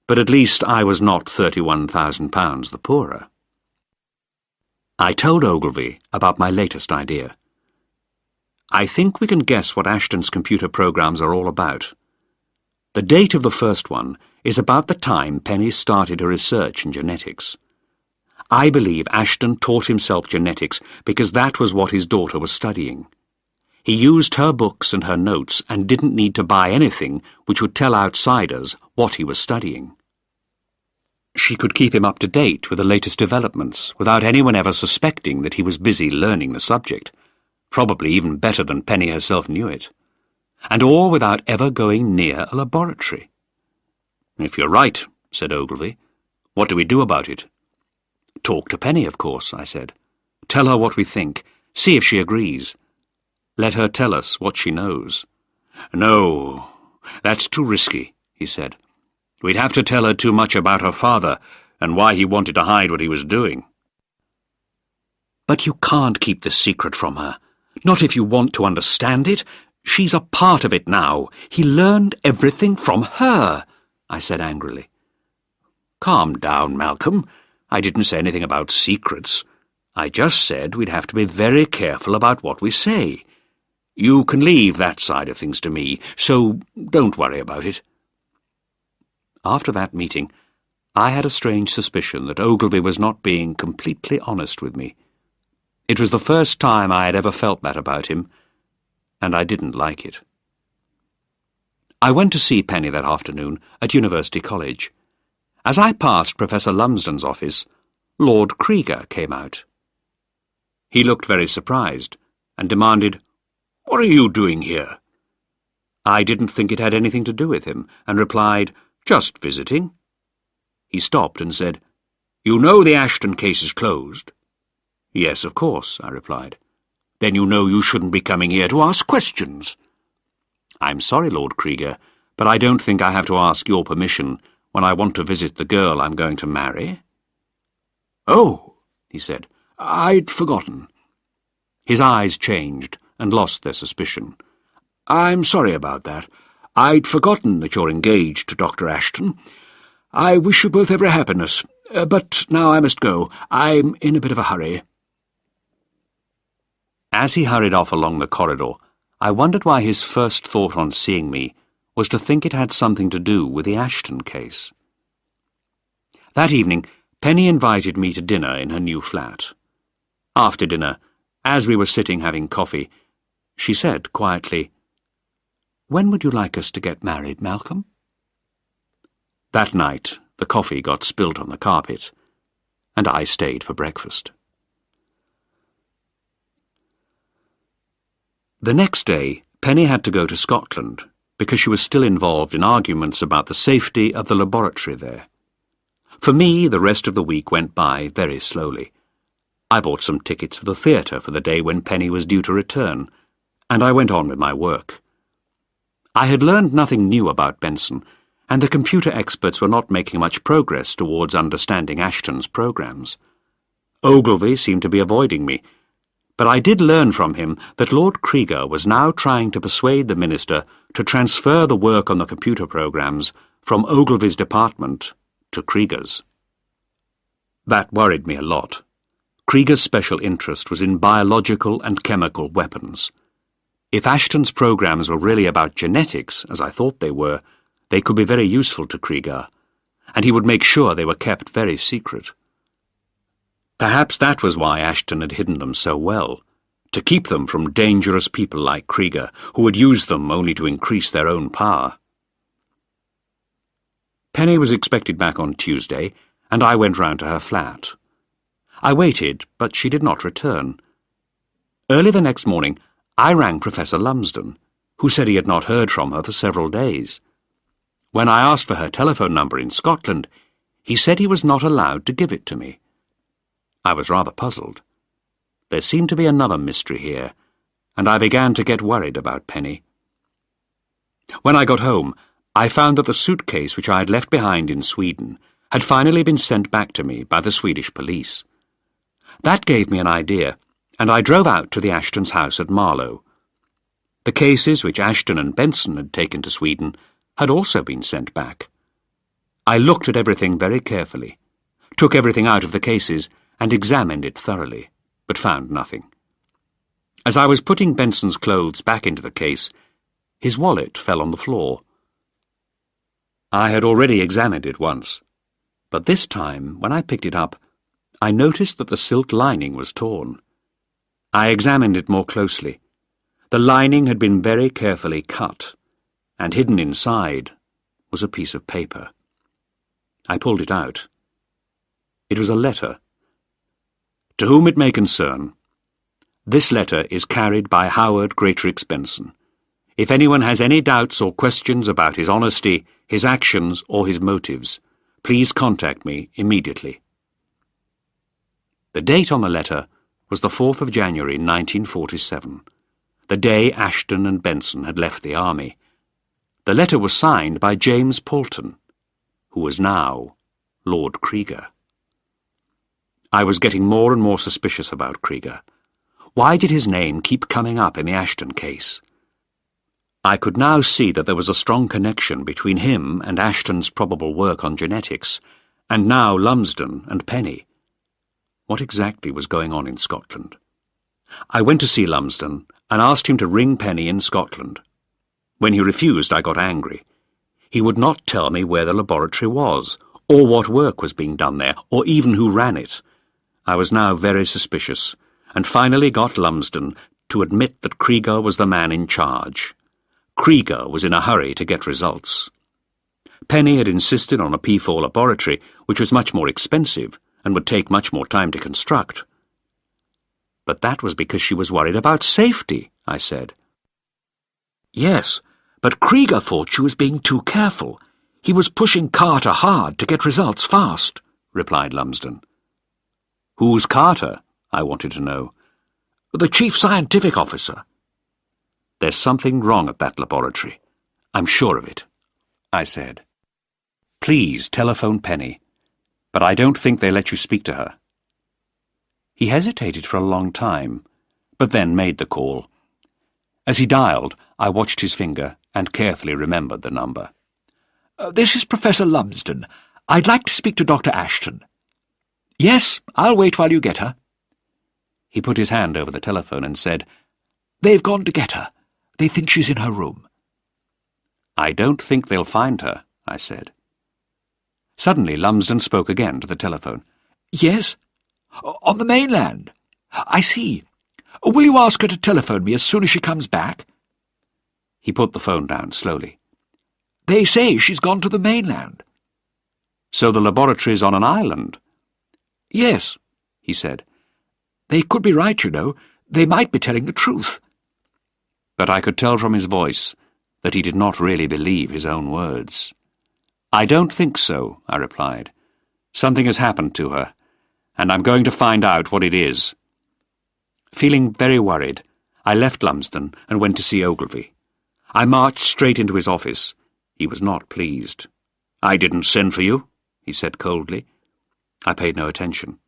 [SPEAKER 3] but at least I was not £31,000 the poorer. I told Ogilvy about my latest idea. I think we can guess what Ashton's computer programs are all about. The date of the first one is about the time Penny started her research in genetics. I believe Ashton taught himself genetics because that was what his daughter was studying. He used her books and her notes and didn't need to buy anything which would tell outsiders what he was studying. She could keep him up to date with the latest developments without anyone ever suspecting that he was busy learning the subject, probably even better than Penny herself knew it, and all without ever going near a laboratory. "If you're right," said Ogilvy, "what do we do about it?" "Talk to Penny, of course," I said. "Tell her what we think. See if she agrees. Let her tell us what she knows." "No, that's too risky," he said. "We'd have to tell her too much about her father and why he wanted to hide what he was doing." "But you can't keep the secret from her. Not if you want to understand it. She's a part of it now. He learned everything from her," I said angrily. "Calm down, Malcolm. I didn't say anything about secrets. I just said we'd have to be very careful about what we say. You can leave that side of things to me, so don't worry about it." After that meeting, I had a strange suspicion that Ogilvy was not being completely honest with me. It was the first time I had ever felt that about him, and I didn't like it. I went to see Penny that afternoon at University College. As I passed Professor Lumsden's office, Lord Krieger came out. He looked very surprised and demanded, "What are you doing here?" I didn't think it had anything to do with him, and replied, "Just visiting." He stopped and said, "You know the Ashton case is closed?" "Yes, of course," I replied. "Then you know you shouldn't be coming here to ask questions." "I'm sorry, Lord Krieger, but I don't think I have to ask your permission when I want to visit the girl I'm going to marry." "Oh," he said, "I'd forgotten." His eyes changed and lost their suspicion. "I'm sorry about that. I'd forgotten that you're engaged to Dr. Ashton. I wish you both every happiness, but now I must go. I'm in a bit of a hurry." As he hurried off along the corridor, I wondered why his first thought on seeing me was to think it had something to do with the Ashton case. That evening, Penny invited me to dinner in her new flat. After dinner, as we were sitting having coffee, she said quietly, "When would you like us to get married, Malcolm?" That night, the coffee got spilt on the carpet, and I stayed for breakfast. The next day, Penny had to go to Scotland because she was still involved in arguments about the safety of the laboratory there. For me, the rest of the week went by very slowly. I bought some tickets for the theatre for the day when Penny was due to return, and I went on with my work. I had learned nothing new about Benson, and the computer experts were not making much progress towards understanding Ashton's programs. Ogilvy seemed to be avoiding me, but I did learn from him that Lord Krieger was now trying to persuade the minister to transfer the work on the computer programs from Ogilvy's department to Krieger's. That worried me a lot. Krieger's special interest was in biological and chemical weapons. If Ashton's programs were really about genetics, as I thought they were, they could be very useful to Krieger, and he would make sure they were kept very secret. Perhaps that was why Ashton had hidden them so well, to keep them from dangerous people like Krieger, who would use them only to increase their own power. Penny was expected back on Tuesday, and I went round to her flat. I waited, but she did not return. Early the next morning, I rang Professor Lumsden, who said he had not heard from her for several days. When I asked for her telephone number in Scotland, he said he was not allowed to give it to me. I was rather puzzled. There seemed to be another mystery here, and I began to get worried about Penny. When I got home, I found that the suitcase which I had left behind in Sweden had finally been sent back to me by the Swedish police. That gave me an idea, and I drove out to the Ashtons' house at Marlow. The cases which Ashton and Benson had taken to Sweden had also been sent back. I looked at everything very carefully, took everything out of the cases, and examined it thoroughly, but found nothing. As I was putting Benson's clothes back into the case, his wallet fell on the floor. I had already examined it once, but this time, when I picked it up, I noticed that the silk lining was torn. I examined it more closely. The lining had been very carefully cut, and hidden inside was a piece of paper. I pulled it out. It was a letter. To whom it may concern, this letter is carried by Howard Greatorex Benson. If anyone has any doubts or questions about his honesty, his actions, or his motives, please contact me immediately. The date on the letter was the 4th of January 1947, the day Ashton and Benson had left the army. The letter was signed by James Poulton, who was now Lord Krieger. I was getting more and more suspicious about Krieger. Why did his name keep coming up in the Ashton case? I could now see that there was a strong connection between him and Ashton's probable work on genetics, and now Lumsden and Penny. What exactly was going on in Scotland? I went to see Lumsden and asked him to ring Penny in Scotland. When he refused, I got angry. He would not tell me where the laboratory was, or what work was being done there, or even who ran it. I was now very suspicious, and finally got Lumsden to admit that Krieger was the man in charge. Krieger was in a hurry to get results. Penny had insisted on a P4 laboratory, which was much more expensive and would take much more time to construct. But that was because she was worried about safety, I said.
[SPEAKER 2] Yes, but Krieger thought she was being too careful. He was pushing Carter hard to get results fast, replied Lumsden.
[SPEAKER 3] Who's Carter? I wanted to know.
[SPEAKER 2] The chief scientific officer.
[SPEAKER 3] There's something wrong at that laboratory. I'm sure of it, I said. Please telephone Penny, but I don't think they let you speak to her. He hesitated for a long time, but then made the call. As he dialed, I watched his finger and carefully remembered the number.
[SPEAKER 2] This is Professor Lumsden. I'd like to speak to Dr. Ashton. Yes, I'll wait while you get her.
[SPEAKER 3] He put his hand over the telephone and said,
[SPEAKER 2] They've gone to get her. They think she's in her room.
[SPEAKER 3] I don't think they'll find her, I said. Suddenly Lumsden spoke again to the telephone.
[SPEAKER 2] Yes? On the mainland. I see. Will you ask her to telephone me as soon as she comes back?
[SPEAKER 3] He put the phone down slowly.
[SPEAKER 2] They say she's gone to the mainland.
[SPEAKER 3] So the laboratory's on an island?
[SPEAKER 2] Yes, he said. They could be right, you know. They might be telling the truth.
[SPEAKER 3] But I could tell from his voice that he did not really believe his own words. I don't think so, I replied. Something has happened to her, and I'm going to find out what it is. Feeling very worried, I left Lumsden and went to see Ogilvy. I marched straight into his office. He was not pleased. I didn't send for you, he said coldly. I paid no attention.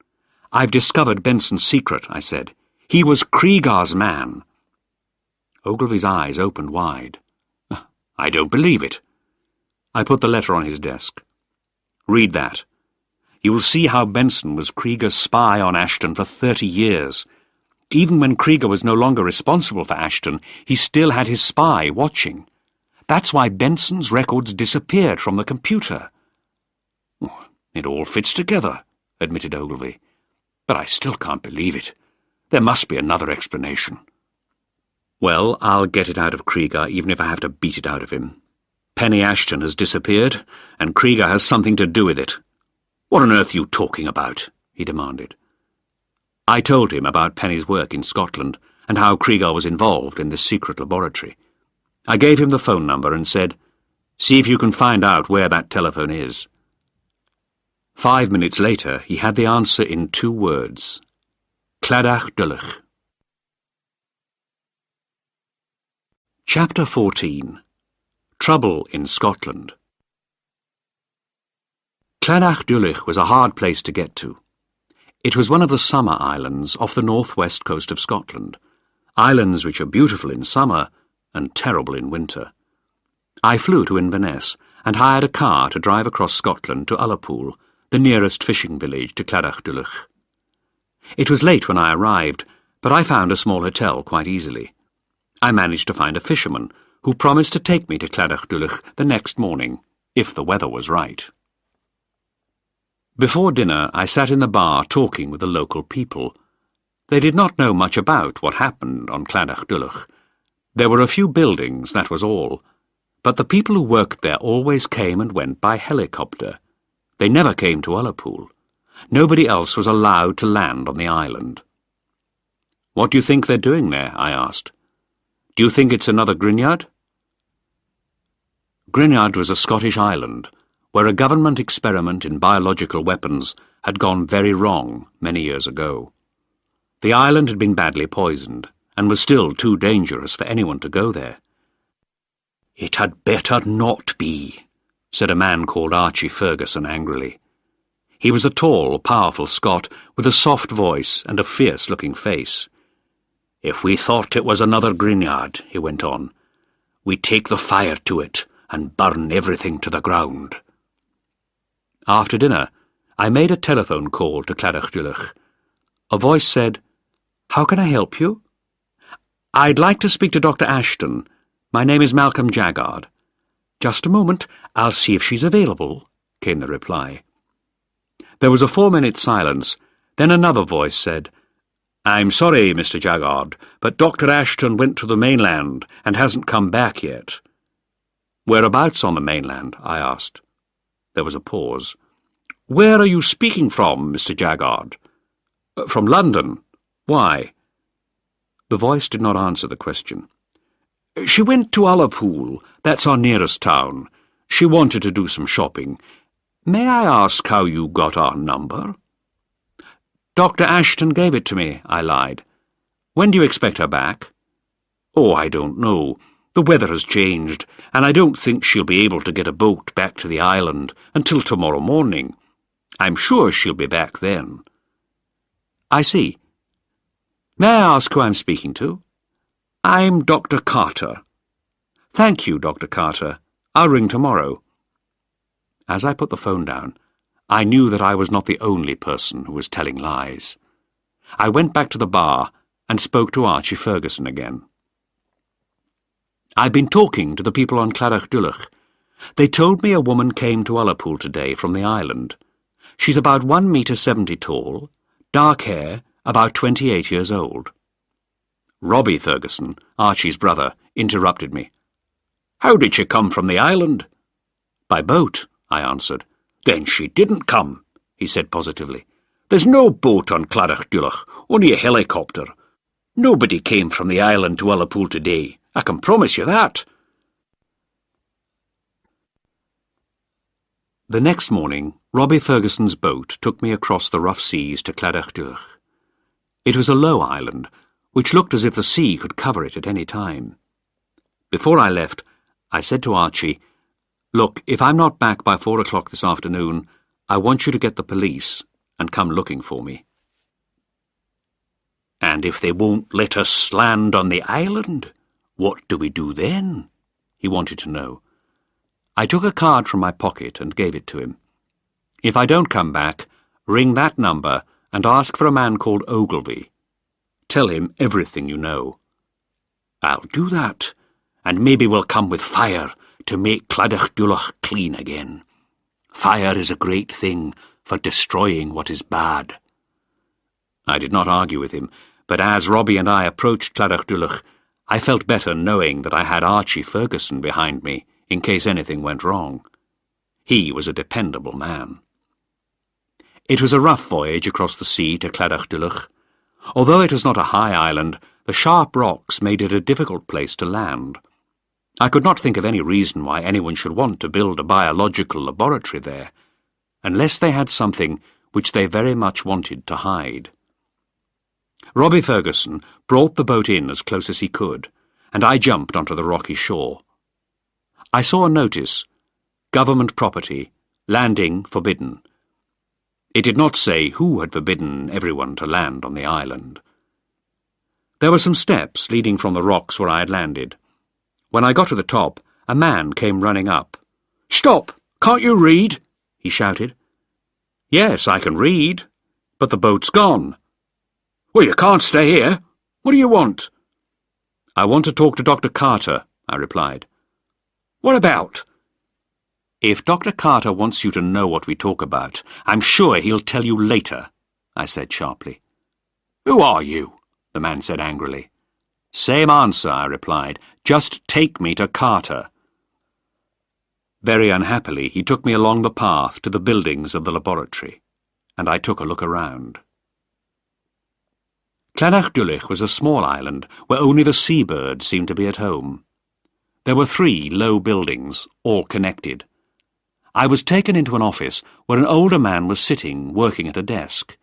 [SPEAKER 3] I've discovered Benson's secret, I said. He was Krieger's man. Ogilvy's eyes opened wide. I don't believe it. I put the letter on his desk. Read that. You will see how Benson was Krieger's spy on Ashton for 30 years. Even when Krieger was no longer responsible for Ashton, he still had his spy watching. That's why Benson's records disappeared from the computer. It all fits together, admitted Ogilvy. But I still can't believe it. There must be another explanation. Well, I'll get it out of Krieger, even if I have to beat it out of him. Penny Ashton has disappeared, and Krieger has something to do with it. What on earth are you talking about? He demanded. I told him about Penny's work in Scotland, and how Krieger was involved in this secret laboratory. I gave him the phone number and said, see if you can find out where that telephone is. 5 minutes later, he had the answer in 2 words. Cladach Dulwch. Chapter 14. Trouble in Scotland. Clonardulloch was a hard place to get to. It was one of the summer islands off the northwest coast of Scotland, islands which are beautiful in summer and terrible in winter. I flew to Inverness and hired a car to drive across Scotland to Ullapool, the nearest fishing village to Clonardulloch. It was late when I arrived, but I found a small hotel quite easily. I managed to find a fisherman who promised to take me to Clonardulloch the next morning, if the weather was right. Before dinner, I sat in the bar talking with the local people. They did not know much about what happened on Clonardulloch. There were a few buildings, that was all, but the people who worked there always came and went by helicopter. They never came to Ullapool. Nobody else was allowed to land on the island. "What do you think they're doing there?" I asked. "Do you think it's another Grignard?" Grignard was a Scottish island, where a government experiment in biological weapons had gone very wrong many years ago. The island had been badly poisoned, and was still too dangerous for anyone to go there. "It had better not be," said a man called Archie Ferguson angrily. He was a tall, powerful Scot with a soft voice and a fierce-looking face. "If we thought it was another Grignard," he went on, "we'd take the fire to it and burn everything to the ground." After dinner, I made a telephone call to Clonardulloch. A voice said, "How can I help you?" "I'd like to speak to Dr. Ashton. My name is Malcolm Jaggard." "Just a moment, I'll see if she's available," came the reply. There was a 4-minute silence. Then another voice said, "I'm sorry, Mr. Jaggard, but Dr. Ashton went to the mainland and hasn't come back yet." "Whereabouts on the mainland?" I asked. There was a pause. "Where are you speaking from, Mr. Jaggard?" "From London. Why?" The voice did not answer the question. "She went to Ullapool. That's our nearest town. She wanted to do some shopping. May I ask how you got our number?" "Dr. Ashton gave it to me," I lied. "When do you expect her back?" "Oh, I don't know. The weather has changed, and I don't think she'll be able to get a boat back to the island until tomorrow morning. I'm sure she'll be back then." "I see. May I ask who I'm speaking to?" "I'm Dr. Carter." "Thank you, Dr. Carter. I'll ring tomorrow." As I put the phone down, I knew that I was not the only person who was telling lies. I went back to the bar and spoke to Archie Ferguson again. "I've been talking to the people on Clonardulloch. They told me a woman came to Ullapool today from the island. She's about 1.70 meters tall, dark hair, about 28 years old." Robbie Ferguson, Archie's brother, interrupted me. "How did she come from the island?" "By boat," I answered. "Then she didn't come," he said positively. "There's no boat on Clonardulloch, only a helicopter. Nobody came from the island to Ullapool today, I can promise you that." The next morning, Robbie Ferguson's boat took me across the rough seas to Clonardulloch. It was a low island, which looked as if the sea could cover it at any time. Before I left, I said to Archie, "Look, if I'm not back by 4 o'clock this afternoon, I want you to get the police and come looking for me." "And if they won't let us land on the island, what do we do then?" he wanted to know. I took a card from my pocket and gave it to him. "If I don't come back, ring that number and ask for a man called Ogilvy. Tell him everything you know." "I'll do that, and maybe we'll come with fire to make Clonardulloch clean again. Fire is a great thing for destroying what is bad." I did not argue with him, but as Robbie and I approached Clonardulloch, I felt better knowing that I had Archie Ferguson behind me in case anything went wrong. He was a dependable man. It was a rough voyage across the sea to Clonardulloch. Although it was not a high island, the sharp rocks made it a difficult place to land. I could not think of any reason why anyone should want to build a biological laboratory there, unless they had something which they very much wanted to hide. Robbie Ferguson brought the boat in as close as he could, and I jumped onto the rocky shore. I saw a notice, Government Property, Landing Forbidden. It did not say who had forbidden everyone to land on the island. There were some steps leading from the rocks where I had landed. When I got to the top, a man came running up. "Stop! Can't you read?" he shouted. "Yes, I can read, but the boat's gone." "Well, you can't stay here. What do you want?" "I want to talk to Dr. Carter," I replied. "What about?" "If Dr. Carter wants you to know what we talk about, I'm sure he'll tell you later," I said sharply. "Who are you?" the man said angrily. "Same answer," I replied. "Just take me to Carter." Very unhappily, he took me along the path to the buildings of the laboratory, and I took a look around. Clonardulloch was a small island where only the seabirds seemed to be at home. There were 3 low buildings, all connected. I was taken into an office where an older man was sitting, working at a desk.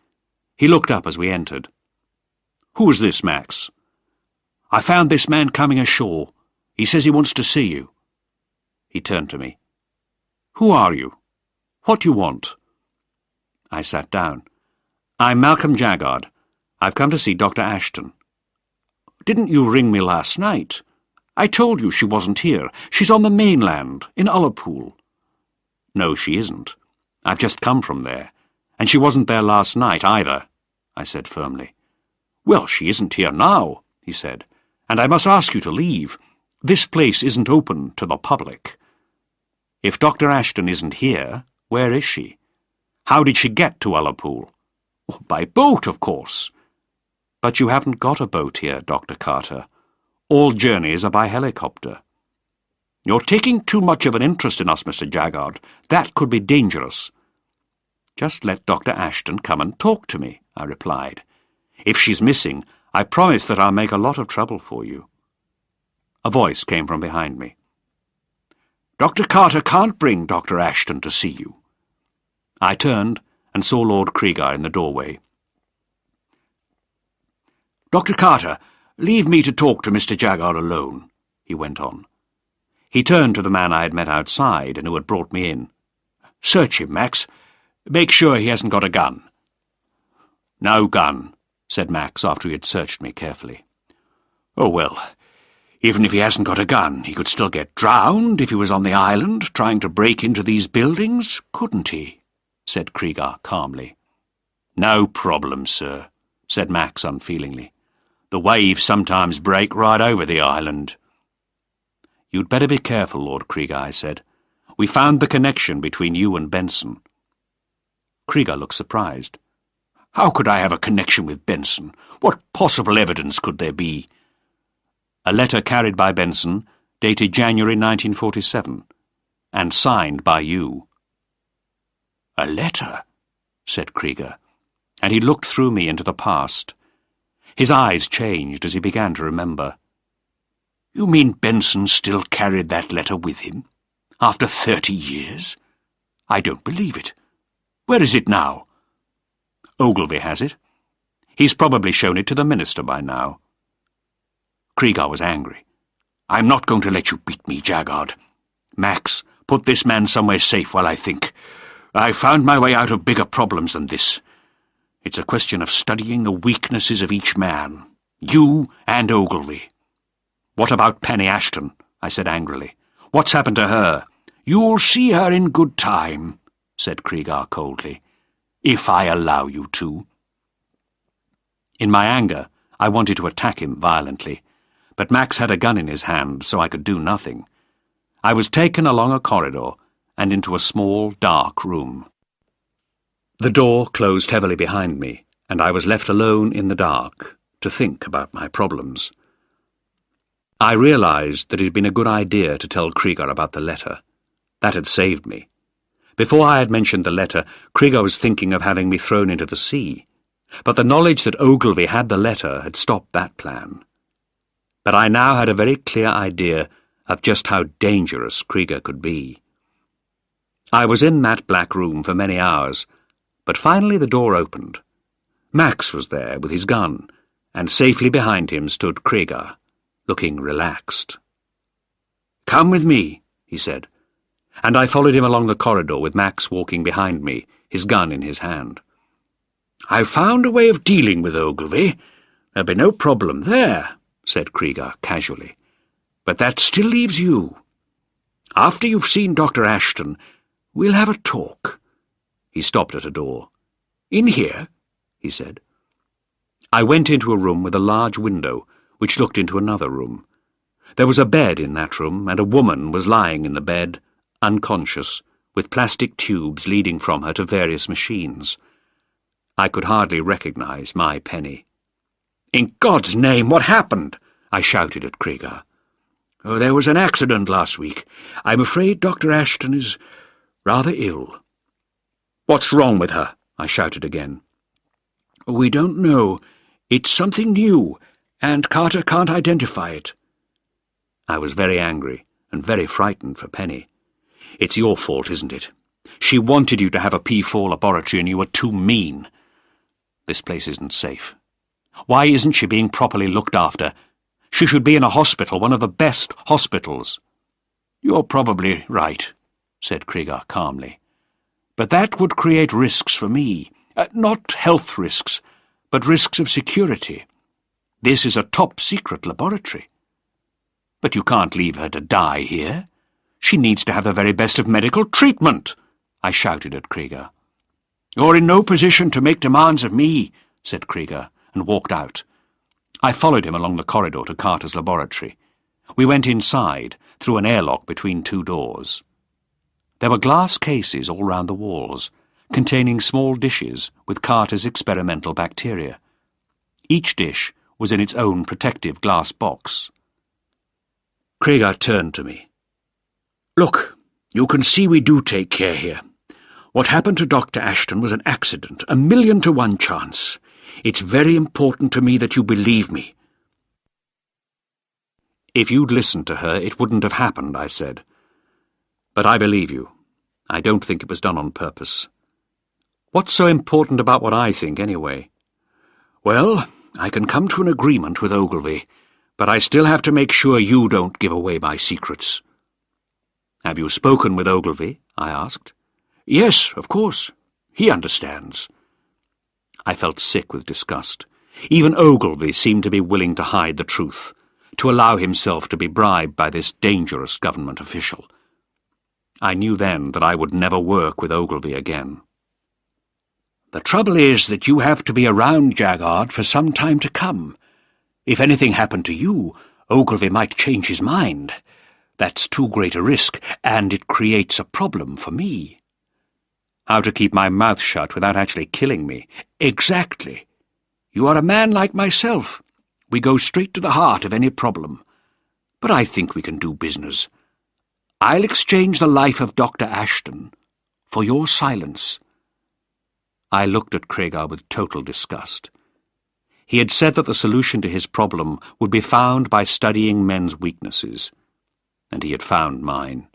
[SPEAKER 3] He looked up as we entered. "Who is this, Max?" "I found this man coming ashore. He says he wants to see you." He turned to me. "Who are you? What do you want?" I sat down. "I'm Malcolm Jaggard. I've come to see Dr. Ashton." "Didn't you ring me last night? I told you she wasn't here. She's on the mainland, in Ullapool." "No, she isn't. I've just come from there. And she wasn't there last night either," I said firmly. "Well, she isn't here now," he said, "and I must ask you to leave. This place isn't open to the public." "If Dr. Ashton isn't here, where is she? How did she get to Ullapool?" "By boat, of course." "But you haven't got a boat here, Dr. Carter. All journeys are by helicopter." "You're taking too much of an interest in us, Mr. Jaggard. That could be dangerous." "Just let Dr. Ashton come and talk to me," I replied. "If she's missing, I promise that I'll make a lot of trouble for you." A voice came from behind me. "Dr. Carter can't bring Dr. Ashton to see you." I turned and saw Lord Cregar in the doorway. "Dr. Carter, leave me to talk to Mr. Jaggard alone," he went on. He turned to the man I had met outside and who had brought me in. "Search him, Max. Make sure he hasn't got a gun." "No gun," said Max after he had searched me carefully. "Oh, well, even if he hasn't got a gun, he could still get drowned if he was on the island trying to break into these buildings, couldn't he?" said Cregar calmly. "No problem, sir," said Max unfeelingly. "The waves sometimes break right over the island." "You'd better be careful, Lord Cregar," I said. "We found the connection between you and Benson." Cregar looked surprised. "How could I have a connection with Benson? What possible evidence could there be?" "A letter carried by Benson, dated January 1947, and signed by you." "A letter?" said Cregar, and he looked through me into the past. His eyes changed as he began to remember. "You mean Benson still carried that letter with him? After 30 years? I don't believe it. Where is it now?" "Ogilvy has it. He's probably shown it to the minister by now." Cregar was angry. "I'm not going to let you beat me, Jaggard. Max, put this man somewhere safe while I think. I've found my way out of bigger problems than this. It's a question of studying the weaknesses of each man, you and Ogilvy." "What about Penny Ashton?" I said angrily. "What's happened to her?" "You'll see her in good time," said Cregar coldly, "if I allow you to." In my anger, I wanted to attack him violently, but Max had a gun in his hand, so I could do nothing. I was taken along a corridor and into a small, dark room. The door closed heavily behind me, and I was left alone in the dark to think about my problems. I realized that it had been a good idea to tell Cregar about the letter. That had saved me. Before I had mentioned the letter, Cregar was thinking of having me thrown into the sea, but the knowledge that Ogilvy had the letter had stopped that plan. But I now had a very clear idea of just how dangerous Cregar could be. I was in that black room for many hours, but finally the door opened. Max was there with his gun, and safely behind him stood Cregar, looking relaxed. "Come with me," he said, and I followed him along the corridor with Max walking behind me, his gun in his hand. "I've found a way of dealing with Ogilvy. There'll be no problem there," said Krieger casually. "But that still leaves you. After you've seen Dr. Ashton, we'll have a talk." He stopped at a door. "In here?" he said. I went into a room with a large window, which looked into another room. There was a bed in that room, and a woman was lying in the bed, unconscious, with plastic tubes leading from her to various machines. I could hardly recognize my Penny. "In God's name, what happened?" I shouted at Krieger. "Oh, there was an accident last week. I'm afraid Dr. Ashton is rather ill." "What's wrong with her?" I shouted again. "We don't know. It's something new, and Carter can't identify it." I was very angry and very frightened for Penny. "It's your fault, isn't it? She wanted you to have a P4 laboratory and you were too mean. This place isn't safe. Why isn't she being properly looked after? She should be in a hospital, one of the best hospitals." "You're probably right," said Krieger calmly. "But that would create risks for me. Not health risks, but risks of security. This is a top-secret laboratory. But you can't leave her to die here. She needs to have the very best of medical treatment," I shouted at Krieger. "You're in no position to make demands of me," said Krieger, and walked out. I followed him along the corridor to Carter's laboratory. We went inside, through an airlock between two doors. There were glass cases all round the walls, containing small dishes with Carter's experimental bacteria. Each dish was in its own protective glass box. Krieger turned to me. "Look, you can see we do take care here. What happened to Dr. Ashton was an accident, 1,000,000 to 1 chance. It's very important to me that you believe me." "If you'd listened to her, it wouldn't have happened," I said. "But I believe you. I don't think it was done on purpose. What's so important about what I think, anyway?" "Well, I can come to an agreement with Ogilvy, but I still have to make sure you don't give away my secrets." "Have you spoken with Ogilvy?" I asked. "Yes, of course. He understands." I felt sick with disgust. Even Ogilvy seemed to be willing to hide the truth, to allow himself to be bribed by this dangerous government official. I knew then that I would never work with Ogilvy again. "The trouble is that you have to be around Jaggard for some time to come. If anything happened to you, Ogilvy might change his mind. That's too great a risk, and it creates a problem for me." "How to keep my mouth shut without actually killing me?" "Exactly. You are a man like myself. We go straight to the heart of any problem. But I think we can do business. I'll exchange the life of Dr. Ashton for your silence." I looked at Krieger with total disgust. He had said that the solution to his problem would be found by studying men's weaknesses, and he had found mine.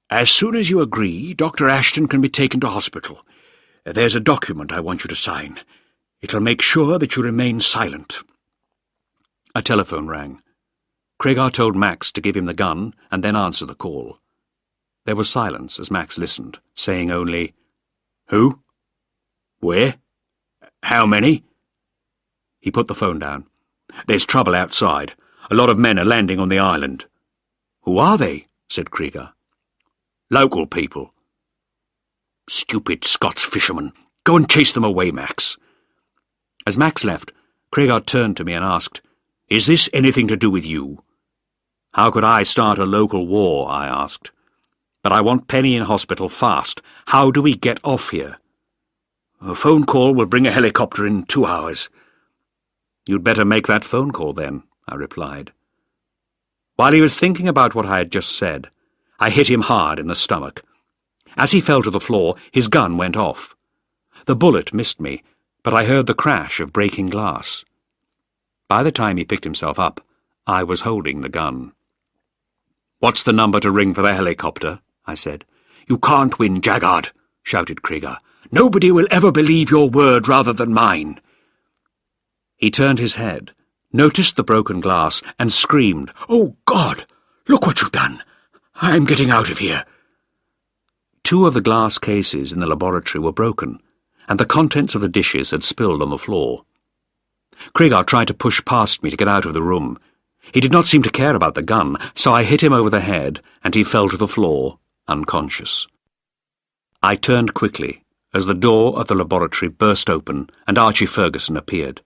[SPEAKER 3] "As soon as you agree, Dr. Ashton can be taken to hospital. There's a document I want you to sign. It'll make sure that you remain silent." A telephone rang. Krieger told Max to give him the gun and then answer the call. There was silence as Max listened, saying only, "Who? Where? How many?" He put the phone down. "There's trouble outside. A lot of men are landing on the island." "Who are they?" said Krieger. "Local people." "Stupid Scots fishermen. Go and chase them away, Max." As Max left, Krieger turned to me and asked, "Is this anything to do with you?" "How could I start a local war?" I asked. "But I want Penny in hospital fast. How do we get off here?" "A phone call will bring a helicopter in 2 hours." "You'd better make that phone call then," I replied. While he was thinking about what I had just said, I hit him hard in the stomach. As he fell to the floor, his gun went off. The bullet missed me, but I heard the crash of breaking glass. By the time he picked himself up, I was holding the gun. "What's the number to ring for the helicopter?" I said. "You can't win, Jaggard," shouted Krieger. "Nobody will ever believe your word rather than mine." He turned his head, noticed the broken glass, and screamed, "Oh, God! Look what you've done!
[SPEAKER 2] I'm getting out of here."
[SPEAKER 3] 2 of the glass cases in the laboratory were broken, and the contents of the dishes had spilled on the floor. Cregar tried to push past me to get out of the room. He did not seem to care about the gun, so I hit him over the head, and he fell to the floor, unconscious. I turned quickly as the door of the laboratory burst open and Archie Ferguson appeared.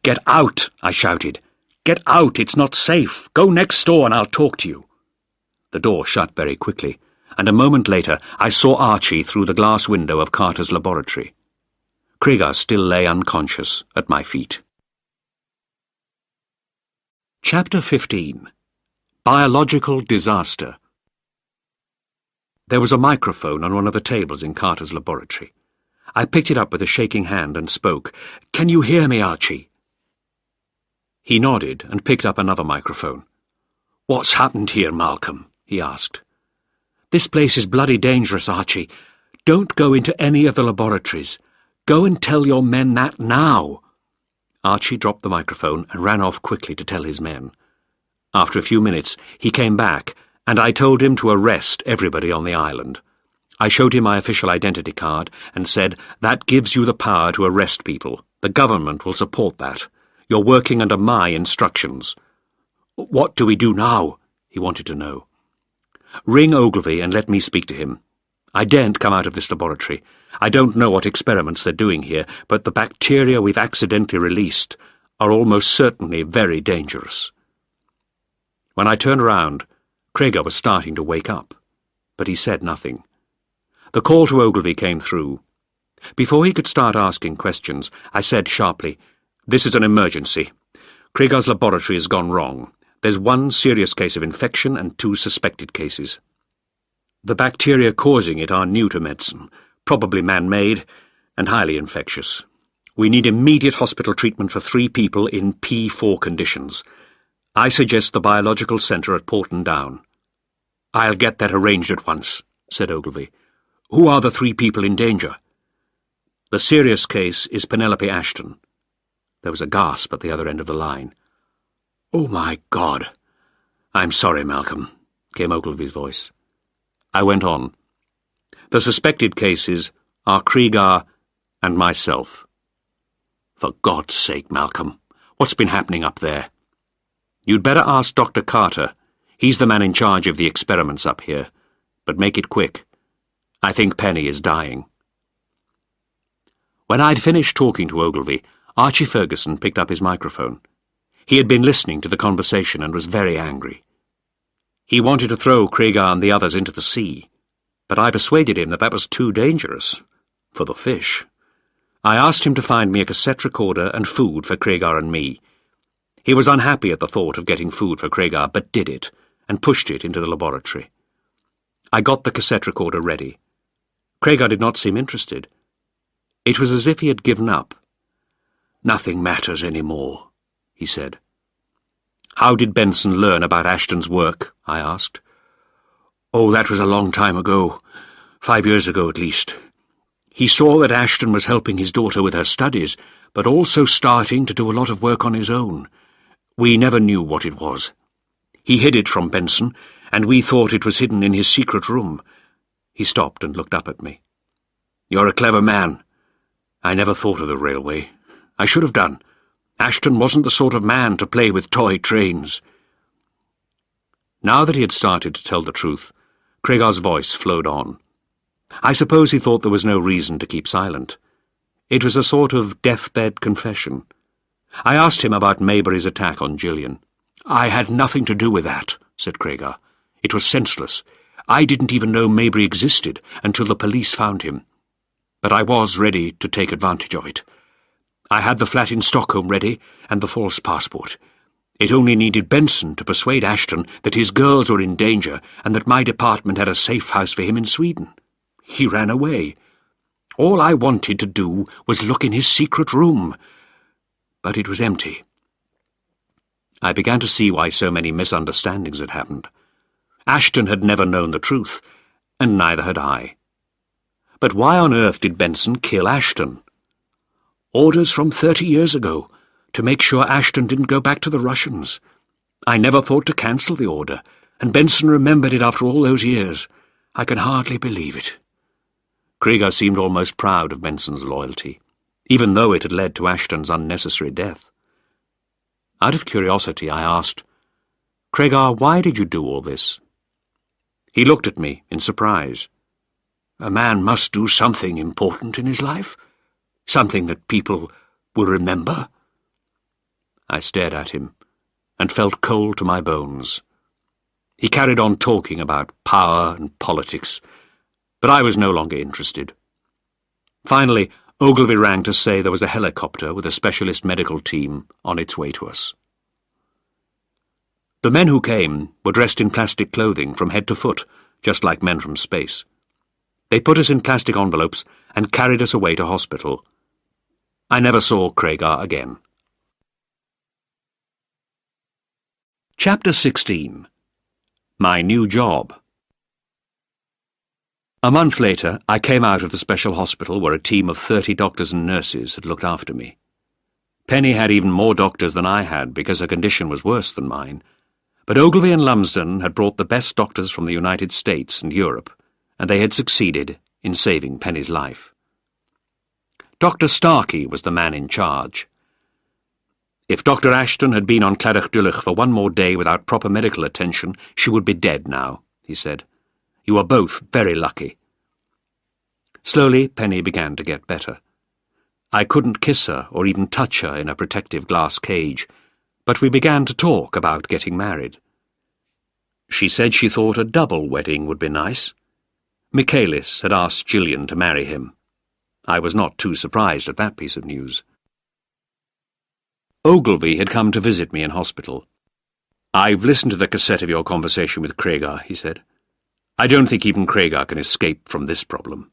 [SPEAKER 3] "Get out!" I shouted. "Get out! It's not safe! Go next door and I'll talk to you." The door shut very quickly, and a moment later I saw Archie through the glass window of Carter's laboratory. Cregar still lay unconscious at my feet. Chapter 15. Biological Disaster. There was a microphone on one of the tables in Carter's laboratory. I picked it up with a shaking hand and spoke. "Can you hear me, Archie?" He nodded and picked up another microphone. "What's happened here, Malcolm?" he asked. "This place is bloody dangerous, Archie. Don't go into any of the laboratories. Go and tell your men that now." Archie dropped the microphone and ran off quickly to tell his men. After a few minutes, he came back, and I told him to arrest everybody on the island. I showed him my official identity card and said, "That gives you the power to arrest people. The government will support that. You're working under my instructions." "What do we do now?" he wanted to know. "Ring Ogilvy and let me speak to him. I daren't come out of this laboratory. I don't know what experiments they're doing here, but the bacteria we've accidentally released are almost certainly very dangerous." When I turned around, Cregar was starting to wake up, but he said nothing. The call to Ogilvy came through. Before he could start asking questions, I said sharply, "This is an emergency. Cregar's laboratory has gone wrong. There's 1 serious case of infection and 2 suspected cases. The bacteria causing it are new to medicine, probably man-made, and highly infectious. We need immediate hospital treatment for 3 people in P4 conditions. I suggest the biological centre at Porton Down." "I'll get that arranged at once," said Ogilvy. "Who are the 3 people in danger?" "The serious case is Penelope Ashton." There was a gasp at the other end of the line. "Oh, my God!" "I'm sorry, Malcolm," came Ogilvy's voice. I went on. "The suspected cases are Cregar and myself." "For God's sake, Malcolm, what's been happening up there?" "You'd better ask Dr. Carter. He's the man in charge of the experiments up here. But make it quick. I think Penny is dying." When I'd finished talking to Ogilvy, Archie Ferguson picked up his microphone. He had been listening to the conversation and was very angry. He wanted to throw Cregar and the others into the sea, but I persuaded him that was too dangerous for the fish. I asked him to find me a cassette recorder and food for Cregar and me. He was unhappy at the thought of getting food for Cregar, but did it, and pushed it into the laboratory. I got the cassette recorder ready. Cregar did not seem interested. It was as if he had given up. "Nothing matters any more," he said. "How did Benson learn about Ashton's work?" I asked. "Oh, that was a long time ago. 5 years ago, at least. He saw that Ashton was helping his daughter with her studies, but also starting to do a lot of work on his own. We never knew what it was. He hid it from Benson, and we thought it was hidden in his secret room." He stopped and looked up at me. "You're a clever man. I never thought of the railway. I should have done. Ashton wasn't the sort of man to play with toy trains." Now that he had started to tell the truth, Cregar's voice flowed on. I suppose he thought there was no reason to keep silent. It was a sort of deathbed confession. I asked him about Maybury's attack on Gillian. "I had nothing to do with that," said Cregar. "It was senseless. I didn't even know Maybury existed until the police found him. But I was ready to take advantage of it. I had the flat in Stockholm ready and the false passport. It only needed Benson to persuade Ashton that his girls were in danger and that my department had a safe house for him in Sweden. He ran away. All I wanted to do was look in his secret room. But it was empty." I began to see why so many misunderstandings had happened. Ashton had never known the truth, and neither had I. But why on earth did Benson kill Ashton? Orders from 30 years ago, to make sure Ashton didn't go back to the Russians. I never thought to cancel the order, And Benson remembered it after all those years. I can hardly believe it." Krieger seemed almost proud of Benson's loyalty, even though it had led to Ashton's unnecessary death. Out of curiosity, I asked, "Krieger, why did you do all this?" He looked at me in surprise. "A man must do something important in his life, something that people will remember." I stared at him and felt cold to my bones. He carried on talking about power and politics, but I was no longer interested. Finally, Ogilvy rang to say there was a helicopter with a specialist medical team on its way to us. The men who came were dressed in plastic clothing from head to foot, just like men from space. They put us in plastic envelopes and carried us away to hospital. I never saw Krieger again. Chapter 16. My New Job. A month later, I came out of the special hospital where a team of 30 doctors and nurses had looked after me. Penny had even more doctors than I had because her condition was worse than mine, but Ogilvy and Lumsden had brought the best doctors from the United States and Europe, and they had succeeded in saving Penny's life. Dr. Starkey was the man in charge. If Dr. Ashton had been on Clydach Dulwich for one more day without proper medical attention, she would be dead now, he said. You are both very lucky. Slowly, Penny began to get better. I couldn't kiss her or even touch her in a protective glass cage, but we began to talk about getting married. She said she thought a double wedding would be nice. Michaelis had asked Gillian to marry him. I was not too surprised at that piece of news. Ogilvy had come to visit me in hospital. "I've listened to the cassette of your conversation with Krieger," he said. "I don't think even Krieger can escape from this problem."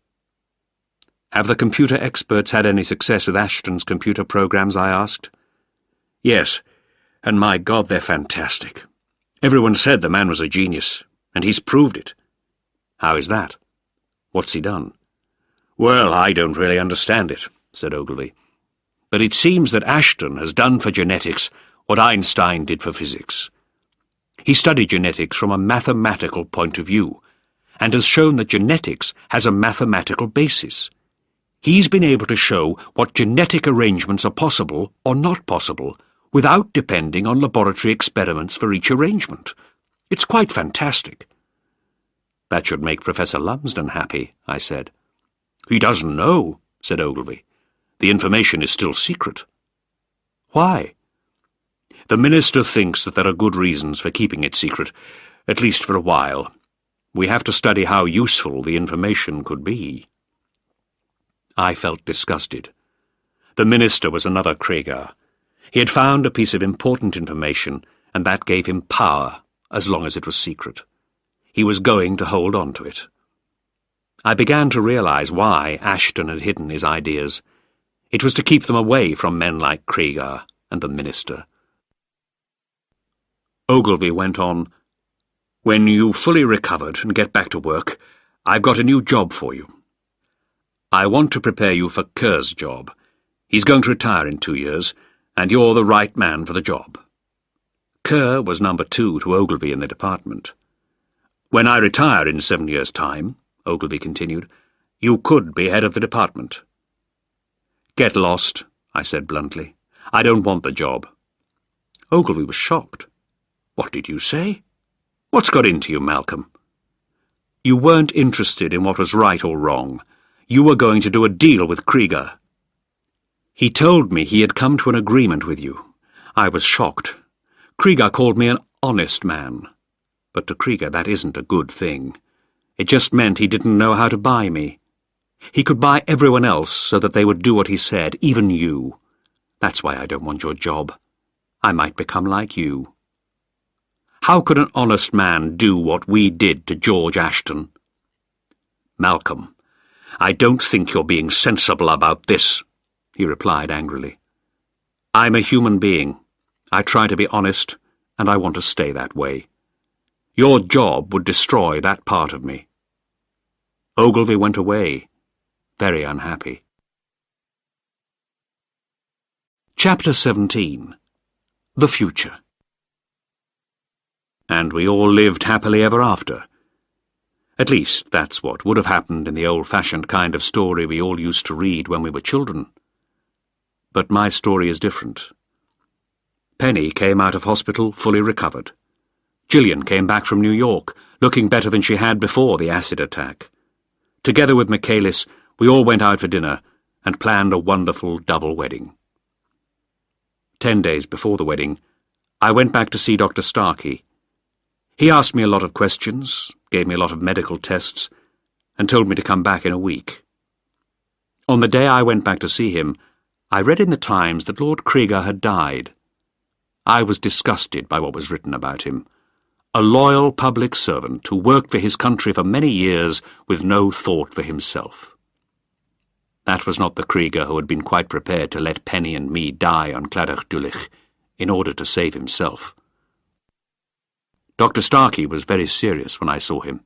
[SPEAKER 3] "Have the computer experts had any success with Ashton's computer programs?" I asked. "Yes, and my God, they're fantastic. Everyone said the man was a genius, and he's proved it." "How is that? What's he done?" "Well, I don't really understand it," said Ogilvy. "But it seems that Ashton has done for genetics what Einstein did for physics. He studied genetics from a mathematical point of view, and has shown that genetics has a mathematical basis. He's been able to show what genetic arrangements are possible or not possible, without depending on laboratory experiments for each arrangement. It's quite fantastic." "That should make Professor Lumsden happy," I said. "He doesn't know," said Ogilvy. "The information is still secret." "Why?" "The minister thinks that there are good reasons for keeping it secret, at least for a while. We have to study how useful the information could be." I felt disgusted. The minister was another Krieger. He had found a piece of important information, and that gave him power, as long as it was secret. He was going to hold on to it. I began to realize why Ashton had hidden his ideas. It was to keep them away from men like Krieger and the minister. Ogilvy went on, "When you've fully recovered and get back to work, I've got a new job for you. I want to prepare you for Kerr's job. He's going to retire in 2 years, and you're the right man for the job." Kerr was number 2 to Ogilvy in the department. "When I retire in 7 years' time," Ogilvy continued, "you could be head of the department." "Get lost," I said bluntly. "I don't want the job." Ogilvy was shocked. "What did you say? What's got into you, Malcolm?" "You weren't interested in what was right or wrong. You were going to do a deal with Krieger. He told me he had come to an agreement with you. I was shocked. Krieger called me an honest man. But to Krieger that isn't a good thing. It just meant he didn't know how to buy me. He could buy everyone else so that they would do what he said, even you. That's why I don't want your job. I might become like you. How could an honest man do what we did to George Ashton?" "Malcolm, I don't think you're being sensible about this," he replied angrily. "I'm a human being. I try to be honest, and I want to stay that way. Your job would destroy that part of me." Ogilvy went away, very unhappy. Chapter 17. The Future. And we all lived happily ever after. At least, that's what would have happened in the old-fashioned kind of story we all used to read when we were children. But my story is different. Penny came out of hospital fully recovered. Gillian came back from New York, looking better than she had before the acid attack. Together with Michaelis, we all went out for dinner and planned a wonderful double wedding. 10 days before the wedding, I went back to see Dr. Starkey. He asked me a lot of questions, gave me a lot of medical tests, and told me to come back in a week. On the day I went back to see him, I read in the Times that Lord Krieger had died. I was disgusted by what was written about him. A loyal public servant who worked for his country for many years with no thought for himself. That was not the Krieger who had been quite prepared to let Penny and me die on Cladach in order to save himself. Dr. Starkey was very serious when I saw him.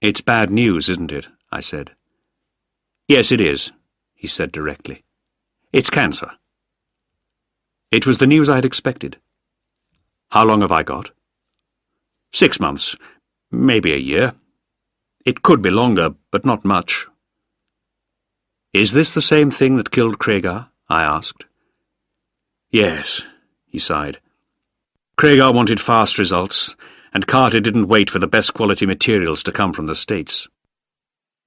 [SPEAKER 3] "It's bad news, isn't it?" I said. "Yes, it is," he said directly. "It's cancer." It was the news I had expected. "How long have I got?" 6 months, maybe a year. It could be longer, but not much." "Is this the same thing that killed Krieger?" I asked. "Yes," he sighed. "Krieger wanted fast results, and Carter didn't wait for the best quality materials to come from the States.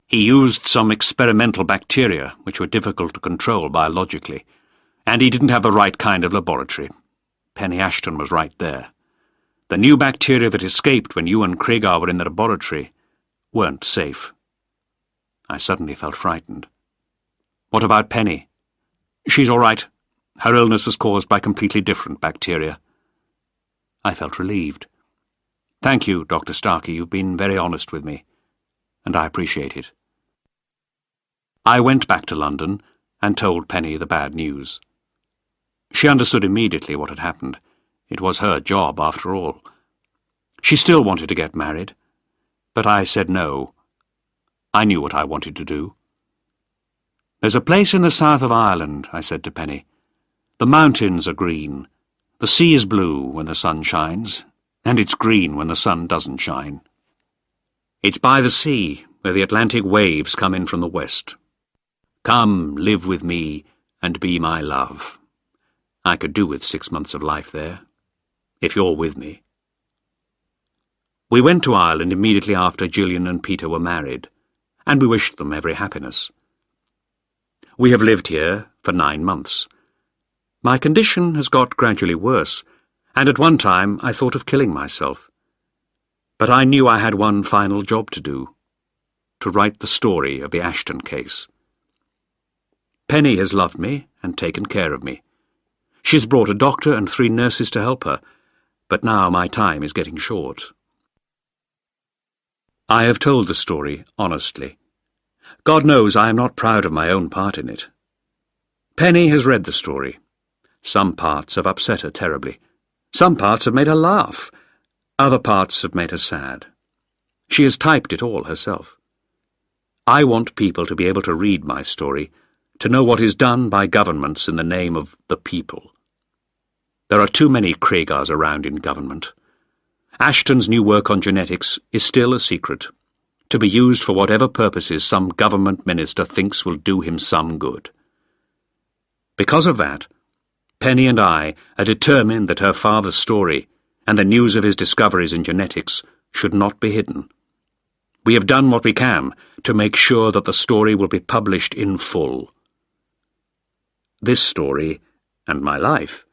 [SPEAKER 3] He used some experimental bacteria which were difficult to control biologically, and he didn't have the right kind of laboratory. Penny Ashton was right there. The new bacteria that escaped when you and Krieger were in the laboratory weren't safe." I suddenly felt frightened. "What about Penny?" "She's all right. Her illness was caused by completely different bacteria." I felt relieved. "Thank you, Dr. Starkey. You've been very honest with me, and I appreciate it." I went back to London and told Penny the bad news. She understood immediately what had happened. It was her job, after all. She still wanted to get married, but I said no. I knew what I wanted to do. "There's a place in the south of Ireland," I said to Penny. "The mountains are green. The sea is blue when the sun shines, and it's green when the sun doesn't shine. It's by the sea, where the Atlantic waves come in from the west. Come, live with me, and be my love. I could do with 6 months of life there, if you're with me." We went to Ireland immediately after Gillian and Peter were married, and we wished them every happiness. We have lived here for 9 months. My condition has got gradually worse, and at one time I thought of killing myself. But I knew I had one final job to do, to write the story of the Ashton case. Penny has loved me and taken care of me. She's brought a doctor and 3 nurses to help her, but now my time is getting short. I have told the story honestly. God knows I am not proud of my own part in it. Penny has read the story. Some parts have upset her terribly. Some parts have made her laugh. Other parts have made her sad. She has typed it all herself. I want people to be able to read my story, to know what is done by governments in the name of the people. There are too many Kriegers around in government. Ashton's new work on genetics is still a secret, to be used for whatever purposes some government minister thinks will do him some good. Because of that, Penny and I are determined that her father's story and the news of his discoveries in genetics should not be hidden. We have done what we can to make sure that the story will be published in full. This story, and my life,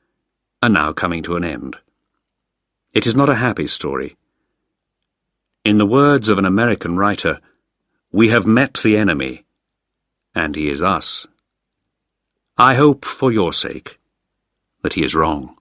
[SPEAKER 3] are now coming to an end. It is not a happy story. In the words of an American writer, we have met the enemy, and he is us. I hope, for your sake, that he is wrong.